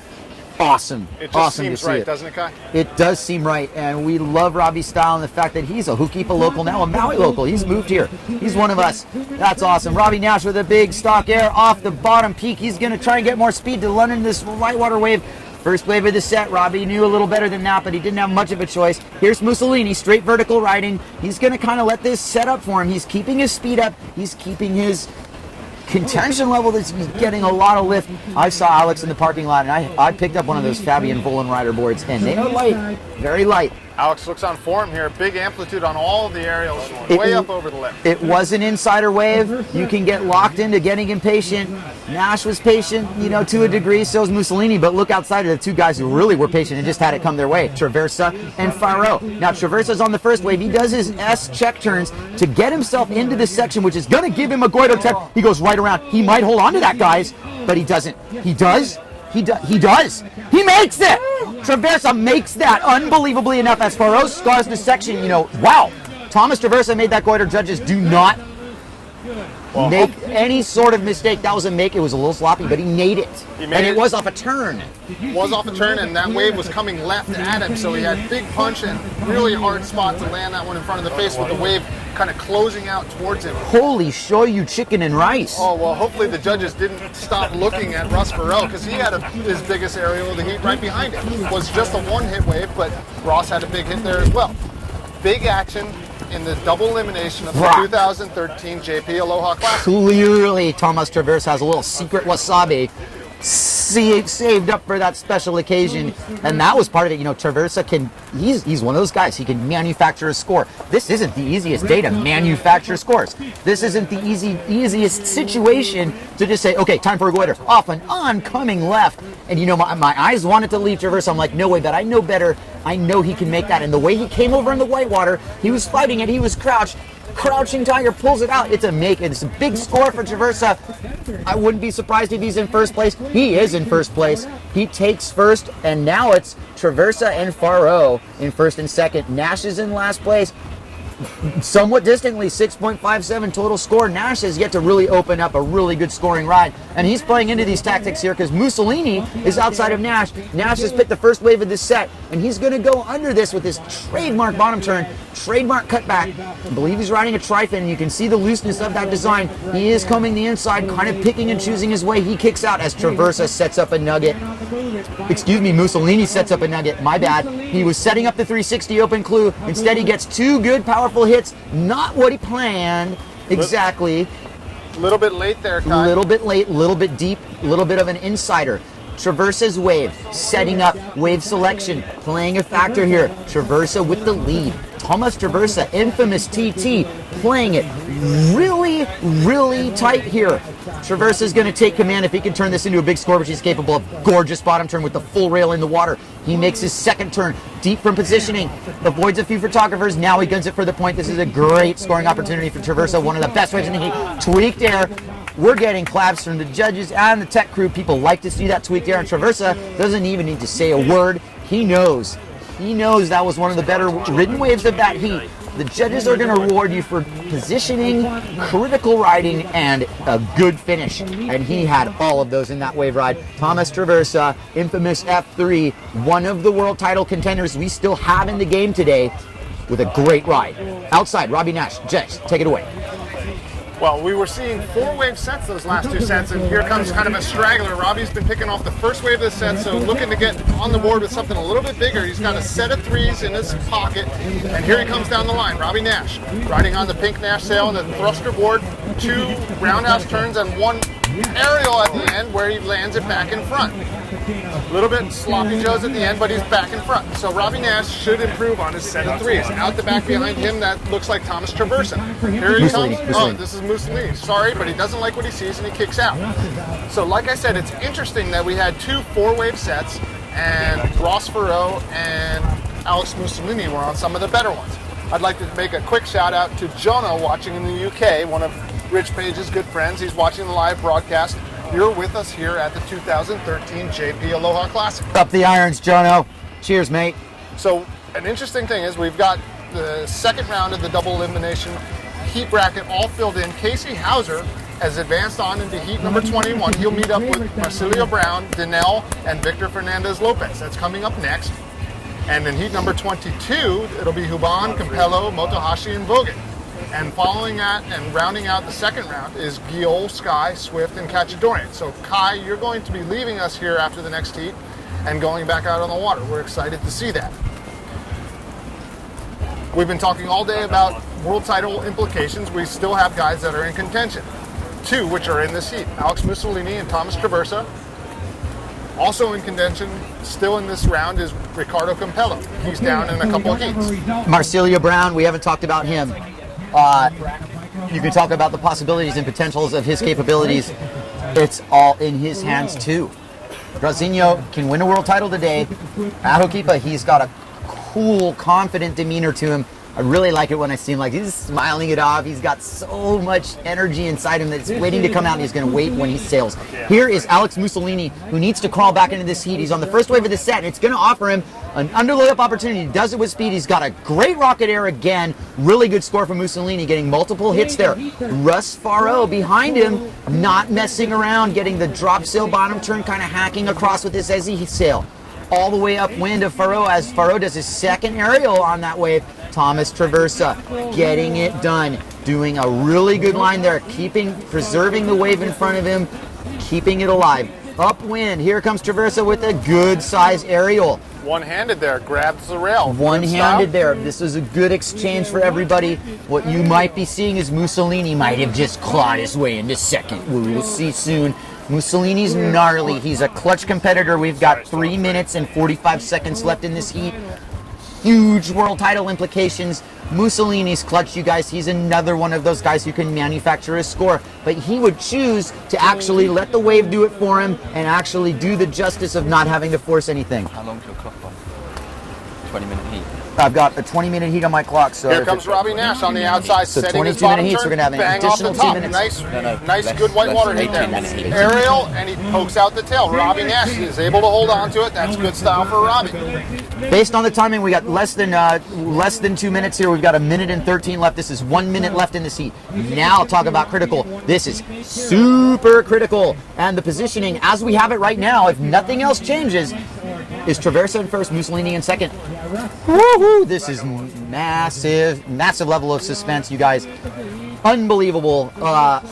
Awesome. It just awesome seems to see right, it. doesn't it, Kai? It does seem right, and we love Robbie's style and the fact that he's a Ho'okipa local now, a Maui local. He's moved here. He's one of us. That's awesome. Robbie Nash with a big stock air off the bottom peak. He's going to try and get more speed to London this whitewater wave. First wave of the set, Robbie knew a little better than that, but he didn't have much of a choice. Here's Mussolini, straight vertical riding. He's going to kind of let this set up for him. He's keeping his speed up. He's keeping his contention level that's getting a lot of lift. I saw Alex in the parking lot, and I picked up one of those Fabian Volan rider boards, and they are light, very light. Alex looks on form here. Big amplitude on all of the aerials, way up over the lip. It was an insider wave. You can get locked into getting impatient. Nash was patient, to a degree. So is Mussolini. But look outside of the two guys who really were patient and just had it come their way. Traversa and Faro. Now, Traversa's on the first wave. He does his S check turns to get himself into this section, which is going to give him a goiter check. He goes right around. He might hold on to that, guys, but he doesn't. He does. He does. He makes it. Traversa makes that unbelievably enough as Faro scars the section. Wow. Thomas Traversa made that goiter. Judges do not make any sort of mistake. That was a make. It was a little sloppy, but he made it. And it was off a turn. Was off a turn, and that wave was coming left at him, so he had big punch and really hard spot to land that one in front of the face with the wave kind of closing out towards him. Holy shoyu chicken and rice. Oh, well, hopefully the judges didn't stop looking at Russ Farrell, because he had his biggest aerial of the heat right behind him. It was just a one-hit wave, but Ross had a big hit there as well. Big action in the double elimination of the 2013 JP Aloha Classic. Clearly, Thomas Traversa has a little secret wasabi saved up for that special occasion, and that was part of it. You know, Traversa he's one of those guys. He can manufacture a score. This isn't the easiest day to manufacture scores. This isn't the easiest situation to just say, okay, time for a goiter, off an oncoming left. And you know, my eyes wanted to leave Traversa. I'm like, no way, but I know better. I know he can make that. And the way he came over in the whitewater, he was fighting it. He was crouching tiger, pulls it out. It's a big score for Traversa. I wouldn't be surprised if he's in first place. He is in first place. He takes first, and now it's Traversa and Faro in first and second. Nash is in last place, somewhat distantly, 6.57 total score. Nash has yet to really open up a really good scoring ride, and he's playing into these tactics here because Mussolini is outside of Nash. Nash has picked the first wave of this set, and he's going to go under this with his trademark bottom turn, trademark cutback. I believe he's riding a trifin, and you can see the looseness of that design. He is combing the inside, kind of picking and choosing his way. He kicks out as Traversa sets up a nugget. Excuse me, Mussolini sets up a nugget. My bad. He was setting up the 360 open clue. Instead, he gets two good, powerful hits. Not what he planned exactly. A little bit late there, Kai. A little bit late, a little bit deep, a little bit of an insider. Traversa's wave, setting up wave selection, playing a factor here. Traversa with the lead. Thomas Traversa, infamous TT, playing it really, really tight here. Traversa's going to take command if he can turn this into a big score, which he's capable of. Gorgeous bottom turn with the full rail in the water. He makes his second turn, deep from positioning, avoids a few photographers. Now he guns it for the point. This is a great scoring opportunity for Traversa, one of the best waves in the heat. Tweaked air. We're getting claps from the judges and the tech crew. People like to see that tweaked air, and Traversa doesn't even need to say a word. He knows that was one of the better ridden waves of that heat. The judges are going to reward you for positioning, critical riding, and a good finish. And he had all of those in that wave ride. Thomas Traversa, infamous F3, one of the world title contenders we still have in the game today, with a great ride. Outside, Robbie Nash. Jess, take it away. Well, we were seeing 4-wave sets those last two sets, and here comes kind of a straggler. Robbie's been picking off the first wave of the set, so looking to get on the board with something a little bit bigger. He's got a set of 3s in his pocket, and here he comes down the line. Robbie Nash, riding on the pink Nash sail on the thruster board, 2 roundhouse turns and 1 aerial at the end where he lands it back in front. A little bit sloppy joes at the end, but he's back in front. So Robbie Nash should improve on his set of 3s. Out the back behind him, that looks like Thomas Traversa. Here he comes. Oh, this is Mussolini. Sorry, but he doesn't like what he sees and he kicks out. So like I said, it's interesting that we had 2 4-wave sets, and Ross Farrow and Alex Mussolini were on some of the better ones. I'd like to make a quick shout out to Jono watching in the UK, one of Rich Page's good friends. He's watching the live broadcast. You're with us here at the 2013 JP Aloha Classic. Up the irons, Jono. Cheers, mate. So an interesting thing is we've got the second round of the double elimination heat bracket all filled in. Casey Hauser has advanced on into heat number 21. He'll meet up with Marcilio Brown, Dinell, and Victor Fernandez Lopez. That's coming up next. And in heat number 22, it'll be Huban, Campello, Motohashi, and Vogan. And following that and rounding out the second round is Giol, Sky, Swift, and Cachadorian. So Kai, you're going to be leaving us here after the next heat and going back out on the water. We're excited to see that. We've been talking all day about world title implications. We still have guys that are in contention. 2 which are in this heat, Alex Mussolini and Thomas Traversa. Also in contention, still in this round, is Ricardo Campello. He's down in a couple of heats. Marcilio Brown, we haven't talked about him. You can talk about the possibilities and potentials of his capabilities. It's all in his hands too. Brasinho can win a world title today. At Hokipa, he's got a cool, confident demeanor to him. I really like it when I see him like he's smiling it off. He's got so much energy inside him that's waiting to come out, and he's going to wait when he sails. Here is Alex Mussolini, who needs to crawl back into this heat. He's on the first wave of the set, and it's going to offer him an underload-up opportunity. He does it with speed. He's got a great rocket air again. Really good score from Mussolini, getting multiple hits there. Russ Farrow behind him, not messing around, getting the drop sail bottom turn, kind of hacking across with this as he sail. All the way upwind of Farrow as Farrow does his second aerial on that wave. Thomas Traversa getting it done, doing a really good line there, preserving the wave in front of him, keeping it alive. Upwind, here comes Traversa with a good size aerial. One-handed there, grabs the rail. One-handed there. This is a good exchange for everybody. What you might be seeing is Mussolini might have just clawed his way into second. We will see soon. Mussolini's gnarly. He's a clutch competitor. We've got 3 minutes and 45 seconds left in this heat. Huge world title implications. Mussolini's clutch, you guys. He's another one of those guys who can manufacture a score, but he would choose to actually let the wave do it for him and actually do the justice of not having to force anything. How long's your clock on? 20-minute heat. I've got a 20-minute heat on my clock. So here comes Robbie Nash on the outside, so setting his 22-minute bottom heat, turn, so we're gonna have an bang off the additional 2 top. minutes. Nice good white water heat there. Aerial, and he pokes out the tail. Robbie Nash is able to hold on to it. That's good style for Robbie. Based on the timing, we got less than 2 minutes here. We've got 1 minute and 13 left. This is 1 minute left in this heat. Now talk about critical. This is super critical. And the positioning, as we have it right now, if nothing else changes, is Traversa in first, Mussolini in second. Woohoo! This is massive level of suspense, you guys. Unbelievable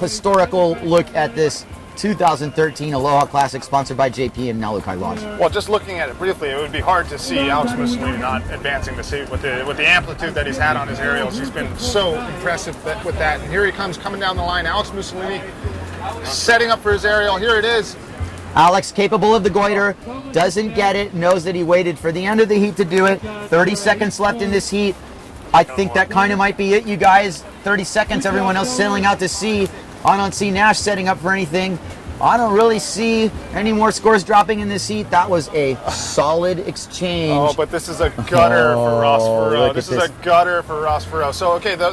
historical look at this 2013 Aloha Classic sponsored by JP and Nalukai Lodge. Well, just looking at it briefly, it would be hard to see Alex Mussolini not advancing the seat with the amplitude that he's had on his aerials. He's been so impressive with that. And here he comes coming down the line. Alex Mussolini setting up for his aerial. Here it is. Alex, capable of the goiter, doesn't get it, knows that he waited for the end of the heat to do it. 30 seconds left in this heat. I think that kind of might be it, you guys. 30 seconds, everyone else sailing out to sea. I don't see Nash setting up for anything. I don't really see any more scores dropping in this heat. That was a solid exchange. Oh, but this is a gutter for Ross Farrow. This is a gutter for Ross Farrow. So, okay, the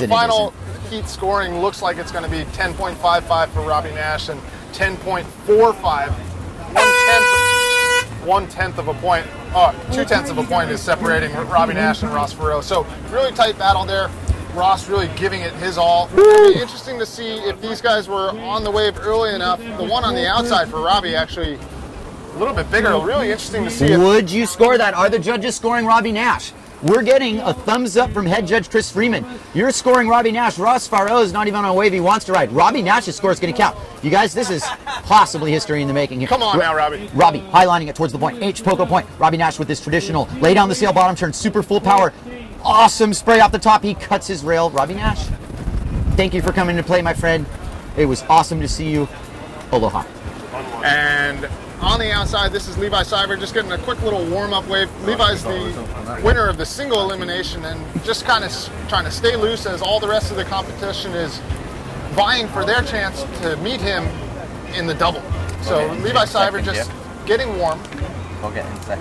final heat scoring looks like it's going to be 10.55 for Robbie Nash and 10.45. 1/10 of a point. 2/10 of a point is separating Robbie Nash and Ross Farrow. So, really tight battle there. Ross really giving it his all. It'll be interesting to see if these guys were on the wave early enough. The one on the outside for Robbie actually a little bit bigger. Really interesting to see. Would you score that? Are the judges scoring Robbie Nash? We're getting a thumbs up from head judge Chris Freeman. You're scoring Robbie Nash. Ross Farrow is not even on a wave he wants to ride. Robbie Nash's score is going to count. You guys, this is possibly history in the making here. Come on now, Robbie. Robbie highlining it towards the point. H Poco point. Robbie Nash with this traditional lay down the sail bottom turn. Super full power. Awesome spray off the top. He cuts his rail. Robbie Nash, thank you for coming to play, my friend. It was awesome to see you. Aloha. And on the outside, this is Levi Cyber just getting a quick little warm-up wave. Levi's the winner of the single elimination and just kind of trying to stay loose as all the rest of the competition is vying for their chance to meet him in the double. So Levi Cyber just getting warm.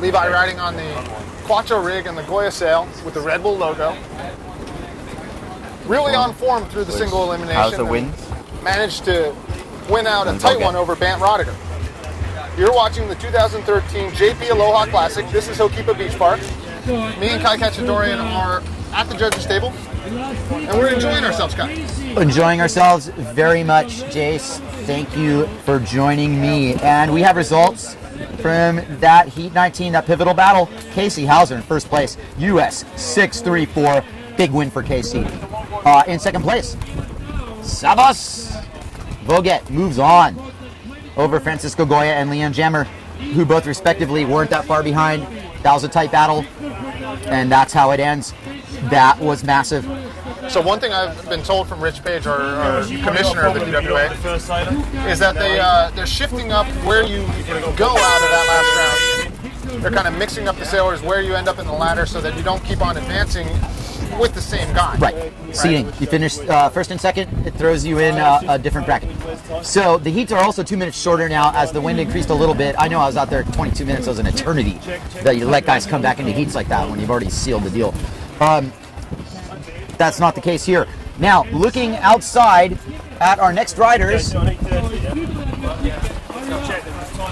Levi riding on the Quattro rig and the Goya sail with the Red Bull logo. Really on form through the single elimination. How's the wind? Managed to win out a tight one over Bant Rodiger. You're watching the 2013 JP Aloha Classic. This is Hokipa Beach Park. Me and Kai Cacciadorian are at the judges' table, and we're enjoying ourselves, Kai. Enjoying ourselves very much, Jace. Thank you for joining me. And we have results from that Heat 19, that pivotal battle. Casey Hauser in first place, US 634. Big win for Casey. In second place, Savas Voget moves on over Francisco Goya and Leon Jammer, who both respectively weren't that far behind. That was a tight battle, and that's how it ends. That was massive. So one thing I've been told from Rich Page, our commissioner of the PWA, is that they're shifting up where you go out of that last round. They're kind of mixing up the sailors where you end up in the ladder so that you don't keep on advancing with the same guy. Right. Seating. You finish first and second, it throws you in a different bracket. So the heats are also 2 minutes shorter now as the wind increased a little bit. I know I was out there 22 minutes, it was an eternity that you let guys come back into heats like that when you've already sealed the deal. That's not the case here. Now, looking outside at our next riders,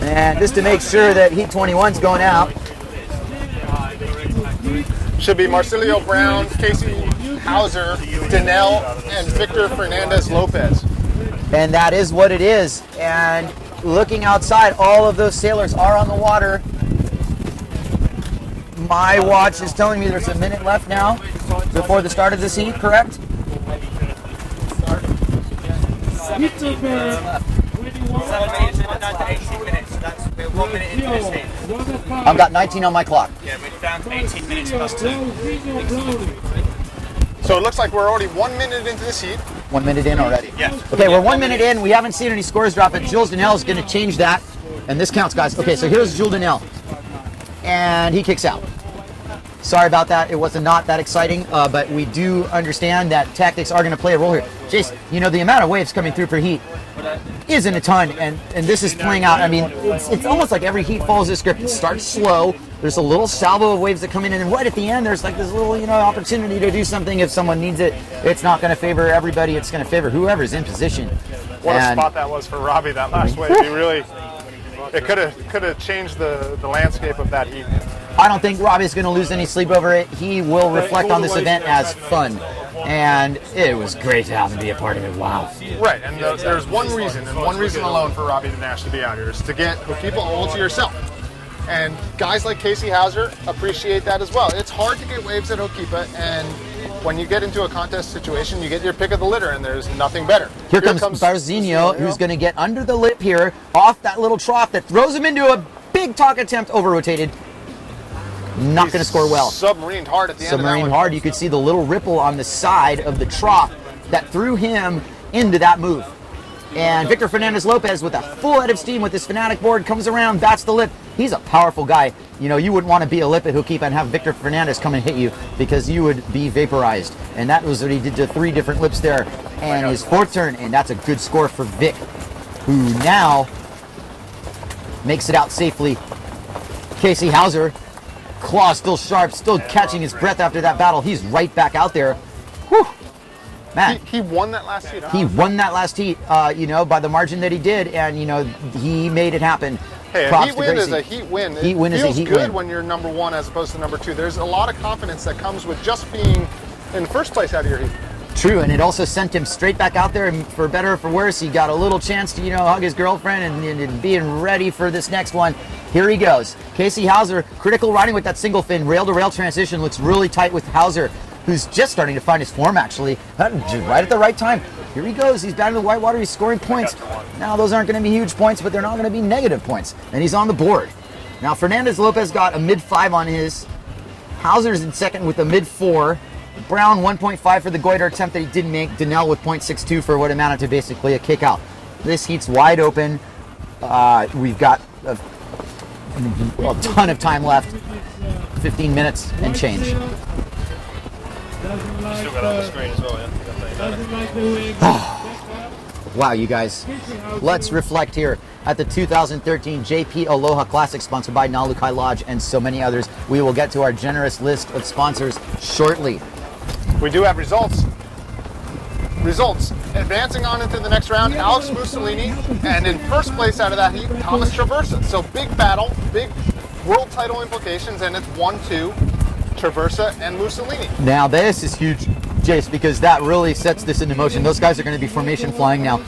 and just to make sure that Heat 21's going out. Should be Marcilio Brown, Casey Hauser, Danell, and Victor Fernandez Lopez. And that is what it is. And looking outside, all of those sailors are on the water. My watch is telling me there's a minute left now before the start of this heat, correct? I've got 19 on my clock. Yeah, we're down to 18 minutes plus 2. So it looks like we're already 1 minute into this heat. 1 minute in already. Yes. Okay, we're 1 minute in. We haven't seen any scores drop, but Jules Donnell is going to change that. And this counts, guys. Okay, so here's Jules Donnell. And he kicks out. Sorry about that. It was not that exciting, but we do understand that tactics are going to play a role here. Jace, you know, the amount of waves coming through per heat isn't a ton, and this is playing out. I mean, it's almost like every heat follows this script. It starts slow. There's a little salvo of waves that come in, and then right at the end, there's like this little, you know, opportunity to do something if someone needs it. It's not going to favor everybody. It's going to favor whoever's in position. What a spot that was for Robbie, that last wave. He really, it could have changed the landscape of that heat. I don't think Robbie's going to lose any sleep over it. He will reflect on this event as fun. And it was great to have him be a part of it. Wow. Right, and there's one reason, and one reason alone for Robbie Nash to be out here, is to get Hokipa all to yourself. And guys like Casey Hauser appreciate that as well. It's hard to get waves at Hokipa, and when you get into a contest situation, you get your pick of the litter, and there's nothing better. Here comes Barzinho, who's going to get under the lip here, off that little trough that throws him into a big talk attempt, over-rotated. Not going to score well. Submarined hard at the end of that one. Submarined hard. You could see the little ripple on the side of the trough that threw him into that move. And Victor Fernandez-Lopez with a full head of steam with his Fanatic board comes around, bats the lip. He's a powerful guy. You know, you wouldn't want to be a lip at Hokipa and have Victor Fernandez come and hit you because you would be vaporized. And that was what he did to 3 different lips there. And his 4th turn, and that's a good score for Vic, who now makes it out safely. Casey Hauser, claw still sharp, still catching his breath after that battle. He's right back out there. Whew. Man, he won that last heat. Huh? He won that last heat, you know, by the margin that he did, and, you know, he made it happen. Hey, a heat win is a heat win. Heat win is a heat win. It feels good when you're number 1 as opposed to number 2. There's a lot of confidence that comes with just being in first place out of your heat. True, and it also sent him straight back out there, and for better or for worse, he got a little chance to, you know, hug his girlfriend and being ready for this next one. Here he goes. Casey Hauser, critical riding with that single fin. Rail-to-rail transition looks really tight with Hauser, who's just starting to find his form, actually. Right at the right time. Here he goes. He's batting the whitewater. He's scoring points. Now, those aren't going to be huge points, but they're not going to be negative points. And he's on the board. Now, Fernandez-Lopez got a mid-5 on his. Hauser's in second with a mid-4. Brown 1.5 for the goiter attempt that he didn't make. Donnell with 0.62 for what amounted to basically a kick out. This heat's wide open. We've got a ton of time left. 15 minutes and change. Still got on the screen as well, yeah? Wow, you guys. Let's reflect here at the 2013 JP Aloha Classic, sponsored by Nalukai Lodge and so many others. We will get to our generous list of sponsors shortly. We do have results. Advancing on into the next round, Alex Mussolini, and in first place out of that heat, Thomas Traversa. So big battle, big world title implications, and it's 1-2, Traversa and Mussolini. Now this is huge, Jace, because that really sets this into motion. Those guys are going to be formation flying now.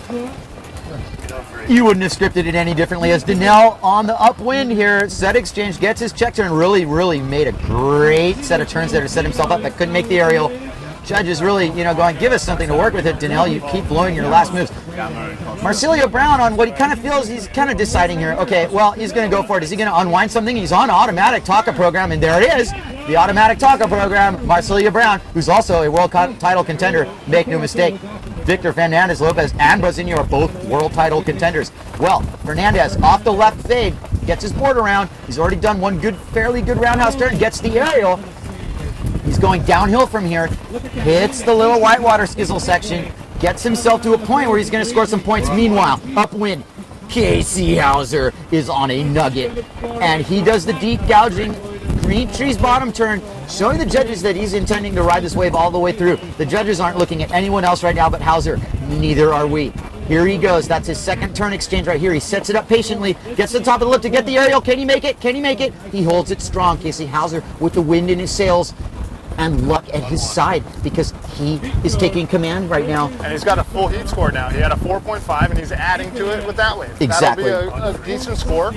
You wouldn't have scripted it any differently, as Donnell on the upwind here. Set exchange, gets his check turn, really made a great set of turns there to set himself up, but couldn't make the aerial. Judges really, you know, going, give us something to work with it, Donnell. You keep blowing your last moves. Marcilio Brown on what he kind of feels, he's kind of deciding here. Okay, well, he's going to go for it. Is he going to unwind something? He's on automatic Taka program, and there it is. The automatic Taka program, Marcilio Brown, who's also a world title contender. Make no mistake. Victor Fernandez-Lopez and Brazinho are both world title contenders. Well, Fernandez off the left fade, gets his board around. He's already done one fairly good roundhouse turn, gets the aerial. He's going downhill from here, hits the little whitewater skizzle section, gets himself to a point where he's going to score some points. Meanwhile, upwind, Casey Hauser is on a nugget, and he does the deep gouging Green Tree's bottom turn, showing the judges that he's intending to ride this wave all the way through. The judges aren't looking at anyone else right now but Hauser. Neither are we. Here he goes. That's his second turn exchange right here. He sets it up patiently, gets to the top of the lip to get the aerial. Can he make it? Can he make it? He holds it strong. Casey Hauser with the wind in his sails and luck at his side, because he is taking command right now. And he's got a full heat score now. He had a 4.5, and he's adding to it with that wave. Exactly. That'll be a decent score.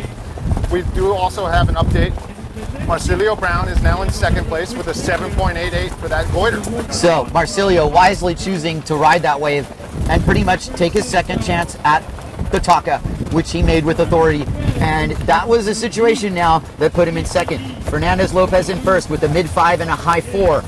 We do also have an update. Marcilio Brown is now in second place with a 7.88 for that goiter. So Marcilio wisely choosing to ride that wave and pretty much take his second chance at the Taka, which he made with authority. And that was a situation now that put him in second. Fernandez-Lopez in first with a mid-5 and a high 4.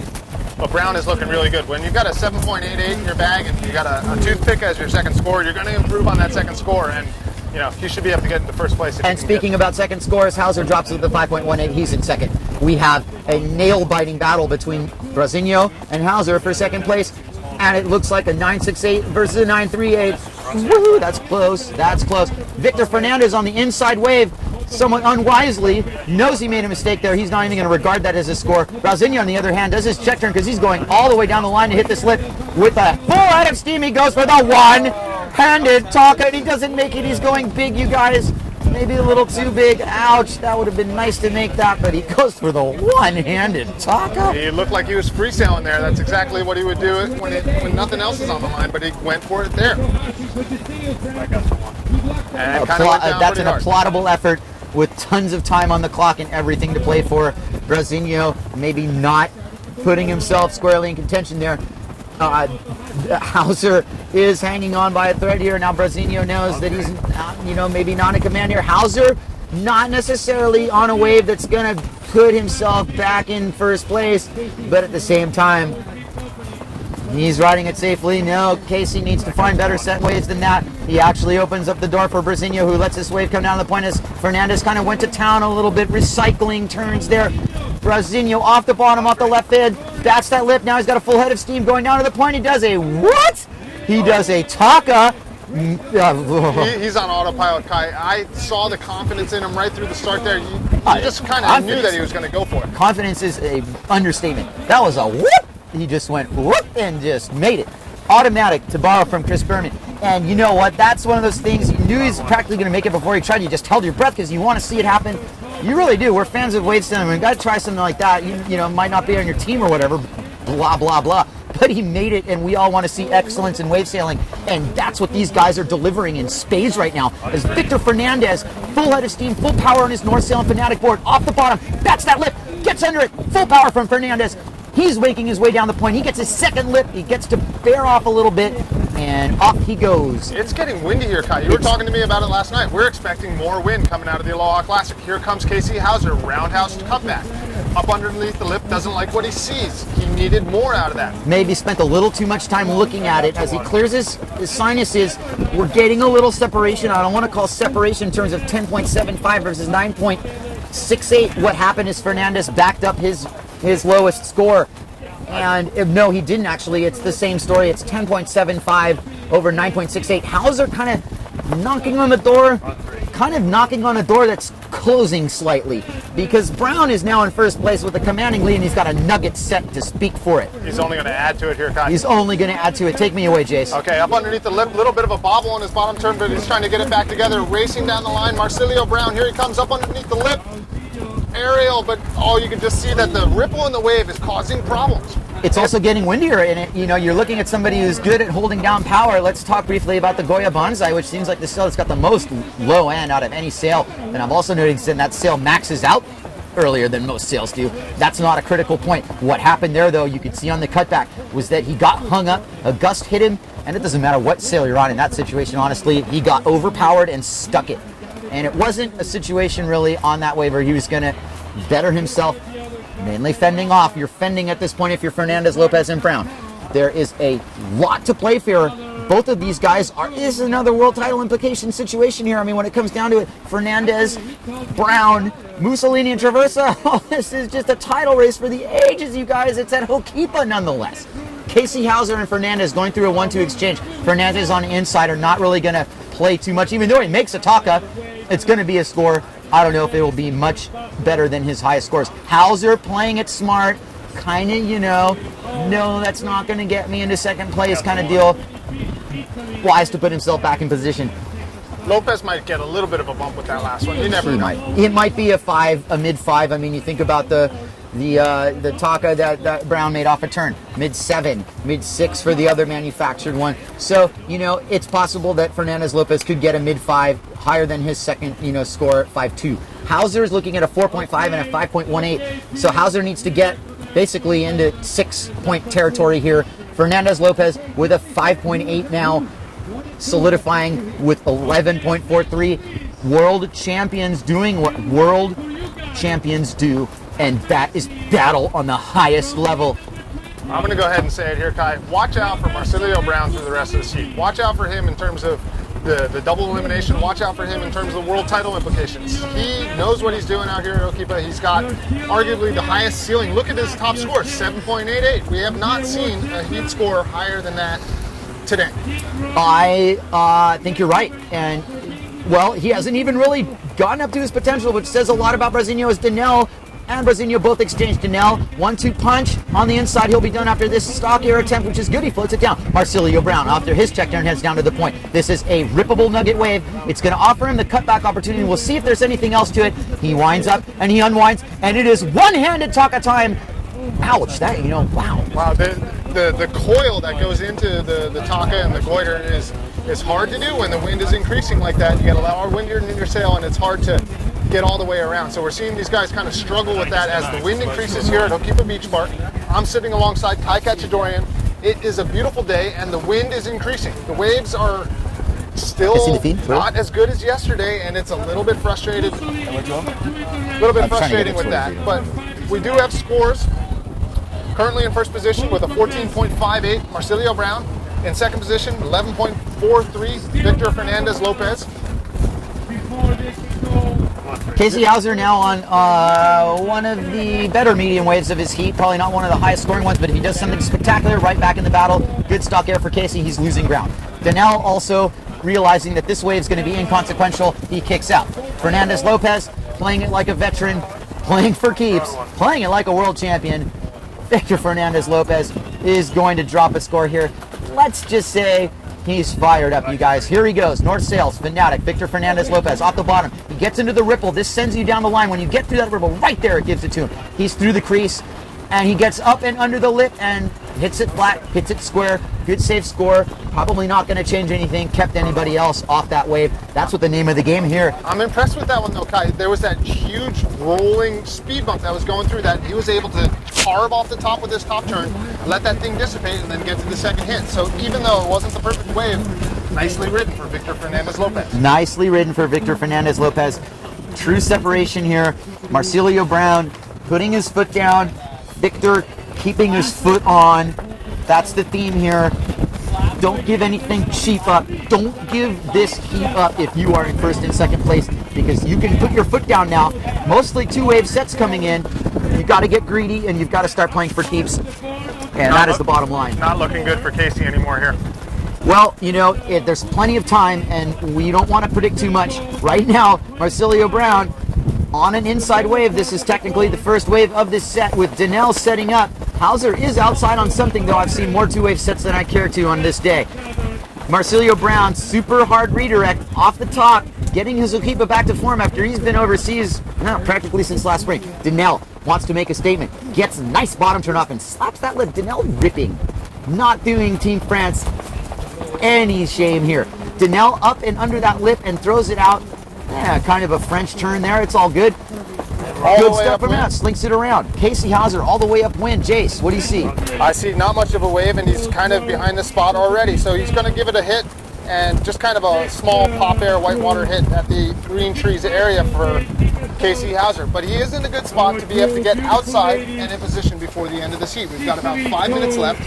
But Brown is looking really good. When you've got a 7.88 in your bag and you got a toothpick as your second score, you're going to improve on that second score. And, you know, you should be able to get into first place. And speaking about second scores, Hauser drops with the 5.18. He's in second. We have a nail-biting battle between Brasinho and Hauser for second place. And it looks like a 9.68 versus a 9.38. Woohoo, that's close. That's close. Victor Fernandez on the inside wave, somewhat unwisely, knows he made a mistake there. He's not even going to regard that as a score. Brasinho, on the other hand, does his check turn because he's going all the way down the line to hit this lip with a full head of steam. He goes for the one-handed Taka, and he doesn't make it. He's going big, you guys. Maybe a little too big. Ouch. That would have been nice to make that, but he goes for the one-handed Taka. He looked like he was freestyling there. That's exactly what he would do when nothing else is on the line, but he went for it there. And kind of went down That's an pretty hard. applaudable effort with tons of time on the clock and everything to play for. Brasinho maybe not putting himself squarely in contention there. Hauser is hanging on by a thread here. Now Brasinho knows that he's, maybe not in command here. Hauser not necessarily on a wave that's going to put himself back in first place, but at the same time, he's riding it safely. No, Casey needs to find better set waves than that. He actually opens up the door for Brasinho, who lets this wave come down to the point as Fernandez kind of went to town a little bit, recycling turns there. Brasinho off the bottom, off the left end. That's that lip. Now he's got a full head of steam going down to the point. He does a what? He does a Taka. He's on autopilot, Kai. I saw the confidence in him right through the start there. You just kind of knew that he was going to go for it. Confidence is an understatement. That was a whoop. He just went whoop and just made it. Automatic, to borrow from Chris Berman. And you know what? That's one of those things. You knew he was practically going to make it before he tried. You just held your breath because you want to see it happen. You really do. We're fans of wave stand. We've got to try something like that. You know, might not be on your team or whatever. Blah, blah, blah. But he made it, and we all want to see excellence in wave sailing. And that's what these guys are delivering in spades right now. As Victor Fernandez, full head of steam, full power on his North Sail and Fanatic board, off the bottom, bats that lip, gets under it, full power from Fernandez. He's making his way down the point. He gets his second lip. He gets to bear off a little bit, and off he goes. It's getting windy here, Kai. You were talking to me about it last night. We're expecting more wind coming out of the Aloha Classic. Here comes Casey Hauser, roundhouse comeback. Up underneath the lip, doesn't like what he sees. He needed more out of that. Maybe spent a little too much time looking at it. As he clears his sinuses, we're getting a little separation. I don't want to call separation in terms of 10.75 versus 9.68. What happened is Fernandez backed up his lowest score. And no, he didn't actually. It's the same story. It's 10.75 over 9.68. Hauser kind of knocking on the door, that's closing slightly, because Brown is now in first place with a commanding lead, and he's got a nugget set to speak for it. He's only going to add to it here, Kai. He's only going to add to it. Take me away, Jace. Okay, up underneath the lip, little bit of a bobble on his bottom turn, but he's trying to get it back together. Racing down the line, Marcilio Brown, here he comes up underneath the lip. Aerial, but you can just see that the ripple in the wave is causing problems. It's also getting windier, and you're looking at somebody who's good at holding down power. Let's talk briefly about the Goya Bonsai, which seems like the sail that's got the most low end out of any sail. And I'm also noticing that sail maxes out earlier than most sails do. That's not a critical point. What happened there, though, you could see on the cutback, was that he got hung up, a gust hit him, and it doesn't matter what sail you're on in that situation, honestly. He got overpowered and stuck it. And it wasn't a situation really on that wave where he was going to better himself, mainly fending off. You're fending at this point if you're Fernandez, Lopez, and Brown. There is a lot to play for. Both of these guys is another world title implication situation here. I mean, when it comes down to it, Fernandez, Brown, Mussolini, and Traversa, this is just a title race for the ages, you guys. It's at Hokipa nonetheless. Casey Hauser and Fernandez going through a 1-2 exchange. Fernandez on the inside are not really going to play too much. Even though he makes a Taka, it's going to be a score. I don't know if it will be much better than his highest scores. Hauser playing it smart, kind of, no, that's not going to get me into second place kind of deal. Wise to put himself back in position. Lopez might get a little bit of a bump with that last one. You never know. It might be a mid-5. I mean, you think about the Taka that Brown made off a turn. Mid-7, mid-6 for the other manufactured one. So, it's possible that Fernandez Lopez could get a mid-5, higher than his second, score at 5.2. Hauser is looking at a 4.5 and a 5.18. So Hauser needs to get basically into 6-point territory here. Fernandez Lopez with a 5.8 now, solidifying with 11.43. World champions doing what world champions do, and that is battle on the highest level. I'm going to go ahead and say it here, Kai. Watch out for Marsilio Brown through the rest of the seat. Watch out for him in terms of the double elimination. Watch out for him in terms of the world title implications. He knows what he's doing out here at Okipa. He's got arguably the highest ceiling. Look at his top score, 7.88. We have not seen a heat score higher than that today. I think you're right. And, well, he hasn't even really gotten up to his potential, which says a lot about Brasinho, as Danelle and Brasinho both exchanged. Danelle, 1-2 punch on the inside. He'll be done after this stock air attempt, which is good. He floats it down. Marsilio Brown, after his check down, heads down to the point. This is a rippable nugget wave. It's going to offer him the cutback opportunity. We'll see if there's anything else to it. He winds up and he unwinds, and it is one-handed Taka time. Ouch, that, wow. Wow, the coil that goes into the Taka and the goiter is hard to do when the wind is increasing like that. You get a lot of wind in your sail, and it's hard to get all the way around. So we're seeing these guys kind of struggle with that as the wind increases here at Okipa Beach Park. I'm sitting alongside Kai Kachadorian. It is a beautiful day, and the wind is increasing. The waves are still not as good as yesterday, and it's a little bit frustrating. with that. But we do have scores. Currently in first position with a 14.58, Marsilio Brown. In second position, 11.43, Victor Fernandez Lopez. Casey Hauser now on one of the better medium waves of his heat. Probably not one of the highest scoring ones, but if he does something spectacular, right back in the battle. Good stock air for Casey. He's losing ground. Danelle also realizing that this wave is going to be inconsequential. He kicks out. Fernandez Lopez playing it like a veteran, playing for keeps, playing it like a world champion. Victor Fernandez Lopez is going to drop a score here. Let's just say he's fired up, you guys. Here he goes. North Sails, Fanatic, Victor Fernandez Lopez off the bottom. He gets into the ripple. This sends you down the line. When you get through that ripple, right there, it gives it to him. He's through the crease, and he gets up and under the lip and hits it flat, hits it square. Good safe score. Probably not going to change anything. Kept anybody else off that wave. That's what the name of the game here. I'm impressed with that one, though, Kai. There was that huge rolling speed bump that was going through that. He was able to carve off the top with his top turn, let that thing dissipate, and then get to the second hit. So even though it wasn't the perfect wave, nicely ridden for Victor Fernandez Lopez. Nicely ridden for Victor Fernandez Lopez. True separation here. Marsilio Brown putting his foot down. Victor keeping his foot on. That's the theme here. Don't give anything cheap up. Don't give this heat up if you are in first and second place, because you can put your foot down now. Mostly two-wave sets coming in. You've got to get greedy, and you've got to start playing for keeps. And that is the bottom line. Not looking good for Casey anymore here. Well, there's plenty of time, and we don't want to predict too much. Right now, Marsilio Brown on an inside wave. This is technically the first wave of this set with Danelle setting up. Hauser is outside on something, though. I've seen more two-wave sets than I care to on this day. Marsilio Brown, super hard redirect off the top, getting his Okipa back to form after he's been overseas practically since last spring. Danelle wants to make a statement, gets a nice bottom turn off and slaps that lip. Danelle ripping, not doing Team France any shame here. Danelle up and under that lip and throws it out. Kind of a French turn there. It's all good. Good stuff from that. Slinks it around. Casey Hauser all the way upwind. Jace, what do you see? I see not much of a wave, and he's kind of behind the spot already. So he's going to give it a hit, and just kind of a small pop air whitewater hit at the green trees area for Casey Hauser. But he is in a good spot to be able to get outside and in position before the end of this heat. We've got about 5 minutes left,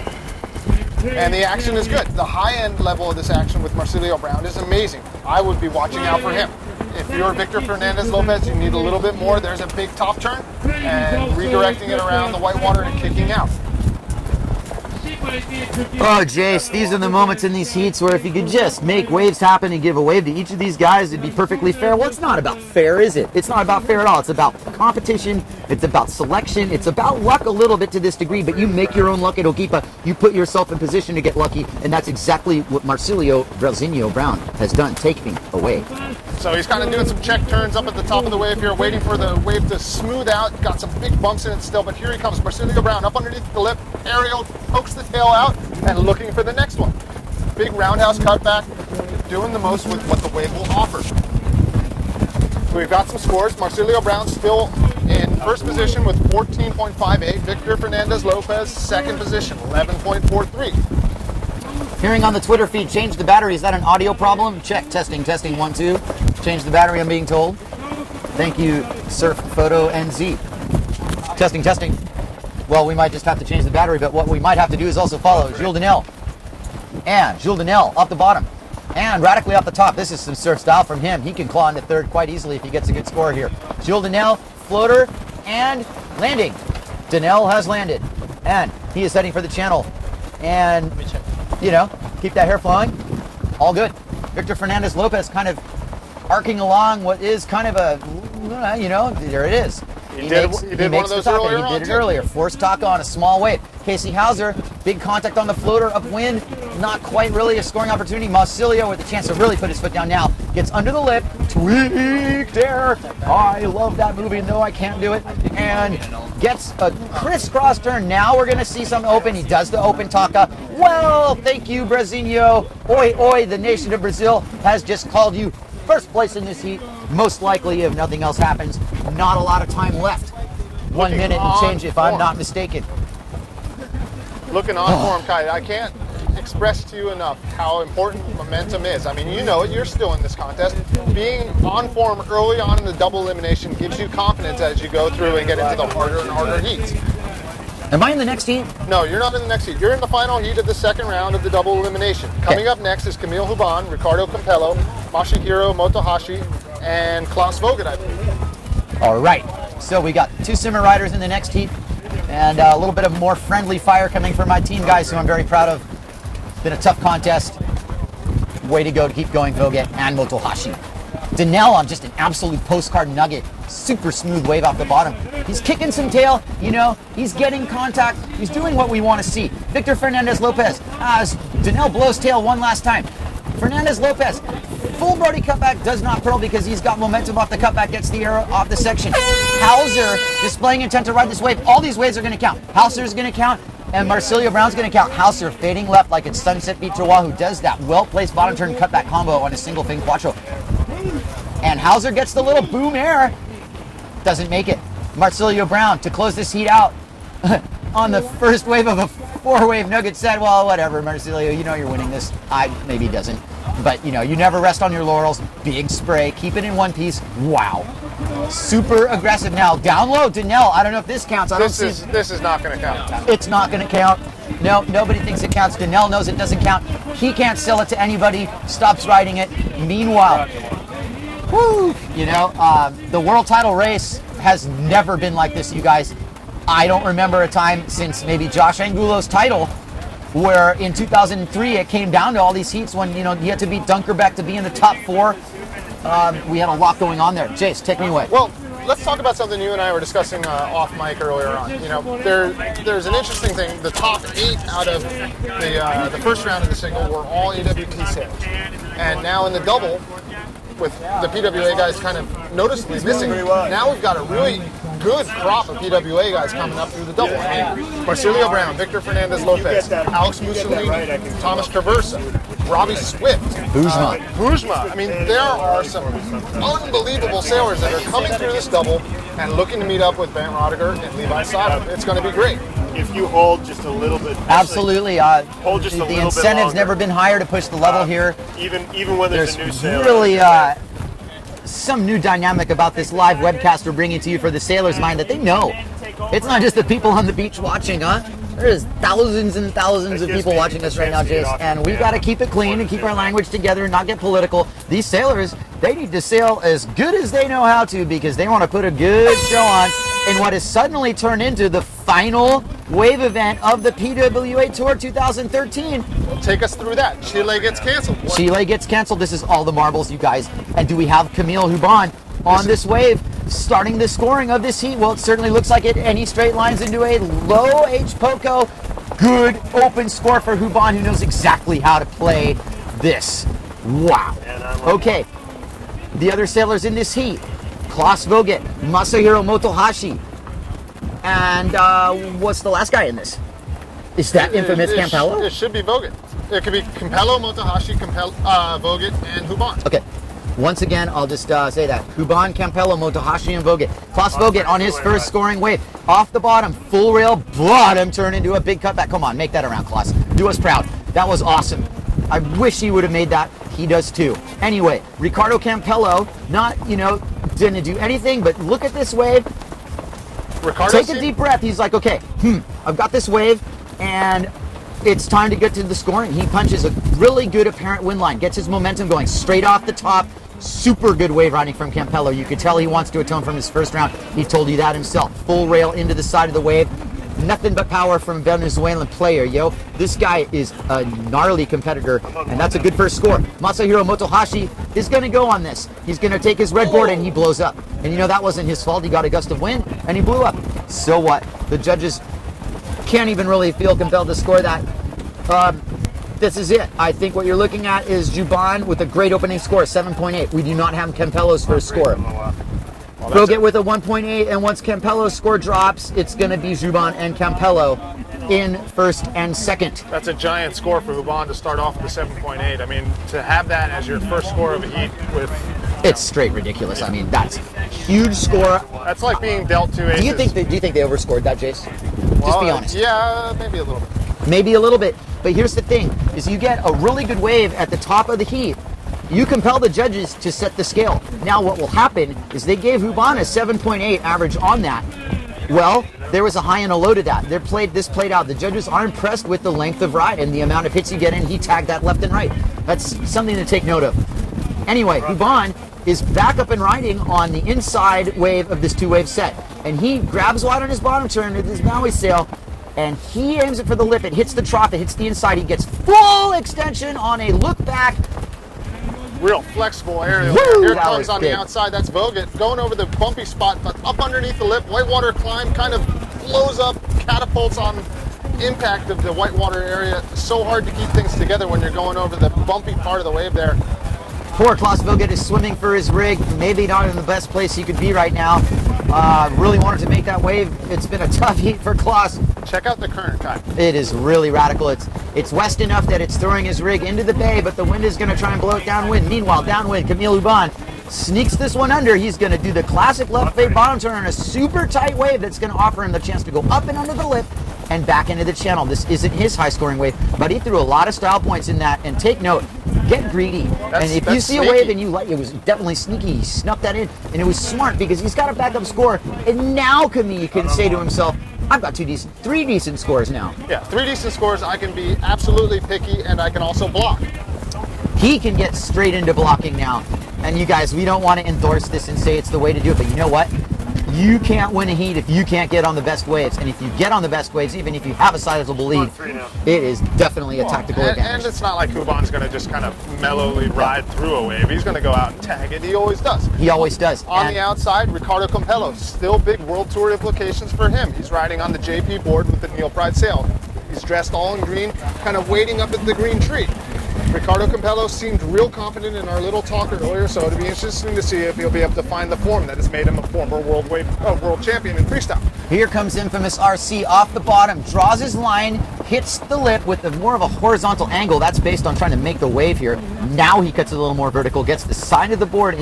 and the action is good. The high-end level of this action with Marsilio Brown is amazing. I would be watching out for him. If you're Victor Fernandez Lopez, you need a little bit more. There's a big top turn, and redirecting it around the whitewater and kicking out. Oh, Jace, these are the moments in these heats where if you could just make waves happen and give a wave to each of these guys, it'd be perfectly fair. Well, it's not about fair, is it? It's not about fair at all. It's about competition. It's about selection. It's about luck a little bit to this degree, but you make your own luck at Okipa. You put yourself in position to get lucky, and that's exactly what Marsilio Brown has done, taking a wave. So he's kind of doing some check turns up at the top of the wave here, waiting for the wave to smooth out. Got some big bumps in it still, but here he comes. Marsilio Brown up underneath the lip, aerial, pokes the tail out, and looking for the next one. Big roundhouse cutback, doing the most with what the wave will offer. We've got some scores. Marsilio Brown still in first position with 14.58. Victor Fernandez Lopez, second position, 11.43. Hearing on the Twitter feed, change the battery. Is that an audio problem? Check. Testing, 1, 2. Change the battery, I'm being told. Thank you, Surf Photo NZ. Testing. Well, we might just have to change the battery, but what we might have to do is also follow Jules Denel. And Jules Denel off the bottom. And radically off the top. This is some surf style from him. He can claw into third quite easily if he gets a good score here. Jules Denel, floater, and landing. Denel has landed. And he is heading for the channel. And, you know, keep that hair flowing. All good. Victor Fernandez Lopez kind of arcing along what is kind of a, you know, there it is. He did one of those earlier on, He did it earlier. Forced taco on a small wave. Casey Hauser, big contact on the floater, upwind. Not quite really a scoring opportunity. Marsilio with a chance to really put his foot down now. Gets under the lip. Tweaked air. I love that movie. No, I can't do it. And gets a crisscross turn. Now we're going to see some open. He does the open taka. Well, thank you, Brasinho. Oi, oi, the nation of Brazil has just called you first place in this heat. Most likely, if nothing else happens, not a lot of time left. 1 minute and change if I'm not mistaken. Looking on form, Kai, I can't express to you enough how important momentum is. I mean, you know it, you're still in this contest. Being on form early on in the double elimination gives you confidence as you go through and get into the harder and harder heats. Am I in the next heat? No, you're not in the next heat. You're in the final heat of the second round of the double elimination. Coming up next is Camille Huban, Ricardo Campello, Masahiro Motohashi, and Klaus Vogt, I believe. All right. So we got 2 simmer riders in the next heat, and a little bit of more friendly fire coming from my team guys, who I'm very proud of. It's been a tough contest. Way to go to keep going, Vogt and Motohashi. Denel on just an absolute postcard nugget. Super smooth wave off the bottom. He's kicking some tail, you know, he's getting contact. He's doing what we want to see. Victor Fernandez Lopez, as Denel blows tail one last time. Fernandez Lopez, full Brody cutback, does not pearl because he's got momentum off the cutback, gets the arrow off the section. Hauser displaying intent to ride this wave. All these waves are going to count. Hauser's going to count, and Marsilio Brown's going to count. Hauser fading left like it's Sunset Beach Oahu, does that well-placed bottom turn cutback combo on a single fin quattro. And Hauser gets the little boom air. Doesn't make it. Marsilio Brown to close this heat out on the first wave of a 4-wave nugget set. Well, whatever, Marsilio, you know you're winning this. Maybe he doesn't. But, you know, you never rest on your laurels. Big spray. Keep it in one piece. Wow. Super aggressive now. Down low, Denel. I don't know if this counts. This is not going to count. It's not going to count. No, nobody thinks it counts. Denel knows it doesn't count. He can't sell it to anybody. Stops riding it. Meanwhile, whoo, you know, the world title race has never been like this, you guys. I don't remember a time since maybe Josh Angulo's title where in 2003 it came down to all these heats when, you know, he had to beat Dunkerbeck to be in the top 4. We had a lot going on there. Jace, take me away. Well, let's talk about something you and I were discussing off mic earlier on. You know, there's an interesting thing. The top 8 out of the first round of the single were all AWT sailors. And now in the double, with the PWA guys kind of noticeably missing, now we've got a really good crop of PWA guys coming up through the double. I mean, Marsilio Brown, Victor Fernandez Lopez, Alex Mussolini, Thomas Traversa, Robbie Swift, Buzma. I mean, there are some unbelievable sailors that are coming through this double and looking to meet up with Van Rodiger and Levi Sada. It's going to be great. If you hold just a little bit, absolutely. Hold just a little bit. The incentive's never been higher to push the level here. Even when there's a new sailor. Really, some new dynamic about this live webcast we're bringing to you for the sailors' mind that they know. It's not just the people on the beach watching, huh? There's thousands and thousands of people watching us right now, Jace, and we got to keep it clean and keep our language together and not get political. These sailors, they need to sail as good as they know how to because they want to put a good show on in what has suddenly turned into the final wave event of the PWA Tour 2013. Take us through that. Chile gets canceled. Chile gets canceled. This is all the marbles, you guys. And do we have Camille Huban on this wave starting the scoring of this heat? Well, it certainly looks like it, and he straight lines into a low H Poco. Good open score for Huban, who knows exactly how to play this. Wow. Okay, the other sailors in this heat: Klaus Vogt, Masahiro Motohashi, and what's the last guy in this? Is that infamous Campello? It should be Vogt. It could be Campello, Motohashi, Vogt, and Huban. Okay. Once again, I'll just say that. Huban, Campello, Motohashi, and Vogt. Klaus Vogt on his first scoring wave. Off the bottom, full rail, bottom turn into a big cutback. Come on, make that around, Klaus. Do us proud. That was awesome. I wish he would have made that. He does too. Anyway, Ricardo Campello, not, you know, didn't do anything, but look at this wave. Ricardo take a deep breath. He's like, okay, I've got this wave, and it's time to get to the scoring. He punches a really good apparent wind line, gets his momentum going straight off the top. Super good wave riding from Campello. You could tell he wants to atone from his first round. He told you that himself. Full rail into the side of the wave. Nothing but power from Venezuelan player, yo. This guy is a gnarly competitor, and that's a good first score. Masahiro Motohashi is going to go on this. He's going to take his red board, and he blows up. And you know, that wasn't his fault. He got a gust of wind, and he blew up. So what? The judges can't even really feel compelled to score that. This is it. I think what you're looking at is Juban with a great opening score, 7.8. We do not have Campello's first score. Boget with a 1.8, and once Campello's score drops, it's going to be Juban and Campello in first and second. That's a giant score for Juban to start off with a 7.8. I mean, to have that as your first score of a heat with... It's straight ridiculous. I mean, that's a huge score. That's like being dealt two aces. Do you think they overscored that, Jace? Just be honest. Yeah, maybe a little bit. Maybe a little bit. But here's the thing, is you get a really good wave at the top of the heat. You compel the judges to set the scale. Now what will happen is they gave Juban a 7.8 average on that. Well, there was a high and a low to that. This played out. The judges are impressed with the length of ride and the amount of hits you get in. He tagged that left and right. That's something to take note of. Anyway, Juban is back up and riding on the inside wave of this two-wave set. And he grabs wide on his bottom turn with his Maui sail, and he aims it for the lip. It hits the trough, it hits the inside. He gets full extension on a look back. Real flexible aerial. Woo, Here that comes was on good. the outside. That's Bogut going over the bumpy spot, but up underneath the lip. Whitewater climb kind of blows up, catapults on impact of the whitewater area. So hard to keep things together when you're going over the bumpy part of the wave there. Poor Klaus Bogut is swimming for his rig. Maybe not in the best place he could be right now. Really wanted to make that wave. It's been a tough heat for Klaus. Check out the current time. It is really radical. It's west enough that it's throwing his rig into the bay, but the wind is going to try and blow it downwind. Meanwhile, downwind, Camille Juban sneaks this one under. He's going to do the classic left fade bottom turn on a super tight wave that's going to offer him the chance to go up and under the lip and back into the channel. This isn't his high scoring wave, but he threw a lot of style points in that. And take note, get greedy. And if you see a wave and you like, it was definitely sneaky. He snuck that in, and it was smart because he's got a backup score. And now Camille can say to himself, I've got three decent scores now. Yeah, 3 decent scores. I can be absolutely picky, and I can also block. He can get straight into blocking now. And you guys, we don't want to endorse this and say it's the way to do it, but you know what? You can't win a heat if you can't get on the best waves. And if you get on the best waves, even if you have a sizable lead, it is definitely a tactical advantage. And it's not like Juban's going to just kind of mellowly ride through a wave. He's going to go out and tag it. He always does. He always does. On the outside, Ricardo Campello. Still big World Tour implications for him. He's riding on the JP board with the Neil Pride sail. He's dressed all in green, kind of waiting up at the green tree. Ricardo Campello seemed real confident in our little talk earlier, so it'll be interesting to see if he'll be able to find the form that has made him a former world champion in freestyle. Here comes Infamous RC off the bottom, draws his line, hits the lip with more of a horizontal angle. That's based on trying to make the wave here. Now he cuts it a little more vertical, gets the side of the board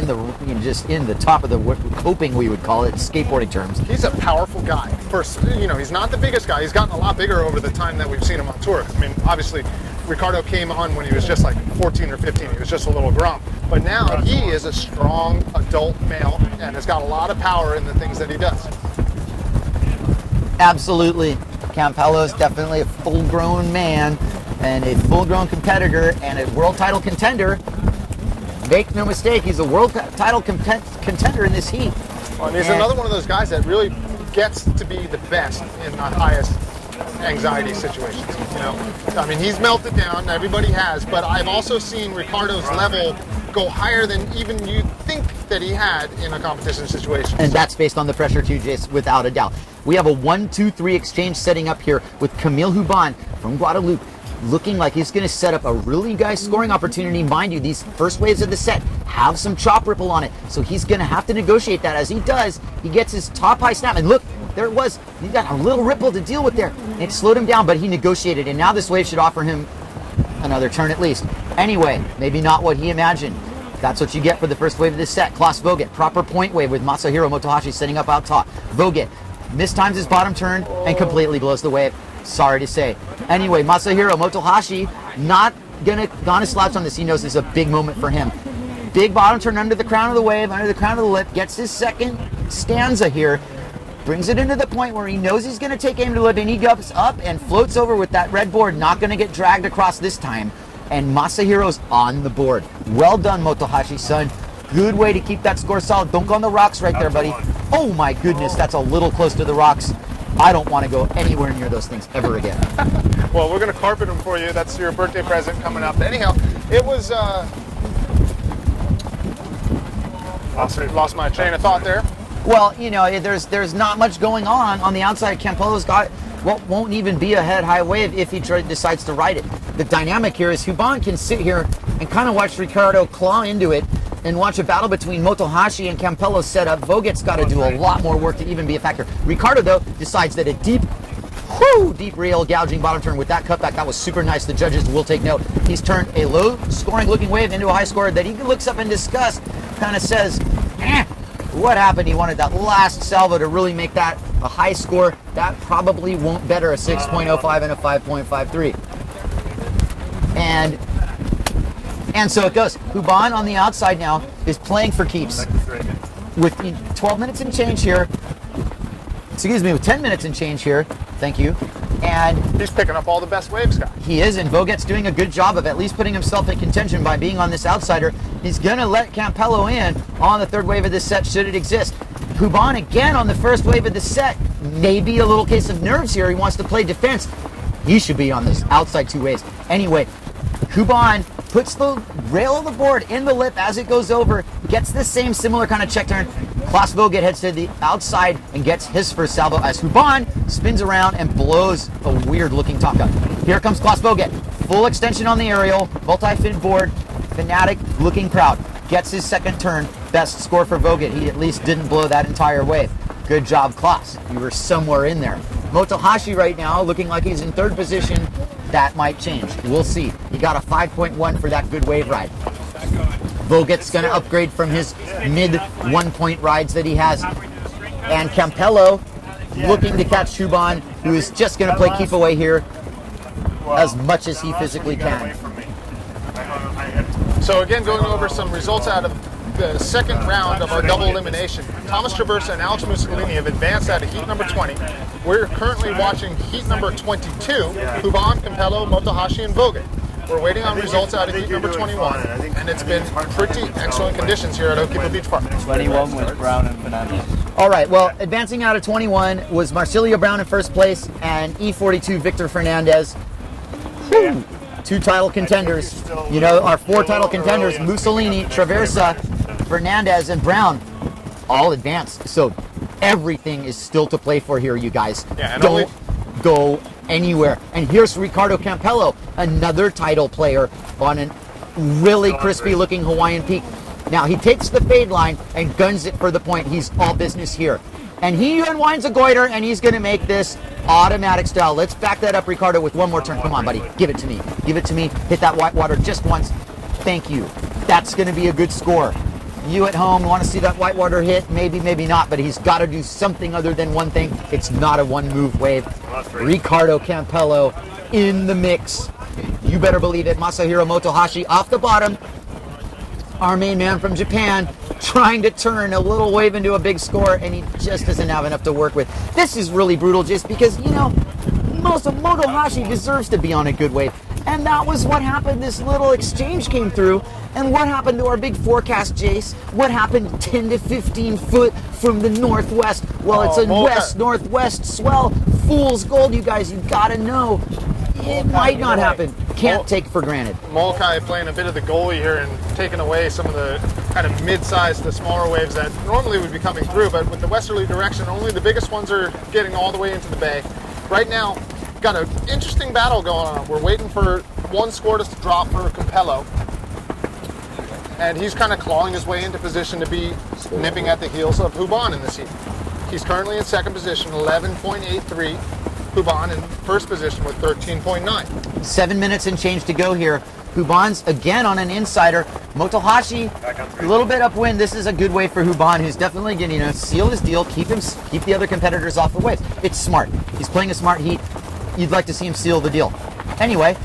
just in the top of the coping, we would call it, skateboarding terms. He's a powerful guy. First, he's not the biggest guy. He's gotten a lot bigger over the time that we've seen him on tour. I mean, obviously, Ricardo came on when he was just like 14 or 15. He was just a little grump. But now he is a strong adult male and has got a lot of power in the things that he does. Absolutely. Campello is definitely a full-grown man and a full-grown competitor and a world title contender. Make no mistake, he's a world title contender in this heat. Well, and he's another one of those guys that really gets to be the best in the highest anxiety situations. I mean, he's melted down, everybody has, but I've also seen Ricardo's level go higher than even you think that he had in a competition situation. And that's based on the pressure too, Jace, without a doubt. We have a 1-2-3 exchange setting up here with Camille Juban from Guadeloupe, looking like he's going to set up a really nice scoring opportunity. Mind you, these first waves of the set have some chop ripple on it, so he's going to have to negotiate that. As he does, he gets his top high snap, and look, there it was. He got a little ripple to deal with there. It slowed him down, but he negotiated, and now this wave should offer him another turn at least. Anyway, maybe not what he imagined. That's what you get for the first wave of this set. Klaus Bogut, proper point wave with Masahiro Motohashi setting up out top. Bogut mistimes his bottom turn and completely blows the wave. Sorry to say. Anyway, Masahiro Motohashi not gonna slouch on this. He knows this is a big moment for him. Big bottom turn under the crown of the wave, under the crown of the lip, gets his second stanza here. brings it into the point where he knows he's going to take aim to it, and he goes up and floats over with that red board, not going to get dragged across this time. And Masahiro's on the board. Well done, Motohashi-san. Good way to keep that score solid. Don't go on the rocks right there, buddy. Oh my goodness, that's a little close to the rocks. I don't want to go anywhere near those things ever again. Well, we're going to carpet them for you. That's your birthday present coming up. Anyhow, it was... lost my train of thought there. Well, you know, there's not much going on the outside. Campelo's got won't even be a head high wave if he decides to ride it. The dynamic here is Huban can sit here and kind of watch Ricardo claw into it and watch a battle between Motohashi and Campello set up. Voget's got to do a lot more work to even be a factor. Ricardo, though, decides that a deep rail gouging bottom turn with that cutback, that was super nice. The judges will take note. He's turned a low scoring looking wave into a high score that he looks up in disgust, kind of says, what happened? He wanted that last salvo to really make that a high score. That probably won't better a 6.05 and a 5.53. And so it goes. Huban on the outside now is playing for keeps. With 12 minutes and change here. Excuse me, with 10 minutes and change here. Thank you. And he's picking up all the best waves, Scott. He is, and Voget's doing a good job of at least putting himself in contention by being on this outsider. He's going to let Campello in on the third wave of this set, should it exist. Huban again on the first wave of the set. Maybe a little case of nerves here. He wants to play defense. He should be on this outside two waves. Anyway, Huban puts the rail of the board in the lip as it goes over, gets the same similar kind of check turn. Klaus Voget heads to the outside and gets his first salvo as Huban spins around and blows a weird looking top gun. Here comes Klaus Voget. Full extension on the aerial, multi-fin board, Fanatic looking proud. Gets his second turn, best score for Voget. He at least didn't blow that entire wave. Good job, Klaus. You were somewhere in there. Motohashi right now looking like he's in third position. That might change. We'll see. He got a 5.1 for that good wave ride. Voget's going to upgrade from his mid 1 point rides that he has. And Campello looking to catch Huban, who is just going to play keep away here as much as he physically can. So again, going over some results out of the second round of our double elimination. Thomas Traversa and Alex Mussolini have advanced out of heat number 20. We're currently watching heat number 22, Huban, Campello, Motohashi, and Voget. We're waiting on results out of heat number 21, and it's been pretty excellent conditions here at Okipa Beach Park. 21 was Brown and Fernandez. All right, well, advancing out of 21 was Marcilio Brown in first place and E42 Victor Fernandez. Whew. 2 title contenders. You know, our 4 title contenders, Mussolini, Traversa, Fernandez, and Brown, all advanced. So everything is still to play for here, you guys. Yeah, don't go anywhere. And here's Ricardo Campello, another title player on a really crispy looking Hawaiian Peak. Now he takes the fade line and guns it for the point. He's all business here. And he unwinds a goiter, and he's going to make this automatic style. Let's back that up, Ricardo, with one more turn. Come on, buddy. Give it to me. Give it to me. Hit that white water just once. Thank you. That's going to be a good score. You at home want to see that white water hit? Maybe, maybe not, but he's got to do something other than one thing. It's not a one-move wave. Ricardo Campello in the mix. You better believe it. Masahiro Motohashi off the bottom. Our main man from Japan trying to turn a little wave into a big score, and he just doesn't have enough to work with. This is really brutal just because, you know, Motohashi deserves to be on a good wave. And that was what happened. This little exchange came through. And what happened to our big forecast, Jace? What happened 10 to 15 foot from the northwest? Well, it's a west-northwest swell. Fool's gold, you guys. You got to know. It might not happen. Can't take for granted. Molokai playing a bit of the goalie here and taking away some of the kind of mid-sized to smaller waves that normally would be coming through, but with the westerly direction, only the biggest ones are getting all the way into the bay. Right now, got an interesting battle going on. We're waiting for one score to drop for Campello, and he's kind of clawing his way into position to be nipping at the heels of Huban in this heat. He's currently in second position, 11.83. Huban in first position with 13.9. 7 minutes and change to go here. Huban's again on an insider. Motohashi a little bit upwind. This is a good way for Huban, who's definitely going to seal his deal, keep the other competitors off the waves. It's smart. He's playing a smart heat. You'd like to see him seal the deal. Anyway,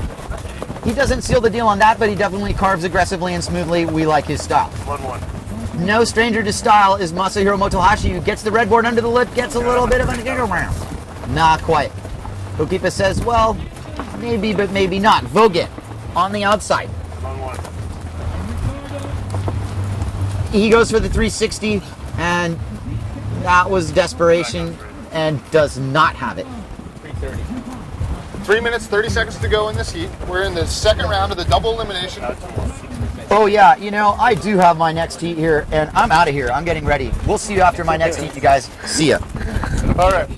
he doesn't seal the deal on that, but he definitely carves aggressively and smoothly. We like his style. 1-1. No stranger to style is Masahiro Motohashi, who gets the red board under the lip, gets a little bit of a not quite. Hokipa says, well, maybe, but maybe not. Vogt on the outside. He goes for the 360, and that was desperation, and does not have it. 3 minutes, 30 seconds to go in this heat. We're in the second round of the double elimination. Oh yeah, you know, I do have my next heat here, and I'm out of here. I'm getting ready. We'll see you after my next heat, you guys. See ya. All right.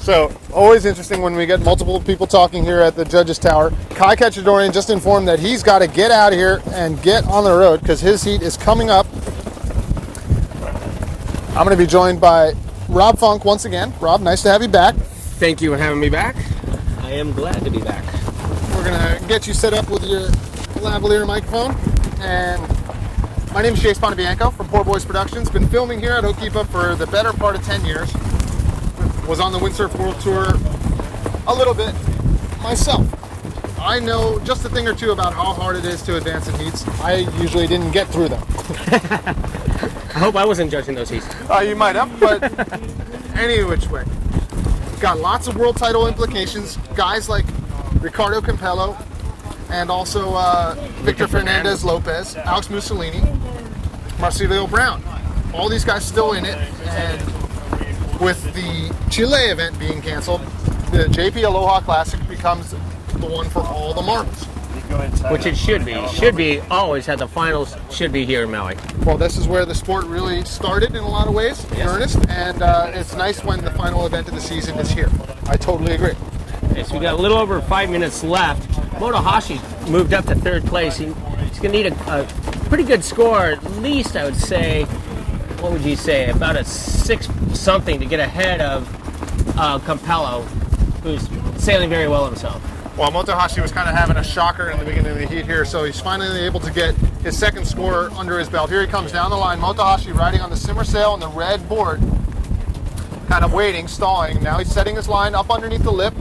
So, always interesting when we get multiple people talking here at the Judges Tower. Kai Kachadorian just informed that he's got to get out of here and get on the road because his heat is coming up. I'm going to be joined by Rob Funk once again. Rob, nice to have you back. Thank you for having me back. I am glad to be back. We're going to get you set up with your lavalier microphone. And my name is Chase Pontebianco from Poor Boys Productions. Been filming here at Hokipa for the better part of 10 years. Was on the Windsurf World Tour a little bit myself. I know just a thing or two about how hard it is to advance in heats. I usually didn't get through them. I hope I wasn't judging those heats. You might have, but any which way. Got lots of world title implications. Guys like Ricardo Campello and also Victor Fernandez Lopez, Alex Mussolini, Marsilio Brown. All these guys still in it, and with the Chile event being canceled, the JP Aloha Classic becomes the one for all the marbles. Which it should be. Should be always at the finals, should be here in Maui. Well, this is where the sport really started in a lot of ways, in earnest, and it's nice when the final event of the season is here. I totally agree. Okay, so we got a little over 5 minutes left. Motohashi moved up to third place. He's going to need a pretty good score, at least I would say, what would you say, about a 6-something to get ahead of Campello, who's sailing very well himself. Well, Motohashi was kind of having a shocker in the beginning of the heat here, so he's finally able to get his second score under his belt. Here he comes down the line. Motohashi riding on the simmer sail on the red board, kind of waiting, stalling. Now he's setting his line up underneath the lip.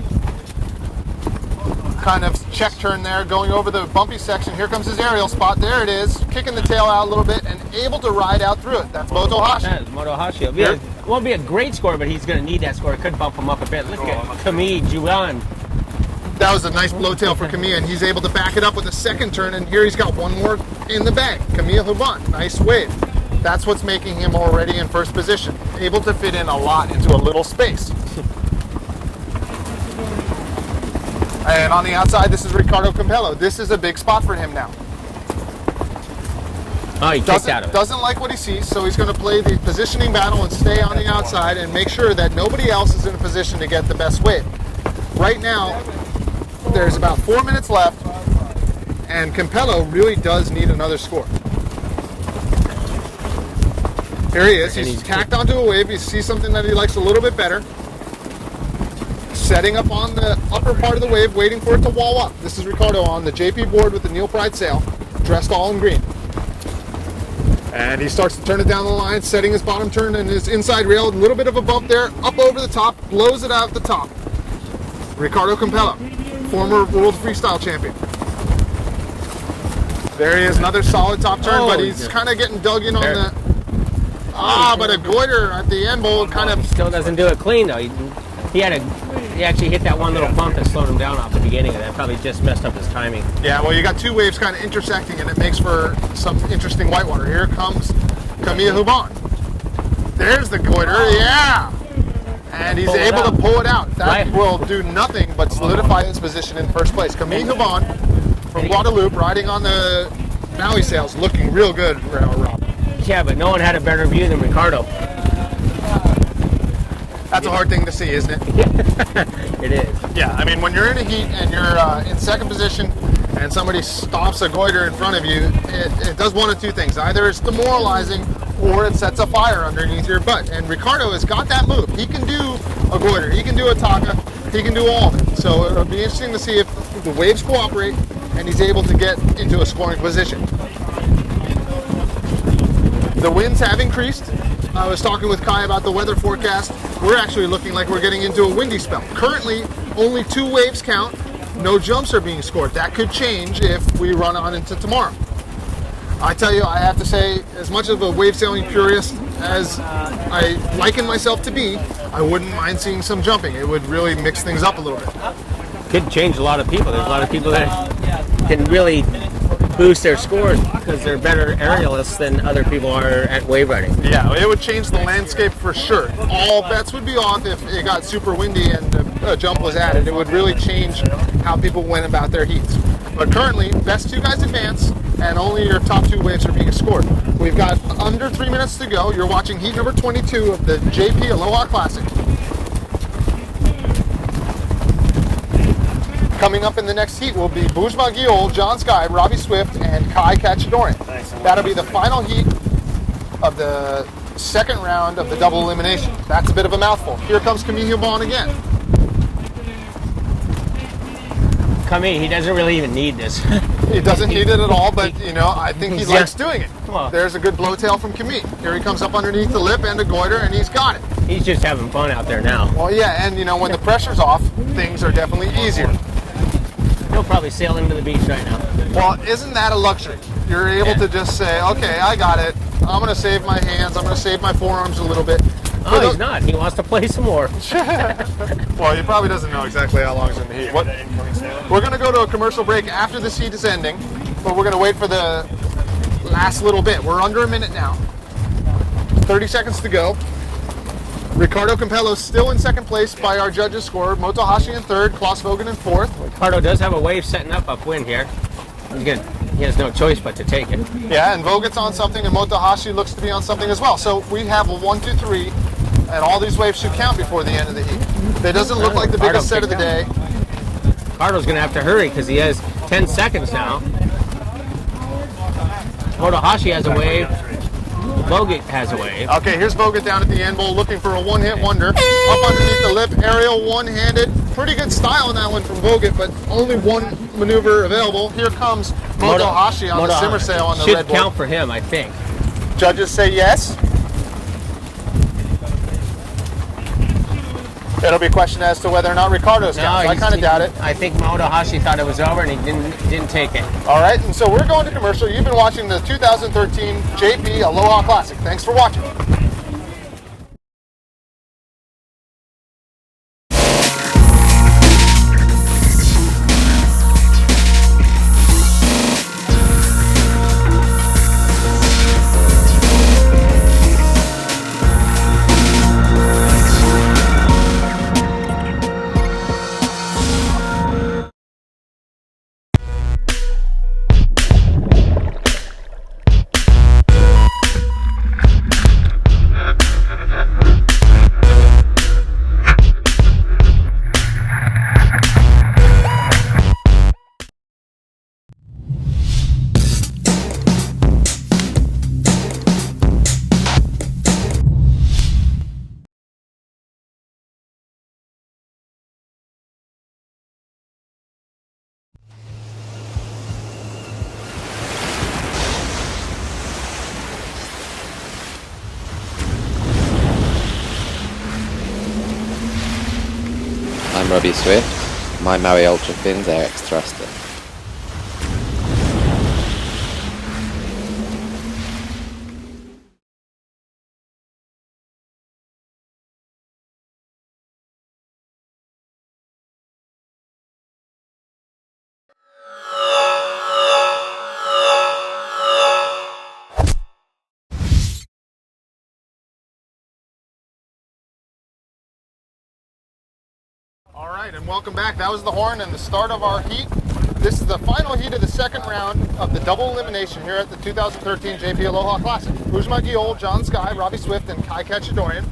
Kind of check turn there, going over the bumpy section. Here comes his aerial spot. There it is, kicking the tail out a little bit and able to ride out through it. That's Motohashi. That is Motohashi. It won't be a great score, but he's going to need that score. It could bump him up a bit. Look at Camille Juan. That was a nice blowtail for Camille, and he's able to back it up with a second turn, and here he's got one more in the bag. Camille Huban, nice wave. That's what's making him already in first position. Able to fit in a lot into a little space. And on the outside, this is Ricardo Campello. This is a big spot for him now. Oh, he kicked out of it. Doesn't like what he sees, so he's going to play the positioning battle and stay on the outside and make sure that nobody else is in a position to get the best wave. Right now, there's about 4 minutes left, and Campello really does need another score. Here he is. He's tacked onto a wave. He sees something that he likes a little bit better. Setting up on the upper part of the wave, waiting for it to wall up. This is Ricardo on the JP board with the Neil Pride sail, dressed all in green. And he starts to turn it down the line, setting his bottom turn and his inside rail. A little bit of a bump there, up over the top, blows it out the top. Ricardo Campello, former world freestyle champion. There he is, another solid top turn, but he's kind of getting dug in on the... but a goiter at the end bowl kind of... Still doesn't do it clean, though. He actually hit that one little bump that slowed him down off the beginning, and that probably just messed up his timing. Yeah, well, you got two waves kind of intersecting, and it makes for some interesting whitewater. Here comes Camille Huban. There's the goiter, yeah! And he's able to pull it out. That will do nothing but solidify his position in first place. Camille Huban from Guadalupe riding on the Maui sails, looking real good, Rob. Yeah, but no one had a better view than Ricardo. That's a hard thing to see, isn't it? It is. Yeah, I mean, when you're in a heat and you're in second position and somebody stops a goiter in front of you, it does one of two things. Either it's demoralizing or it sets a fire underneath your butt. And Ricardo has got that move. He can do a goiter, he can do a taka, he can do all of it. So it'll be interesting to see if the waves cooperate and he's able to get into a scoring position. The winds have increased. I was talking with Kai about the weather forecast. We're actually looking like we're getting into a windy spell. Currently, only 2 waves count. No jumps are being scored. That could change if we run on into tomorrow. I tell you, I have to say, as much of a wave sailing purist as I liken myself to be, I wouldn't mind seeing some jumping. It would really mix things up a little bit. Could change a lot of people. There's a lot of people that can really boost their scores because they're better aerialists than other people are at wave riding. Yeah, it would change the landscape for sure. All bets would be off if it got super windy and a jump was added. It would really change how people went about their heats. But currently, best two guys advance, and only your top two waves are being scored. We've got under 3 minutes to go. You're watching heat number 22 of the JP Aloha Classic. Coming up in the next heat will be Bujma Giol, John Sky, Robbie Swift, and Kai Katchadourian. That'll be the final heat of the second round of the double elimination. That's a bit of a mouthful. Here comes Camille Bon again. Kami, he doesn't really even need this. He doesn't need it at all, but you know, I think he likes doing it. Come on. There's a good blowtail from Camille. Here he comes up underneath the lip and a goiter, and he's got it. He's just having fun out there now. Well, yeah, and you know, when the pressure's off, things are definitely easier. He'll probably sail into the beach right now. Well, isn't that a luxury? You're able to just say, okay, I got it. I'm going to save my hands. I'm going to save my forearms a little bit. Oh, he's not. He wants to play some more. Well, he probably doesn't know exactly how long he's in the heat. We're going to go to a commercial break after this heat is ending, but we're going to wait for the last little bit. We're under a minute now. 30 seconds to go. Ricardo Campello still in second place by our judges' score. Motohashi in third, Klaus Vogen in fourth. Ricardo does have a wave setting up upwind here. He has no choice but to take it. Yeah, and Vogen's on something, and Motohashi looks to be on something as well. So we have a 1, 2, 3, and all these waves should count before the end of the heat. It doesn't look like the biggest set of the day. Ricardo's going to have to hurry because he has 10 seconds now. Motohashi has a wave. Vogt has a wave. Okay, here's Vogt down at the end bowl looking for a one-hit wonder. Up underneath the lip, aerial one-handed. Pretty good style in that one from Vogt, but only one maneuver available. Here comes Motohashi on the simmer sail on the red board. Should count for him, I think. Judges say yes. It'll be a question as to whether or not Ricardo's counts. I kind of doubt it. I think Motohashi thought it was over and he didn't take it. All right, and so we're going to commercial. You've been watching the 2013 JP Aloha Classic. Thanks for watching. I'm Robbie Swift. My Maui Ultra Fins AX thruster. All right, and welcome back. That was the horn and the start of our heat. This is the final heat of the second round of the double elimination here at the 2013 JP Aloha Classic. Bujma Giol, John Sky, Robbie Swift, and Kai Katchadourian.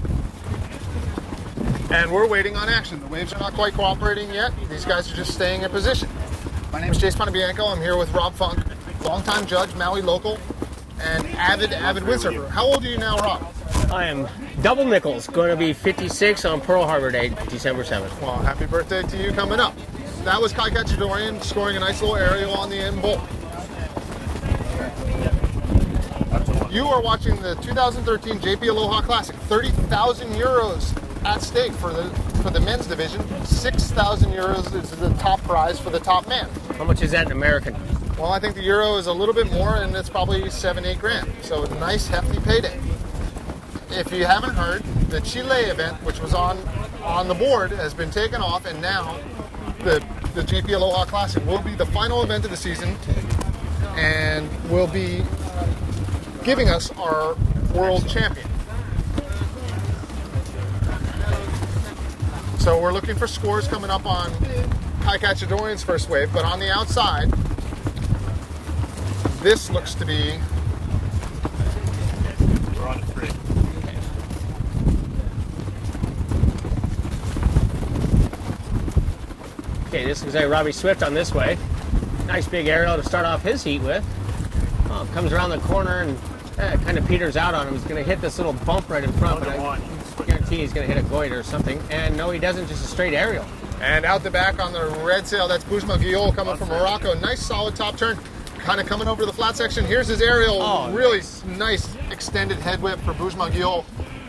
And we're waiting on action. The waves are not quite cooperating yet. These guys are just staying in position. My name is Jace Pontebianco. I'm here with Rob Funk, longtime judge, Maui local, and avid windsurfer. How old are you now, Rob? I am double nickels, going to be 56 on Pearl Harbor Day, December 7th. Well, happy birthday to you coming up. That was Kai Katchadourian scoring a nice little aerial on the end bowl. You are watching the 2013 JP Aloha Classic. 30,000 euros at stake for the men's division. 6,000 euros is the top prize for the top man. How much is that in American? Well, I think the Euro is a little bit more, and it's probably 7-8 grand. So a nice hefty payday. If you haven't heard, the Chile event, which was on the board, has been taken off, and now the JP Aloha Classic will be the final event of the season, and will be giving us our world champion. So we're looking for scores coming up on Kai Cachadorian's first wave, but on the outside, this looks to be... We're on 3. Okay, this looks like Robbie Swift on this way. Nice big aerial to start off his heat with. Oh, comes around the corner and kind of peters out on him. He's going to hit this little bump right in front, but I guarantee he's going to hit a goiter or something. And no, he doesn't, just a straight aerial. And out the back on the red sail, that's Boujma Guillol coming from Morocco. Nice solid top turn, kind of coming over the flat section. Here's his aerial, really nice extended head whip for Boujma Guillol.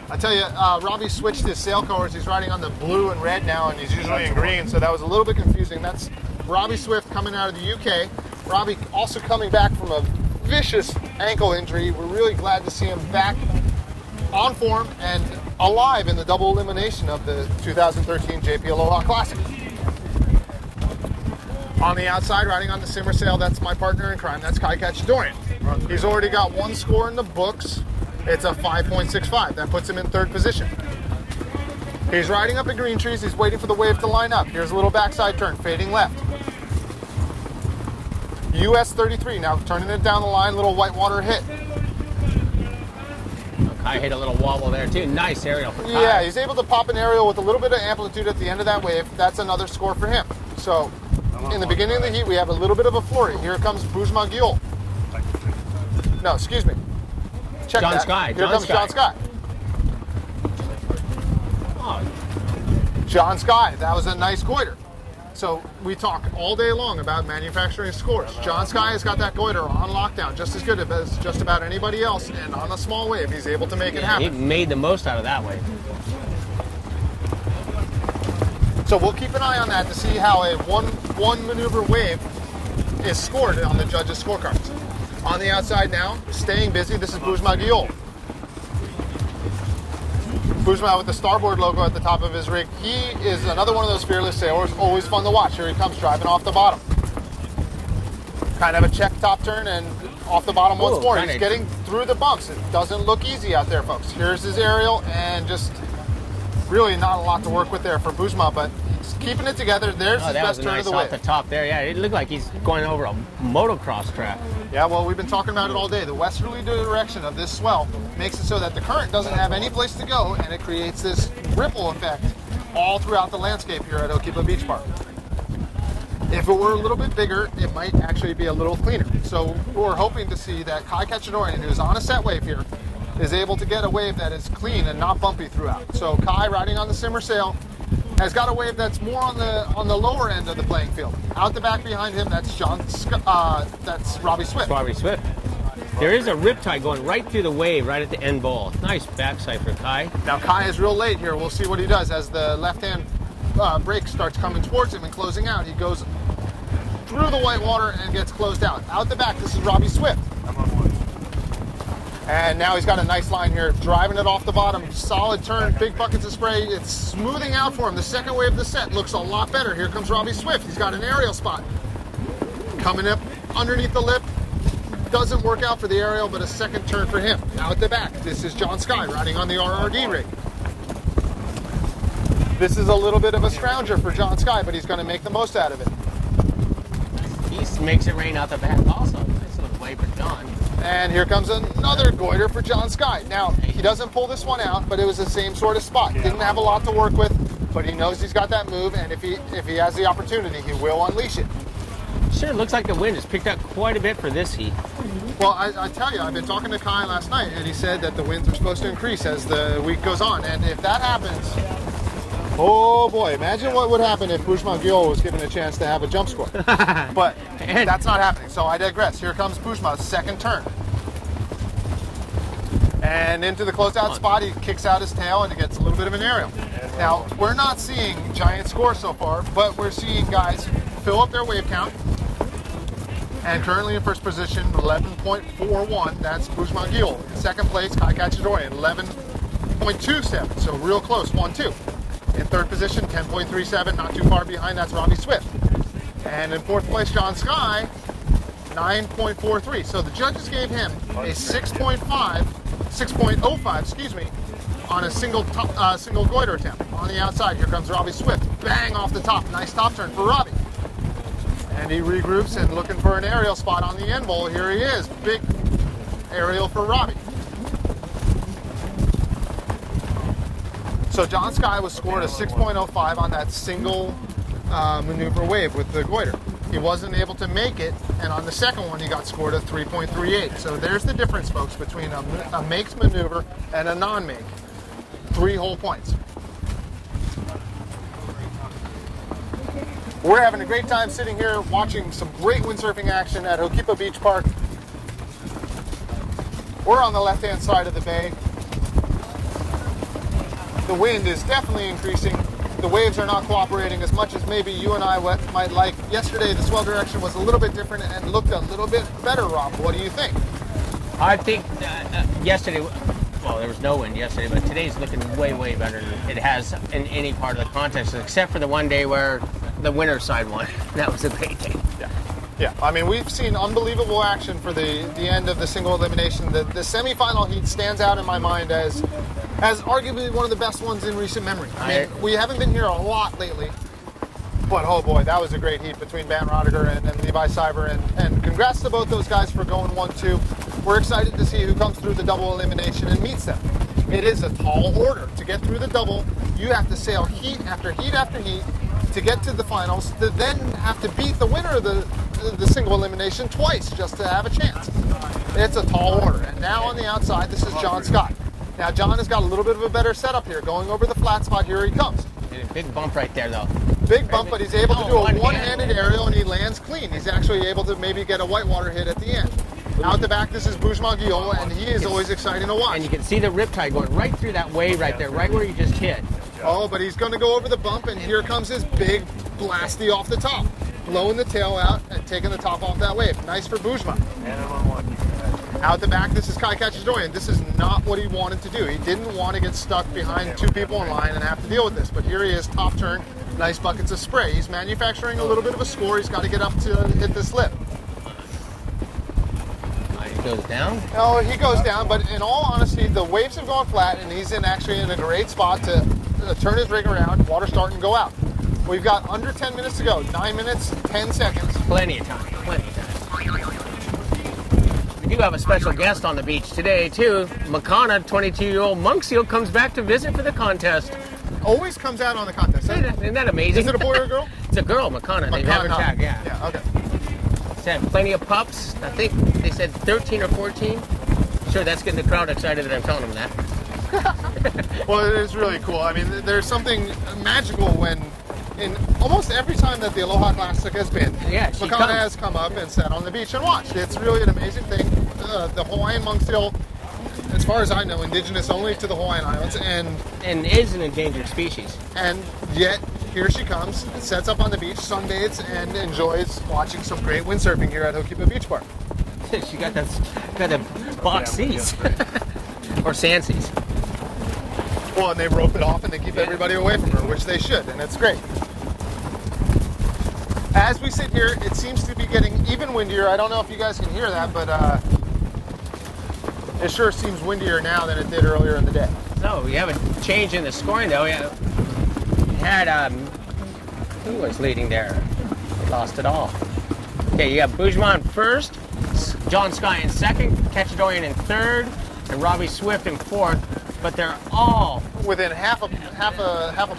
I tell you, Robbie switched his sail colors. He's riding on the blue and red now, and he's usually in green, so that was a little bit confusing. That's Robbie Swift coming out of the UK. Robbie also coming back from a vicious ankle injury. We're really glad to see him back on form and alive in the double elimination of the 2013 JP Aloha Classic. On the outside, riding on the simmer sail, that's my partner in crime. That's Kai Cachadorian. He's already got one score in the books. It's a 5.65. That puts him in 3rd position. He's riding up at green trees. He's waiting for the wave to line up. Here's a little backside turn, fading left. US 33, now turning it down the line, little whitewater hit. Kai hit a little wobble there too. Nice aerial for Kai. Yeah, he's able to pop an aerial with a little bit of amplitude at the end of that wave. That's another score for him. So, in the beginning of the heat, we have a little bit of a flurry. Here comes Boujma Guillol. No, excuse me. Check John that. Sky. Here comes John Sky. Oh. John Sky, that was a nice goiter. So we talk all day long about manufacturing scores. John Sky has got that goiter on lockdown, just as good as just about anybody else, and on a small wave, he's able to make it happen. He made the most out of that wave. So we'll keep an eye on that to see how a one maneuver wave is scored on the judges' scorecards. On the outside now, staying busy, this is Boujma Guillol. Boujma with the starboard logo at the top of his rig. He is another one of those fearless sailors, always fun to watch. Here he comes driving off the bottom. Kind of a check top turn and off the bottom once more. He's getting through the bumps. It doesn't look easy out there, folks. Here's his aerial, and just really not a lot to work with there for Boujma, but he's keeping it together. There's his best turn of the wave. Off the top there, yeah. It looked like he's going over a motocross track. Yeah, well, we've been talking about it all day. The westerly direction of this swell makes it so that the current doesn't have any place to go, and it creates this ripple effect all throughout the landscape here at Okipa Beach Park. If it were a little bit bigger, it might actually be a little cleaner. So we're hoping to see that Kai Cachadorian, who's on a set wave here, is able to get a wave that is clean and not bumpy throughout. So Kai, riding on the simmer sail, has got a wave that's more on the lower end of the playing field. Out the back behind him, that's that's Robbie Swift. Robbie Swift. There is a riptide going right through the wave, right at the end ball. Nice backside for Kai. Now Kai is real late here. We'll see what he does as the left-hand brake starts coming towards him and closing out. He goes through the white water and gets closed out. Out the back, this is Robbie Swift. And now he's got a nice line here, driving it off the bottom. Solid turn, big buckets of spray. It's smoothing out for him. The second wave of the set looks a lot better. Here comes Robbie Swift. He's got an aerial spot. Coming up underneath the lip. Doesn't work out for the aerial, but a second turn for him. Now at the back, this is John Sky riding on the RRD rig. This is a little bit of a scrounger for John Sky, but he's going to make the most out of it. He makes it rain out the back also. Nice little wave for John. And here comes another goiter for John Sky. Now, he doesn't pull this one out, but it was the same sort of spot. Didn't have a lot to work with, but he knows he's got that move, and if he has the opportunity, he will unleash it. Sure, looks like the wind has picked up quite a bit for this heat. Well, I tell you, I've been talking to Kai last night, and he said that the winds are supposed to increase as the week goes on. And if that happens, oh boy, imagine what would happen if Boujma Guillol was given a chance to have a jump score. But that's not happening, so I digress. Here comes Boujma's second turn. And into the closed out spot, he kicks out his tail and he gets a little bit of an aerial. Now, we're not seeing giant scores so far, but we're seeing guys fill up their wave count. And currently in first position, 11.41. That's Bujman Gil. In second place, Kai Cachadorian, 11.27. So real close, 1-2. In third position, 10.37. Not too far behind. That's Robbie Swift. And in fourth place, John Sky, 9.43. So the judges gave him a 6.05, excuse me, on a single goiter attempt. On the outside, here comes Robbie Swift. Bang off the top. Nice top turn for Robbie. And he regroups and looking for an aerial spot on the end bowl. Here he is. Big aerial for Robbie. So John Sky was scored a 6.05 on that single maneuver wave with the goiter. He wasn't able to make it, and on the second one he got scored a 3.38. So there's the difference, folks, between a makes maneuver and a non-make. 3 whole points. We're having a great time sitting here watching some great windsurfing action at Hokipa Beach Park. We're on the left-hand side of the bay. The wind is definitely increasing. The waves are not cooperating as much as maybe you and I might like. Yesterday, the swell direction was a little bit different and looked a little bit better, Rob. What do you think? I think yesterday, well, there was no wind yesterday, but today's looking way, way better than it has in any part of the contest, except for the one day where the winner side won. That was a great day. Yeah, I mean, we've seen unbelievable action for the end of the single elimination. The semifinal heat stands out in my mind as arguably one of the best ones in recent memory. I mean, we haven't been here a lot lately, but oh boy, that was a great heat between Van Rodiger and Levi Cyber, and congrats to both those guys for going 1-2. We're excited to see who comes through the double elimination and meets them. It is a tall order. To get through the double, you have to sail heat after heat after heat to get to the finals, to then have to beat the winner of the single elimination twice just to have a chance. It's a tall order. And now on the outside, this is John Scott. Now John has got a little bit of a better setup here. Going over the flat spot, here he comes. Big bump right there, though. Big bump, but he's able to do a one-handed aerial, and he lands clean. He's actually able to maybe get a whitewater hit at the end. Out the back, this is Bujman Gil, and he is always exciting to watch. And you can see the riptide going right through that wave right there, right where you just hit. Oh, but he's going to go over the bump, and here comes his big blasty off the top. Blowing the tail out and taking the top off that wave. Nice for Bujman. Out the back, this is Kai Cachadorian. This is not what he wanted to do. He didn't want to get stuck behind 2 people in line and have to deal with this. But here he is, top turn, nice buckets of spray. He's manufacturing a little bit of a score. He's got to get up to hit this lip. He goes down? No, he goes down, but in all honesty, the waves have gone flat, and he's actually in a great spot to turn his rig around, water start, and go out. We've got under 10 minutes to go. 9 minutes, 10 seconds. Plenty of time. Plenty of time. We do have a special guest on the beach today, too. Makana, 22-year-old monk seal, comes back to visit for the contest. Always comes out on the contest. Isn't that amazing? Is it a boy or a girl? It's a girl, Makana. They have her tag, yeah. Yeah, okay. Said plenty of pups. I think they said 13 or 14. Sure, that's getting the crowd excited that I'm telling them that. Well, it is really cool. I mean, there's something magical when, in almost every time that the Aloha Classic has been, Makana has come up and sat on the beach and watched. It's really an amazing thing. The Hawaiian monk seal, as far as I know, indigenous only to the Hawaiian Islands, and is an endangered species. And yet, here she comes, sets up on the beach, sunbathes, and enjoys watching some great windsurfing here at Hokipa Beach Park. She got the box seats. Or sand seats. Well, and they rope it off and they keep everybody away from her, which they should, and it's great. As we sit here, it seems to be getting even windier. I don't know if you guys can hear that, but it sure seems windier now than it did earlier in the day. So we have a change in the scoring, though. We had, who was leading there? Lost it all. Okay, you have Bujman first, John Sky in second, Cachadorian in third, and Robbie Swift in fourth. But they're all within half a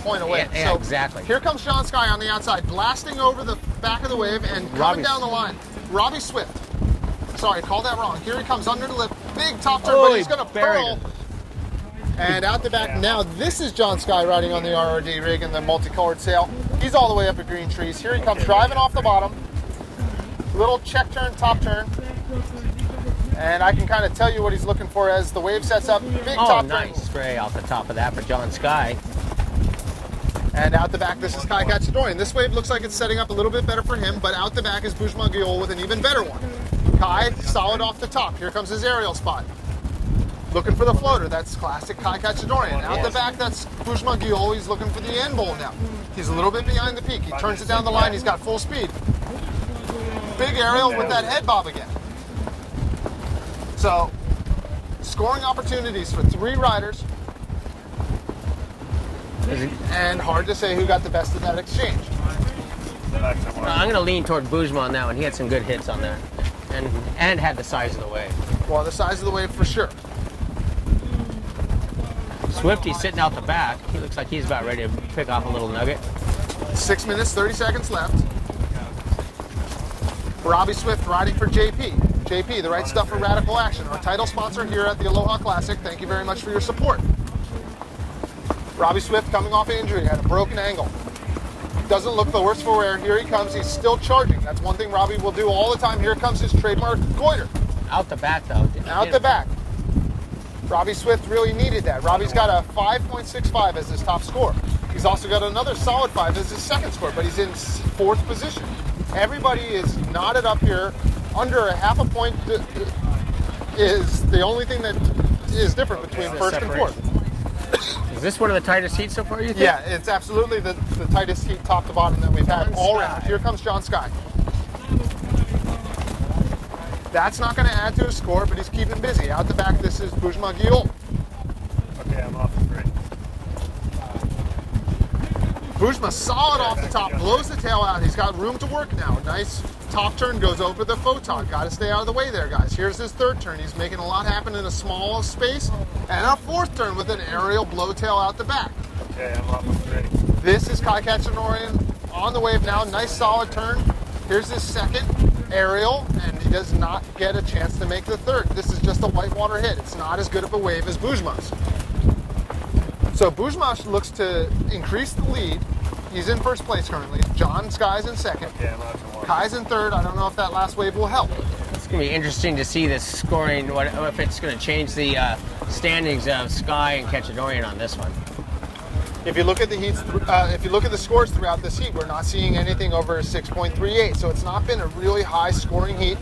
point away. Yeah, so exactly. Here comes John Sky on the outside, blasting over the back of the wave and coming down the line. Robbie Swift. Sorry, called that wrong. Here he comes under the lip, big top turn, but he's going to pearl. And out the back, now this is John Sky riding on the RRD rig in the multicolored sail. He's all the way up at Green Trees. Here he comes driving off the bottom. Little check turn, top turn. And I can kind of tell you what he's looking for as the wave sets up. Big top turn. Nice spray off the top of that for John Sky. And out the back, this is Kai Katsadorian. This wave looks like it's setting up a little bit better for him, but out the back is Bujma Giol with an even better one. Kai, solid off the top. Here comes his aerial spot. Looking for the floater. That's classic Kai Katsadorian. Out the back, that's Bujma Giol. He's looking for the end bowl now. He's a little bit behind the peak. He turns it down the line. He's got full speed. Big aerial with that head bob again. So, scoring opportunities for 3 riders. And hard to say who got the best of that exchange. I'm going to lean toward Bujma on that one. He had some good hits on that. And had the size of the wave. Well, the size of the wave for sure. Swifty's sitting out the back. He looks like he's about ready to pick off a little nugget. 6 minutes, 30 seconds left. Robbie Swift riding for JP. JP, the right stuff for Radical Action, our title sponsor here at the Aloha Classic. Thank you very much for your support. Robbie Swift coming off injury, had a broken ankle. Doesn't look the worst for wear. Here he comes. He's still charging. That's one thing Robbie will do all the time. Here comes his trademark goiter. Out the back, though. Out the back. Robbie Swift really needed that. Robbie's got a 5.65 as his top score. He's also got another solid 5 as his second score, but he's in 4th position. Everybody is knotted up here. Under a half a point is the only thing that is different between first and fourth. Is this one of the tightest heats so far, you think? Yeah, it's absolutely the tightest heat top to bottom that we've had all round. Here comes John Sky. That's not going to add to his score, but he's keeping busy. Out the back, this is Bujma Giol. Okay, I'm off the grid. Bujma solid off the top, blows the tail out. He's got room to work now. Nice top turn goes over the photon. Got to stay out of the way there, guys. Here's his 3rd turn. He's making a lot happen in a small space. And a 4th turn with an aerial blow tail out the back. Okay, I'm off the grid. This is Kai Katsanorian on the wave now. Nice solid turn. Here's his 2nd aerial, and he does not get a chance to make the 3rd. This is just a whitewater hit. It's not as good of a wave as Bujma's. So Bujma looks to increase the lead. He's in 1st place currently. John Sky's in 2nd. Okay, I'm off the 1. Kai's in 3rd. I don't know if that last wave will help. It's going to be interesting to see this scoring, if it's going to change the standings of Sky and Katsadorian on this one. If you look at the heats, if you look at the scores throughout this heat, we're not seeing anything over a 6.38. So it's not been a really high scoring heat,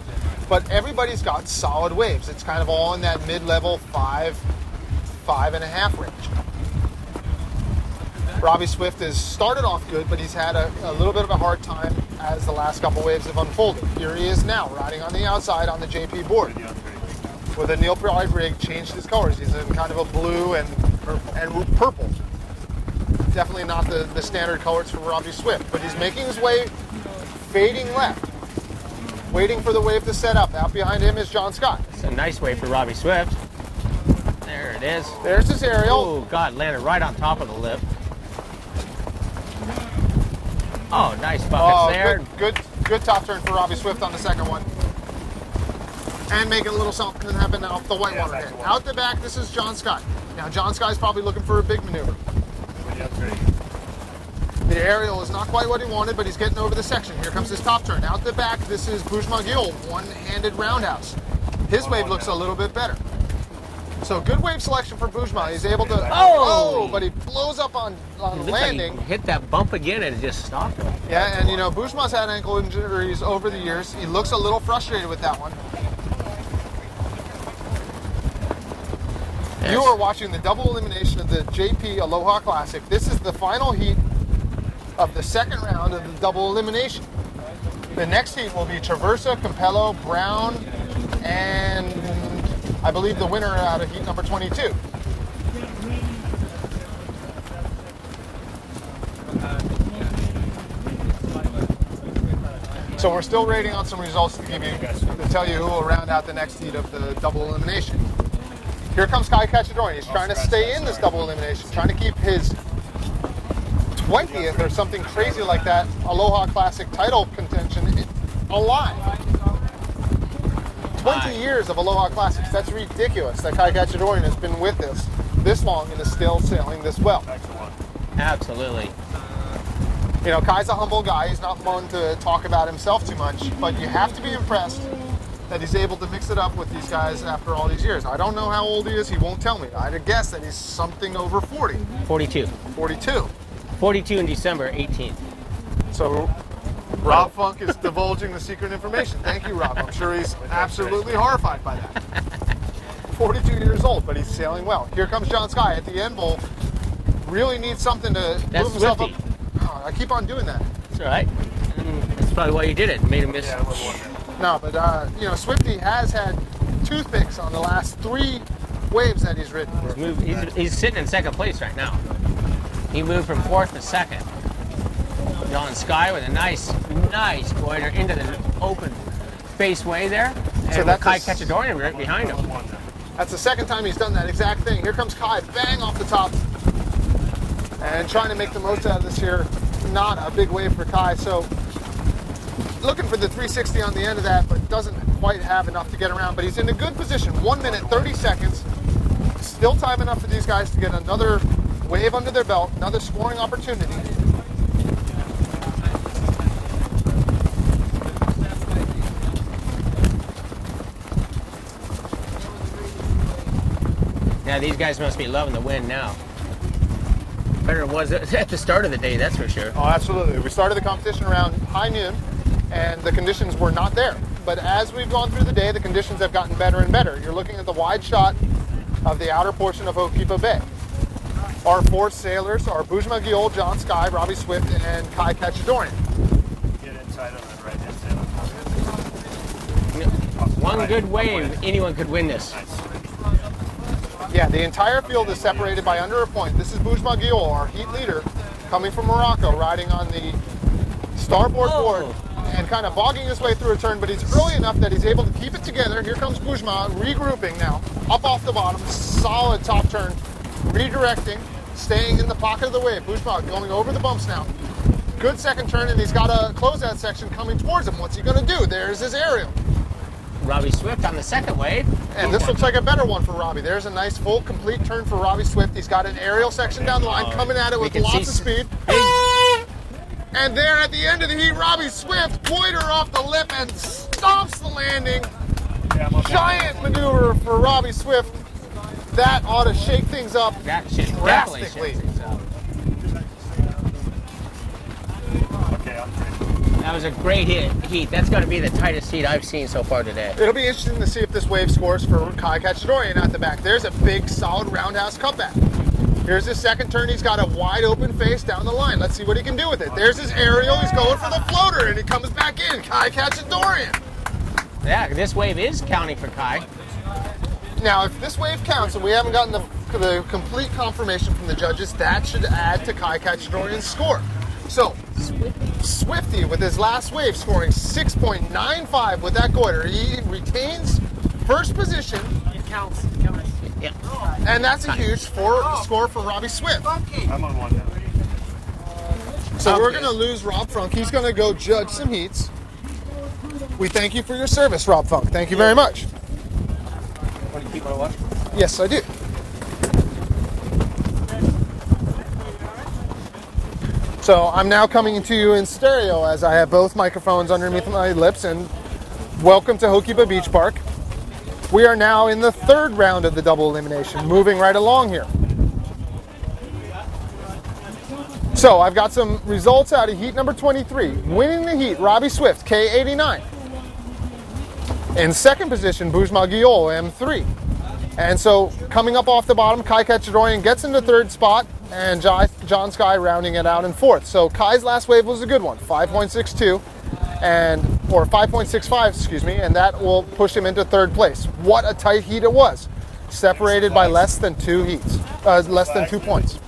but everybody's got solid waves. It's kind of all in that mid-level 5.5 range. Robbie Swift has started off good, but he's had a little bit of a hard time as the last couple waves have unfolded. Here he is now, riding on the outside on the JP board. With a Neil Pride rig, changed his colors. He's in kind of a blue and purple. Definitely not the standard colors for Robbie Swift, but he's making his way, fading left, waiting for the wave to set up. Out behind him is John Scott. It's a nice wave for Robbie Swift. There it is. There's his aerial. Oh, God, landed right on top of the lip. Oh, nice buckets there. Good top turn for Robbie Swift on the 2nd one. And making a little something happen off the whitewater hit. Out the back, this is John Scott. Now, John Scott's probably looking for a big maneuver. The aerial is not quite what he wanted, but he's getting over the section. Here comes his top turn. Out the back, this is Bujma Giol, one-handed roundhouse. His wave looks a little bit better. So good wave selection for Bujma. He's able to, but he blows up on landing. Like he hit that bump again and it just stopped him. Yeah, and you know, Bujma's had ankle injuries over the years. He looks a little frustrated with that one. Yes. You are watching the double elimination of the JP Aloha Classic. This is the final heat of the 2nd round of the double elimination. The next heat will be Traversa, Campello, Brown, and I believe the winner out of heat number 22. So we're still waiting on some results to tell you who will round out the next heat of the double elimination. Here comes Kai Katsadorian. He's trying to stay in this double elimination, trying to keep his 20th or something crazy like that Aloha Classic title contention alive. 20 years of Aloha Classics. That's ridiculous that Kai Katsadorian has been with us this long and is still sailing this well. Absolutely. You know, Kai's a humble guy. He's not one to talk about himself too much, but you have to be impressed that he's able to mix it up with these guys after all these years. I don't know how old he is. He won't tell me. I'd guess that he's something over 40. 42. 42. 42 in December, 18th. So Rob Funk is divulging the secret information. Thank you, Rob. I'm sure he's absolutely horrified by that. 42 years old, but he's sailing well. Here comes John Sky at the end bowl. Really needs something to move himself up. Oh, I keep on doing that. That's all right. That's probably why you did it. Made him miss. No, but Swifty has had toothpicks on the last 3 waves that he's ridden. He's sitting in second place right now. He moved from 4th to 2nd. John Sky with a nice goiter into the open face way there. And So that's Kai Cachadorian right behind him. That's the second time he's done that exact thing. Here comes Kai, bang off the top. And trying to make the most out of this here. Not a big wave for Kai, so looking for the 360 on the end of that, but doesn't quite have enough to get around. But he's in a good position, 1 minute, 30 seconds. Still time enough for these guys to get another wave under their belt, another scoring opportunity. Yeah, these guys must be loving the wind now. Better than it was at the start of the day, that's for sure. Oh, absolutely. We started the competition around high noon, and the conditions were not there. But as we've gone through the day, the conditions have gotten better and better. You're looking at the wide shot of the outer portion of Ho'okipa Bay. Our 4 sailors are Bujma Giol, John Sky, Robbie Swift, and Kai Cachadorian. Get inside of the right hand sail. One good wave, anyone could win this. Yeah, the entire field is separated by under a point. This is Bujma Giol, our heat leader, coming from Morocco, riding on the starboard board and kind of bogging his way through a turn, but he's early enough that he's able to keep it together. Here comes Bujma, regrouping now, up off the bottom, solid top turn, redirecting, staying in the pocket of the wave. Bujma going over the bumps now. Good second turn, and he's got a closeout section coming towards him. What's he going to do? There's his aerial. Robbie Swift on the second wave. And this looks like a better one for Robbie. There's a nice full complete turn for Robbie Swift. He's got an aerial section down the line, coming at it with lots of speed. And there at the end of the heat, Robbie Swift, goiter off the lip and stomps the landing. Giant maneuver for Robbie Swift. That ought to shake things up drastically. That was a great heat. That's going to be the tightest heat I've seen so far today. It'll be interesting to see if this wave scores for Kai Cachadorian at the back. There's a big, solid roundhouse cutback. Here's his second turn. He's got a wide open face down the line. Let's see what he can do with it. There's his aerial. He's going for the floater, and he comes back in. Kai Cachadorian. Yeah, this wave is counting for Kai. Now, if this wave counts, and we haven't gotten the complete confirmation from the judges, that should add to Kai Cachadorian's score. So, Swifty with his last wave scoring 6.95 with that goiter. He retains first position. It counts. Yeah. And that's a huge score for Robbie Swift. I'm on one now. So we're going to lose Rob Funk. He's going to go judge some heats. We thank you for your service, Rob Funk. Thank you very much. Want to keep on watch? Yes, I do. So I'm now coming to you in stereo as I have both microphones underneath my lips, and welcome to Ho'okipa Beach Park. We are now in the 3rd round of the double elimination, moving right along here. So I've got some results out of heat number 23. Winning the heat, Robbie Swift, K89. In second position, Bujma Giol, M3. And so coming up off the bottom, Kai Cachadorian gets into 3rd spot, and John Sky rounding it out in 4th. So Kai's last wave was a good one, 5.62, or 5.65, excuse me, and that will push him into 3rd place. What a tight heat it was, separated by less than 2 heats, less than 2 points.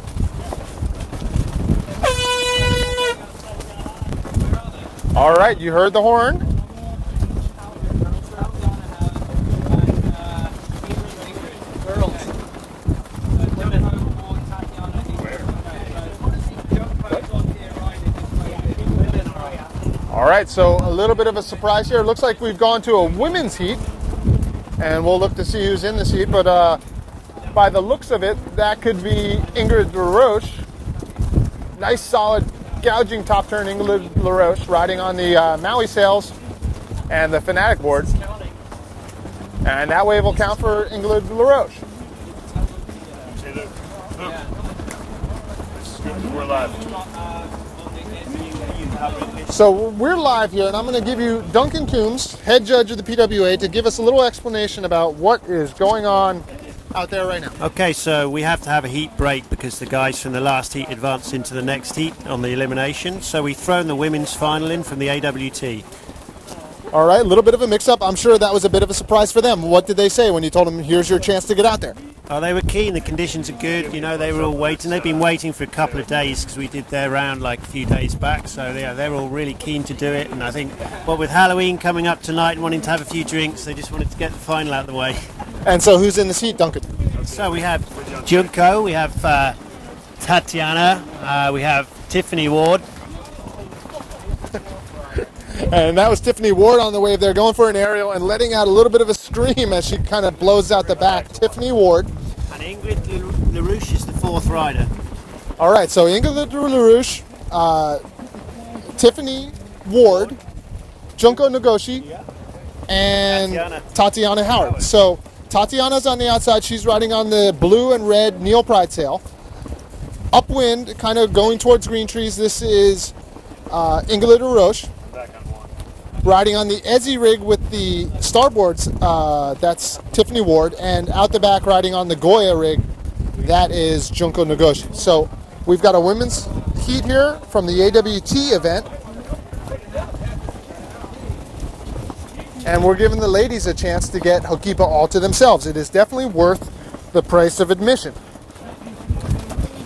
All right, you heard the horn. All right, so a little bit of a surprise here. It looks like we've gone to a women's heat, and we'll look to see who's in this heat, but by the looks of it, that could be Ingrid LaRoche. Nice, solid, gouging top turn, Ingrid LaRoche, riding on the Maui sails and the Fanatic board. And that wave will count for Ingrid LaRoche. We're live. So we're live here, and I'm going to give you Duncan Coombs, head judge of the PWA, to give us a little explanation about what is going on out there right now. Okay, so we have to have a heat break because the guys from the last heat advanced into the next heat on the elimination. So we've thrown the women's final in from the AWT. All right, a little bit of a mix-up. I'm sure that was a bit of a surprise for them. What did they say when you told them, here's your chance to get out there? Oh, they were keen. The conditions are good. You know, they were all waiting. They've been waiting for a couple of days because we did their round like a few days back. So they're all really keen to do it. And I think, well, with Halloween coming up tonight and wanting to have a few drinks, they just wanted to get the final out of the way. And so who's in this heat, Duncan? So we have Junko, we have Tatiana, we have Tiffany Ward. And that was Tiffany Ward on the wave there, going for an aerial and letting out a little bit of a scream as she kind of blows out the back. Tiffany Ward. And Ingrid LaRouche is the fourth rider. All right, so Ingrid LaRouche, Tiffany Ward, Junko Nagoshi, and Tatiana Howard. So Tatiana's on the outside. She's riding on the blue and red Neil Pride sail. Upwind, kind of going towards green trees. This is Ingrid LaRouche. Riding on the Ezzy rig with the starboards, that's Tiffany Ward, and out the back riding on the Goya rig, that is Junko Nagoshi. So we've got a women's heat here from the AWT event, and we're giving the ladies a chance to get Hokipa all to themselves. It is definitely worth the price of admission.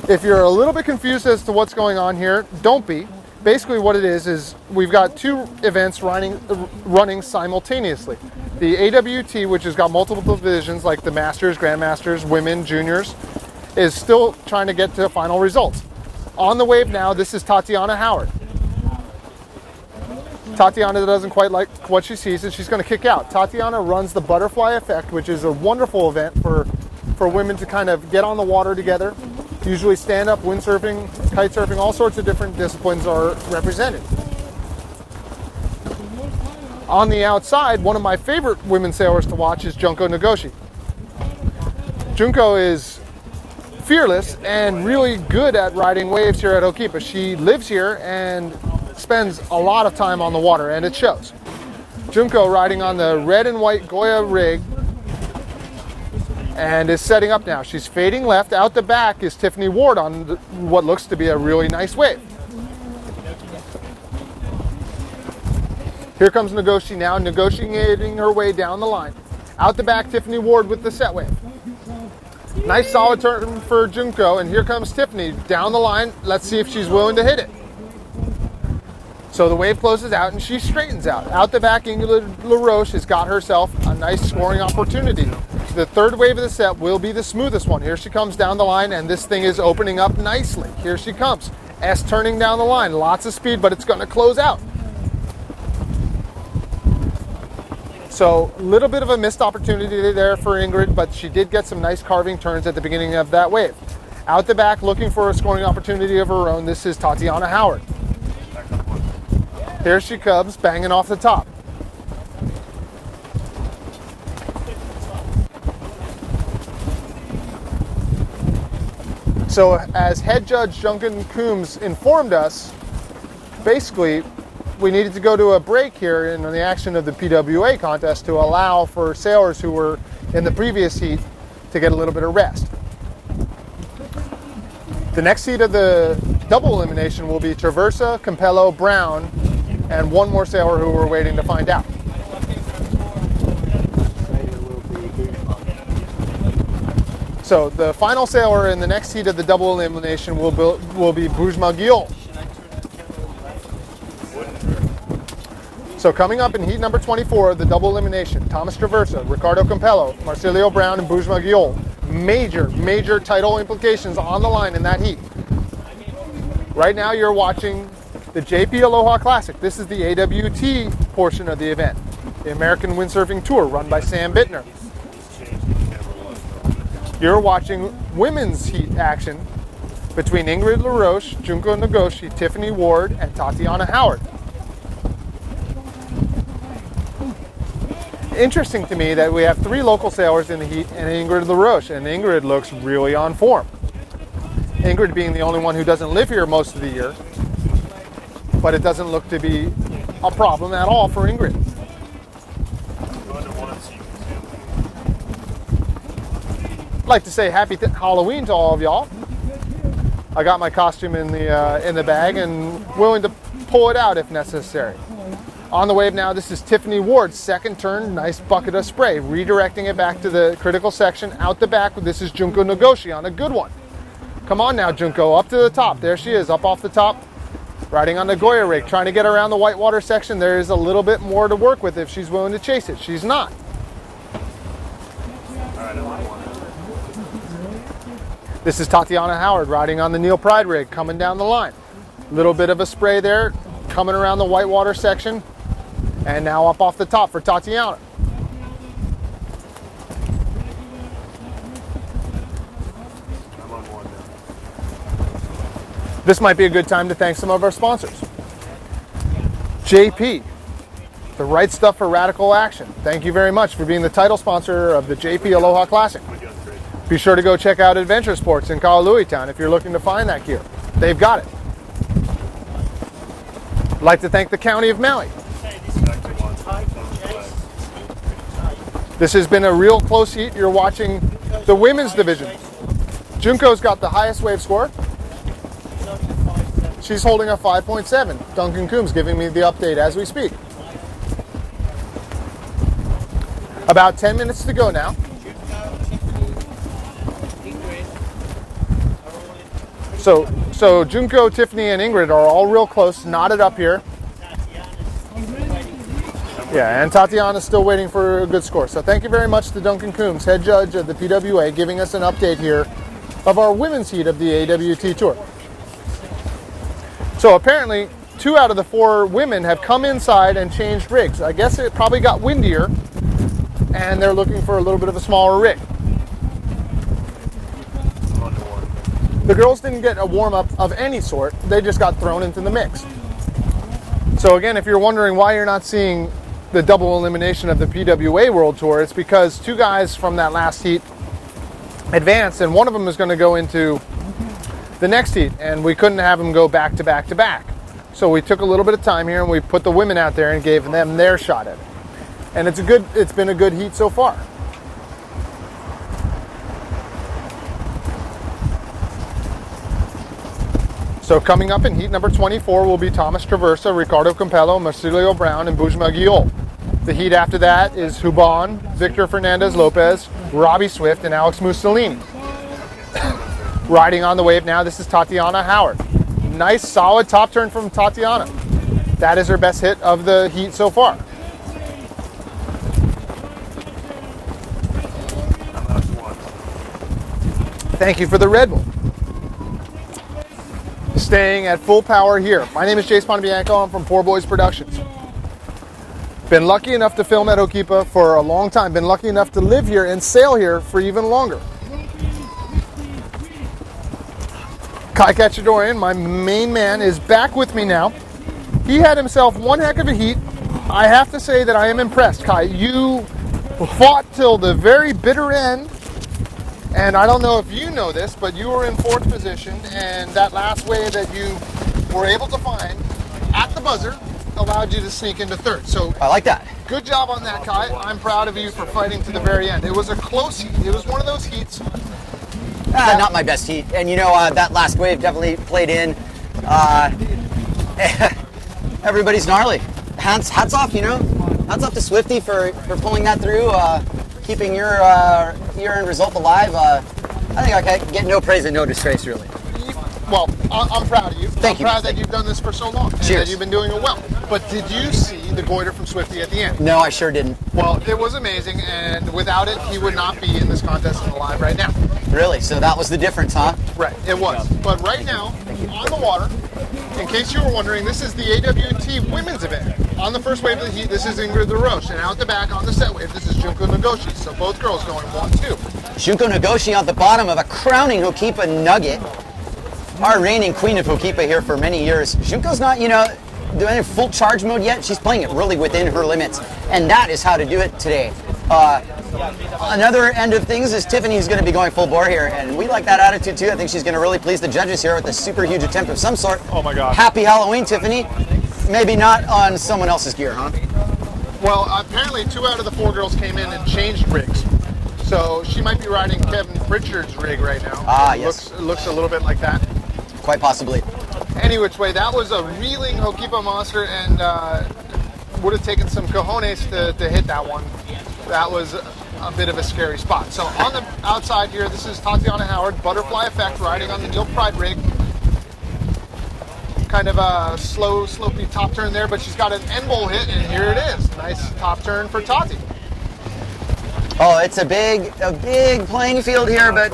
If you're a little bit confused as to what's going on here, don't be. Basically what it is we've got two events running simultaneously. The AWT, which has got multiple divisions like the Masters, Grandmasters, Women, Juniors, is still trying to get to final results. On the wave now, this is Tatiana Howard. Tatiana doesn't quite like what she sees and she's going to kick out. Tatiana runs the butterfly effect, which is a wonderful event for women to kind of get on the water together. Usually stand-up, windsurfing, kite surfing, all sorts of different disciplines are represented. On the outside, one of my favorite women sailors to watch is Junko Nagoshi. Junko is fearless and really good at riding waves here at Hokipa. She lives here and spends a lot of time on the water, and it shows. Junko riding on the red and white Goya rig and is setting up now. She's fading left. Out the back is Tiffany Ward on what looks to be a really nice wave. Here comes Nagoshi now, negotiating her way down the line. Out the back, Tiffany Ward with the set wave. Nice solid turn for Junko, and here comes Tiffany down the line. Let's see if she's willing to hit it. So the wave closes out and she straightens out. Out the back, Ingrid LaRouche has got herself a nice scoring opportunity. The third wave of the set will be the smoothest one. Here she comes down the line, and this thing is opening up nicely. Here she comes. S turning down the line. Lots of speed, but it's going to close out. So a little bit of a missed opportunity there for Ingrid, but she did get some nice carving turns at the beginning of that wave. Out the back, looking for a scoring opportunity of her own, this is Tatiana Howard. Here she comes, banging off the top. So as head judge Duncan Coombs informed us, basically we needed to go to a break here in the action of the PWA contest to allow for sailors who were in the previous heat to get a little bit of rest. The next heat of the double elimination will be Traversa, Campello, Brown, and one more sailor who we're waiting to find out. So the final sailor in the next heat of the double elimination will be Bujma Giol. So coming up in heat number 24 of the double elimination, Thomas Traversa, Ricardo Campello, Marcilio Brown, and Bujma Giol. Major title implications on the line in that heat. Right now you're watching the JP Aloha Classic. This is the AWT portion of the event, the American Windsurfing Tour run by Sam Bittner. You're watching women's heat action between Ingrid LaRouche, Junko Nagoshi, Tiffany Ward, and Tatiana Howard. Interesting to me that we have three local sailors in the heat and Ingrid LaRouche, and Ingrid looks really on form. Ingrid being the only one who doesn't live here most of the year. But it doesn't look to be a problem at all for Ingrid. I'd like to say happy Halloween to all of y'all. I got my costume in the bag and willing to pull it out if necessary. On the wave now, this is Tiffany Ward's second turn. Nice bucket of spray. Redirecting it back to the critical section. Out the back, this is Junko Nagoshi on a good one. Come on now, Junko, up to the top. There she is, up off the top. Riding on the Goya rig, trying to get around the whitewater section. There is a little bit more to work with if she's willing to chase it. She's not. This is Tatiana Howard riding on the Neil Pride rig, coming down the line. Little bit of a spray there, coming around the whitewater section. And now up off the top for Tatiana. This might be a good time to thank some of our sponsors. JP, the right stuff for radical action. Thank you very much for being the title sponsor of the JP Aloha Classic. Be sure to go check out Adventure Sports in Kailua Town if you're looking to find that gear. They've got it. I'd like to thank the County of Maui. This has been a real close heat. You're watching the women's division. Junko's got the highest wave score. She's holding a 5.7. Duncan Coombs giving me the update as we speak. About 10 minutes to go now. So Junko, Tiffany, and Ingrid are all real close, knotted up here. Yeah, and Tatiana's still waiting for a good score. So thank you very much to Duncan Coombs, head judge of the PWA, giving us an update here of our women's heat of the AWT Tour. So apparently, 2 out of the 4 women have come inside and changed rigs. I guess it probably got windier, and they're looking for a little bit of a smaller rig. The girls didn't get a warm-up of any sort. They just got thrown into the mix. So again, if you're wondering why you're not seeing the double elimination of the PWA World Tour, it's because 2 guys from that last heat advanced, and one of them is going to go into the next heat, and we couldn't have them go back to back to back. So we took a little bit of time here and we put the women out there and gave them their shot at it. And it's been a good heat so far. So coming up in heat number 24 will be Thomas Traversa, Ricardo Campello, Marcilio Brown, and Bujma Guiol. The heat after that is Huban, Victor Fernandez Lopez, Robbie Swift, and Alex Mussolini. Riding on the wave now, this is Tatiana Howard. Nice, solid top turn from Tatiana. That is her best hit of the heat so far. Thank you for the Red Bull. Staying at full power here. My name is Jace Pontebianco. I'm from Poor Boys Productions. Been lucky enough to film at Hokipa for a long time. Been lucky enough to live here and sail here for even longer. Kai Cacciadorian, my main man, is back with me now. He had himself one heck of a heat. I have to say that I am impressed, Kai. You fought till the very bitter end. And I don't know if you know this, but you were in 4th position, and that last wave that you were able to find at the buzzer allowed you to sneak into 3rd. So I like that. Good job on that, Kai. I'm proud of you for fighting to the very end. It was a close heat. It was one of those heats. Not my best heat. And you know, that last wave definitely played in. Everybody's gnarly. Hats off, you know. Hats off to Swifty for pulling that through. Keeping your year-end result alive. I think I can get no praise and no disgrace, really. Well, I'm proud of you. Thank you. I'm proud that you've done this for so long. And that you've been doing it well. But did you see the goiter from Swifty at the end? No, I sure didn't. Well, it was amazing, and without it, he would not be in this contest and alive right now. Really? So that was the difference, huh? Right, it was. But right now, on the water, in case you were wondering, this is the AWT women's event. On the first wave of the heat, this is Ingrid LaRoche, and out the back on the set wave, this is Junko Nagoshi. So both girls going 1-2. Junko Nagoshi on the bottom of a crowning Hokipa nugget. Our reigning queen of Hokipa here for many years. Junko's not, you know, doing full charge mode yet. She's playing it really within her limits, and that is how to do it today. Another end of things is Tiffany's going to be going full bore here, and we like that attitude too. I think she's going to really please the judges here with a super huge attempt of some sort. Oh my God. Happy Halloween, Tiffany. Maybe not on someone else's gear, huh? Well, apparently 2 out of the 4 girls came in and changed rigs. So she might be riding Kevin Pritchard's rig right now. Ah, yes. Looks a little bit like that. Quite possibly. Any which way, that was a reeling Hokipa monster, and would have taken some cojones to hit that one. That was a bit of a scary spot. So on the outside here, this is Tatiana Howard, Butterfly Effect, riding on the Neil Pride rig. Kind of a slopey top turn there, but she's got an end bowl hit, and here it is. Nice top turn for Tati. Oh, it's a big playing field here, but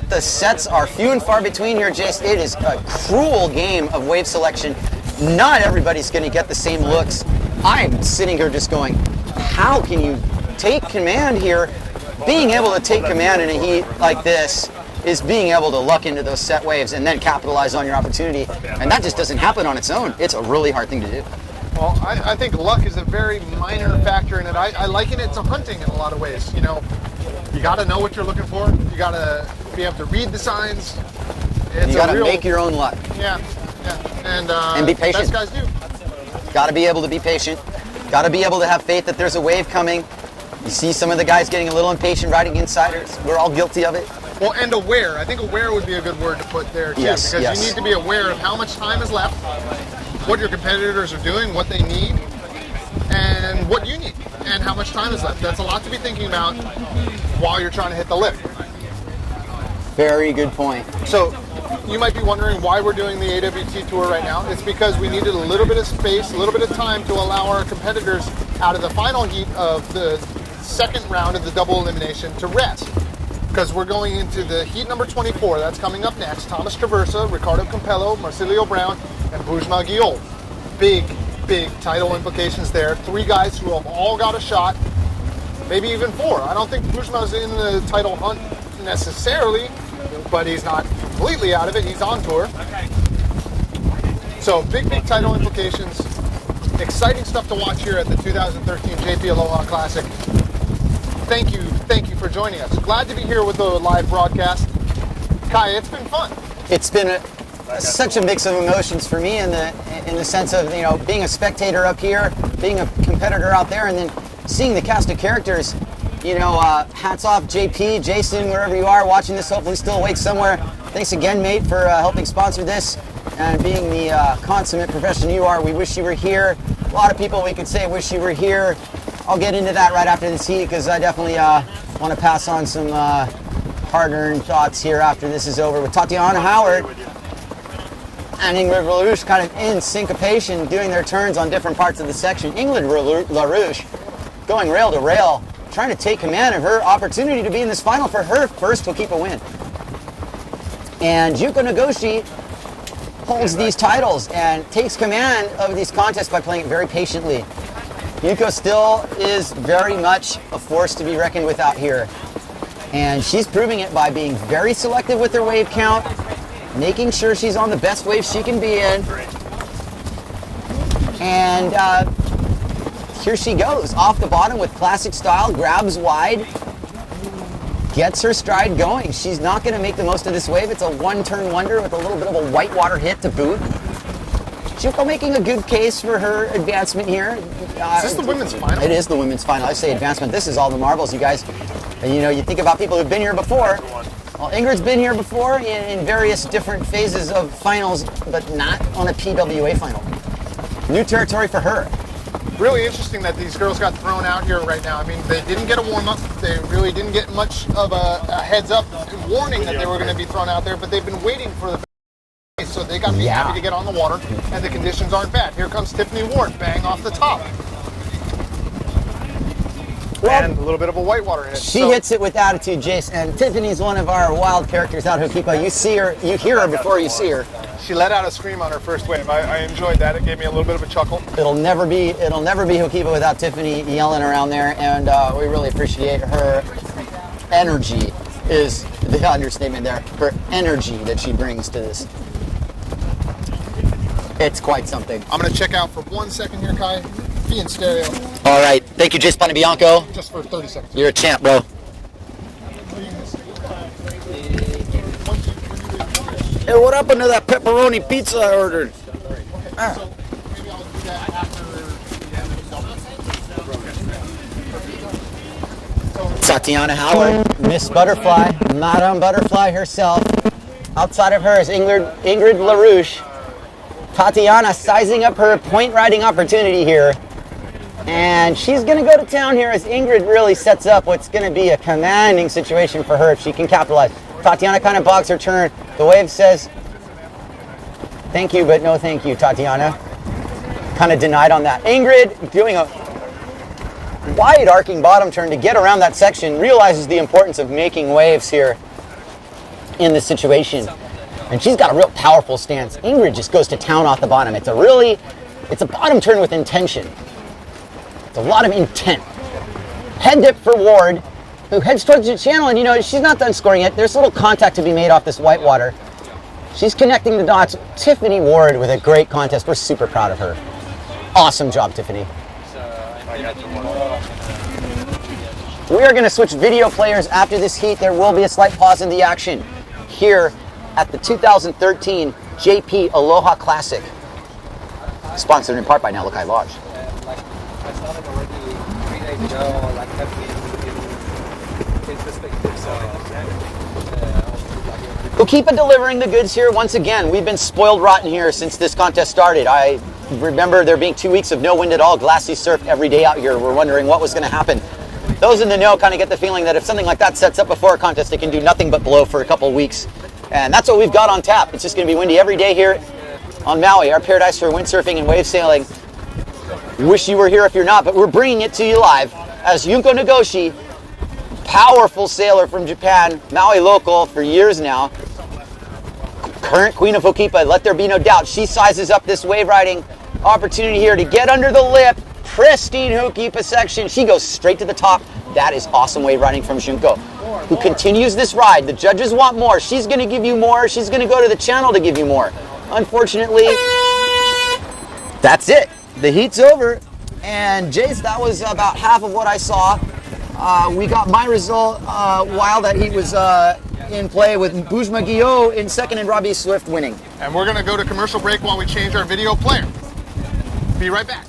the sets are few and far between here, Jace. It is a cruel game of wave selection. Not everybody's going to get the same looks. I'm sitting here just going, how can you take command here? Being able to take command in a heat like this is being able to luck into those set waves and then capitalize on your opportunity. And that just doesn't happen on its own. It's a really hard thing to do. Well, I think luck is a very minor factor in it. I liken it to hunting in a lot of ways. You know, you got to know what you're looking for. You got to be able to read the signs. You got to make your own luck. Yeah. And be patient. Best guys do. Got to be able to be patient. Got to be able to have faith that there's a wave coming. You see some of the guys getting a little impatient riding insiders. We're all guilty of it. Well, and aware. I think aware would be a good word to put there too, yes, because yes. you need to be aware of how much time is left, what your competitors are doing, what they need, and what you need, and how much time is left. That's a lot to be thinking about while you're trying to hit the lift. Very good point. So you might be wondering why we're doing the AWT tour right now. It's because we needed a little bit of space, a little bit of time to allow our competitors out of the final heat of the second round of the double elimination to rest. Because we're going into the heat number 24. That's coming up next. Thomas Traversa, Ricardo Campello, Marcilio Brown, and Bujma Guiol. Big title implications there. 3 guys who have all got a shot, maybe even 4. I don't think Bujma's in the title hunt necessarily, but he's not completely out of it. He's on tour. So big title implications. Exciting stuff to watch here at the 2013 JP Aloha Classic. Thank you for joining us. Glad to be here with the live broadcast. Kai, it's been fun. It's been such a mix of emotions for me in the sense of, you know, being a spectator up here, being a competitor out there, and then seeing the cast of characters. You know, hats off JP, Jason, wherever you are watching this, hopefully still awake somewhere. Thanks again, mate, for helping sponsor this and being the consummate professional you are. We wish you were here. A lot of people we could say wish you were here. I'll get into that right after this heat because I definitely want to pass on some hard-earned thoughts here after this is over with Tatiana Howard and Ingrid LaRouche kind of in syncopation doing their turns on different parts of the section. Ingrid LaRouche going rail to rail, trying to take command of her opportunity to be in this final for her first Hokipa win. And Yuko Nagoshi holds these titles and takes command of these contests by playing it very patiently. Yuko still is very much a force to be reckoned with out here. And she's proving it by being very selective with her wave count, making sure she's on the best wave she can be in. And here she goes, off the bottom with classic style, grabs wide, gets her stride going. She's not going to make the most of this wave. It's a one-turn wonder with a little bit of a whitewater hit to boot. Yuko making a good case for her advancement here. Is this the women's final? It is the women's final. I say advancement. This is all the marbles, you guys. And, you know, you think about people who've been here before. Well, Ingrid's been here before in various different phases of finals, but not on a PWA final. New territory for her. Really interesting that these girls got thrown out here right now. I mean, they didn't get a warm-up. They really didn't get much of a heads-up warning that they were going to be thrown out there, but they've been waiting for the so they got to be happy to get on the water, and the conditions aren't bad. Here comes Tiffany Ward, bang off the top. And a little bit of a whitewater hit. She hits it with attitude, Jace, and Tiffany's one of our wild characters out at Hokipa. You see her, you hear her before you see her. She let out a scream on her first wave. I enjoyed that. It gave me a little bit of a chuckle. It'll never be Hokipa without Tiffany yelling around there, and we really appreciate her energy. Is the understatement there. Her energy that she brings to this. It's quite something. I'm going to check out for 1 second here, Kai. Murphy in stereo. All right. Thank you, Jace Bianco. Just for 30 seconds. You're a champ, bro. Hey, what happened to that pepperoni pizza I ordered? Ah. Tatiana Howard, Miss Butterfly, Madame Butterfly herself. Outside of her is Ingrid LaRouche. Tatiana sizing up her point riding opportunity here. And she's going to go to town here as Ingrid really sets up what's going to be a commanding situation for her if she can capitalize. Tatiana kind of bogs her turn. The wave says, thank you, but no thank you, Tatiana. Kind of denied on that. Ingrid doing a wide arcing bottom turn to get around that section, realizes the importance of making waves here in this situation. And she's got a real powerful stance. Ingrid just goes to town off the bottom. It's a bottom turn with intention. It's a lot of intent. Head dip for Ward, who heads towards the channel, and you know, she's not done scoring yet. There's a little contact to be made off this white water. She's connecting the dots. Tiffany Ward with a great contest. We're super proud of her. Awesome job, Tiffany. We are going to switch video players after this heat. There will be a slight pause in the action here at the 2013 JP Aloha Classic, sponsored in part by Nalakai Lodge. I started already 3 days ago, like in perspective, Ukipa delivering the goods here once again. We've been spoiled rotten here since this contest started. I remember there being 2 weeks of no wind at all, glassy surf every day out here. We're wondering what was going to happen. Those in the know kind of get the feeling that if something like that sets up before a contest, it can do nothing but blow for a couple of weeks. And that's what we've got on tap. It's just going to be windy every day here on Maui, our paradise for windsurfing and wave sailing. Wish you were here if you're not, but we're bringing it to you live as Junko Nagoshi, powerful sailor from Japan, Maui local for years now, current queen of Hokipa, let there be no doubt. She sizes up this wave riding opportunity here to get under the lip. Pristine Hokipa section. She goes straight to the top. That is awesome wave riding from Junko, who continues this ride. The judges want more. She's going to give you more. She's going to go to the channel to give you more. Unfortunately, that's it. The heat's over. And Jace, that was about half of what I saw. We got my result while that heat was in play with Bujma Guillot in second and Robbie Swift winning. And we're going to go to commercial break while we change our video player. Be right back.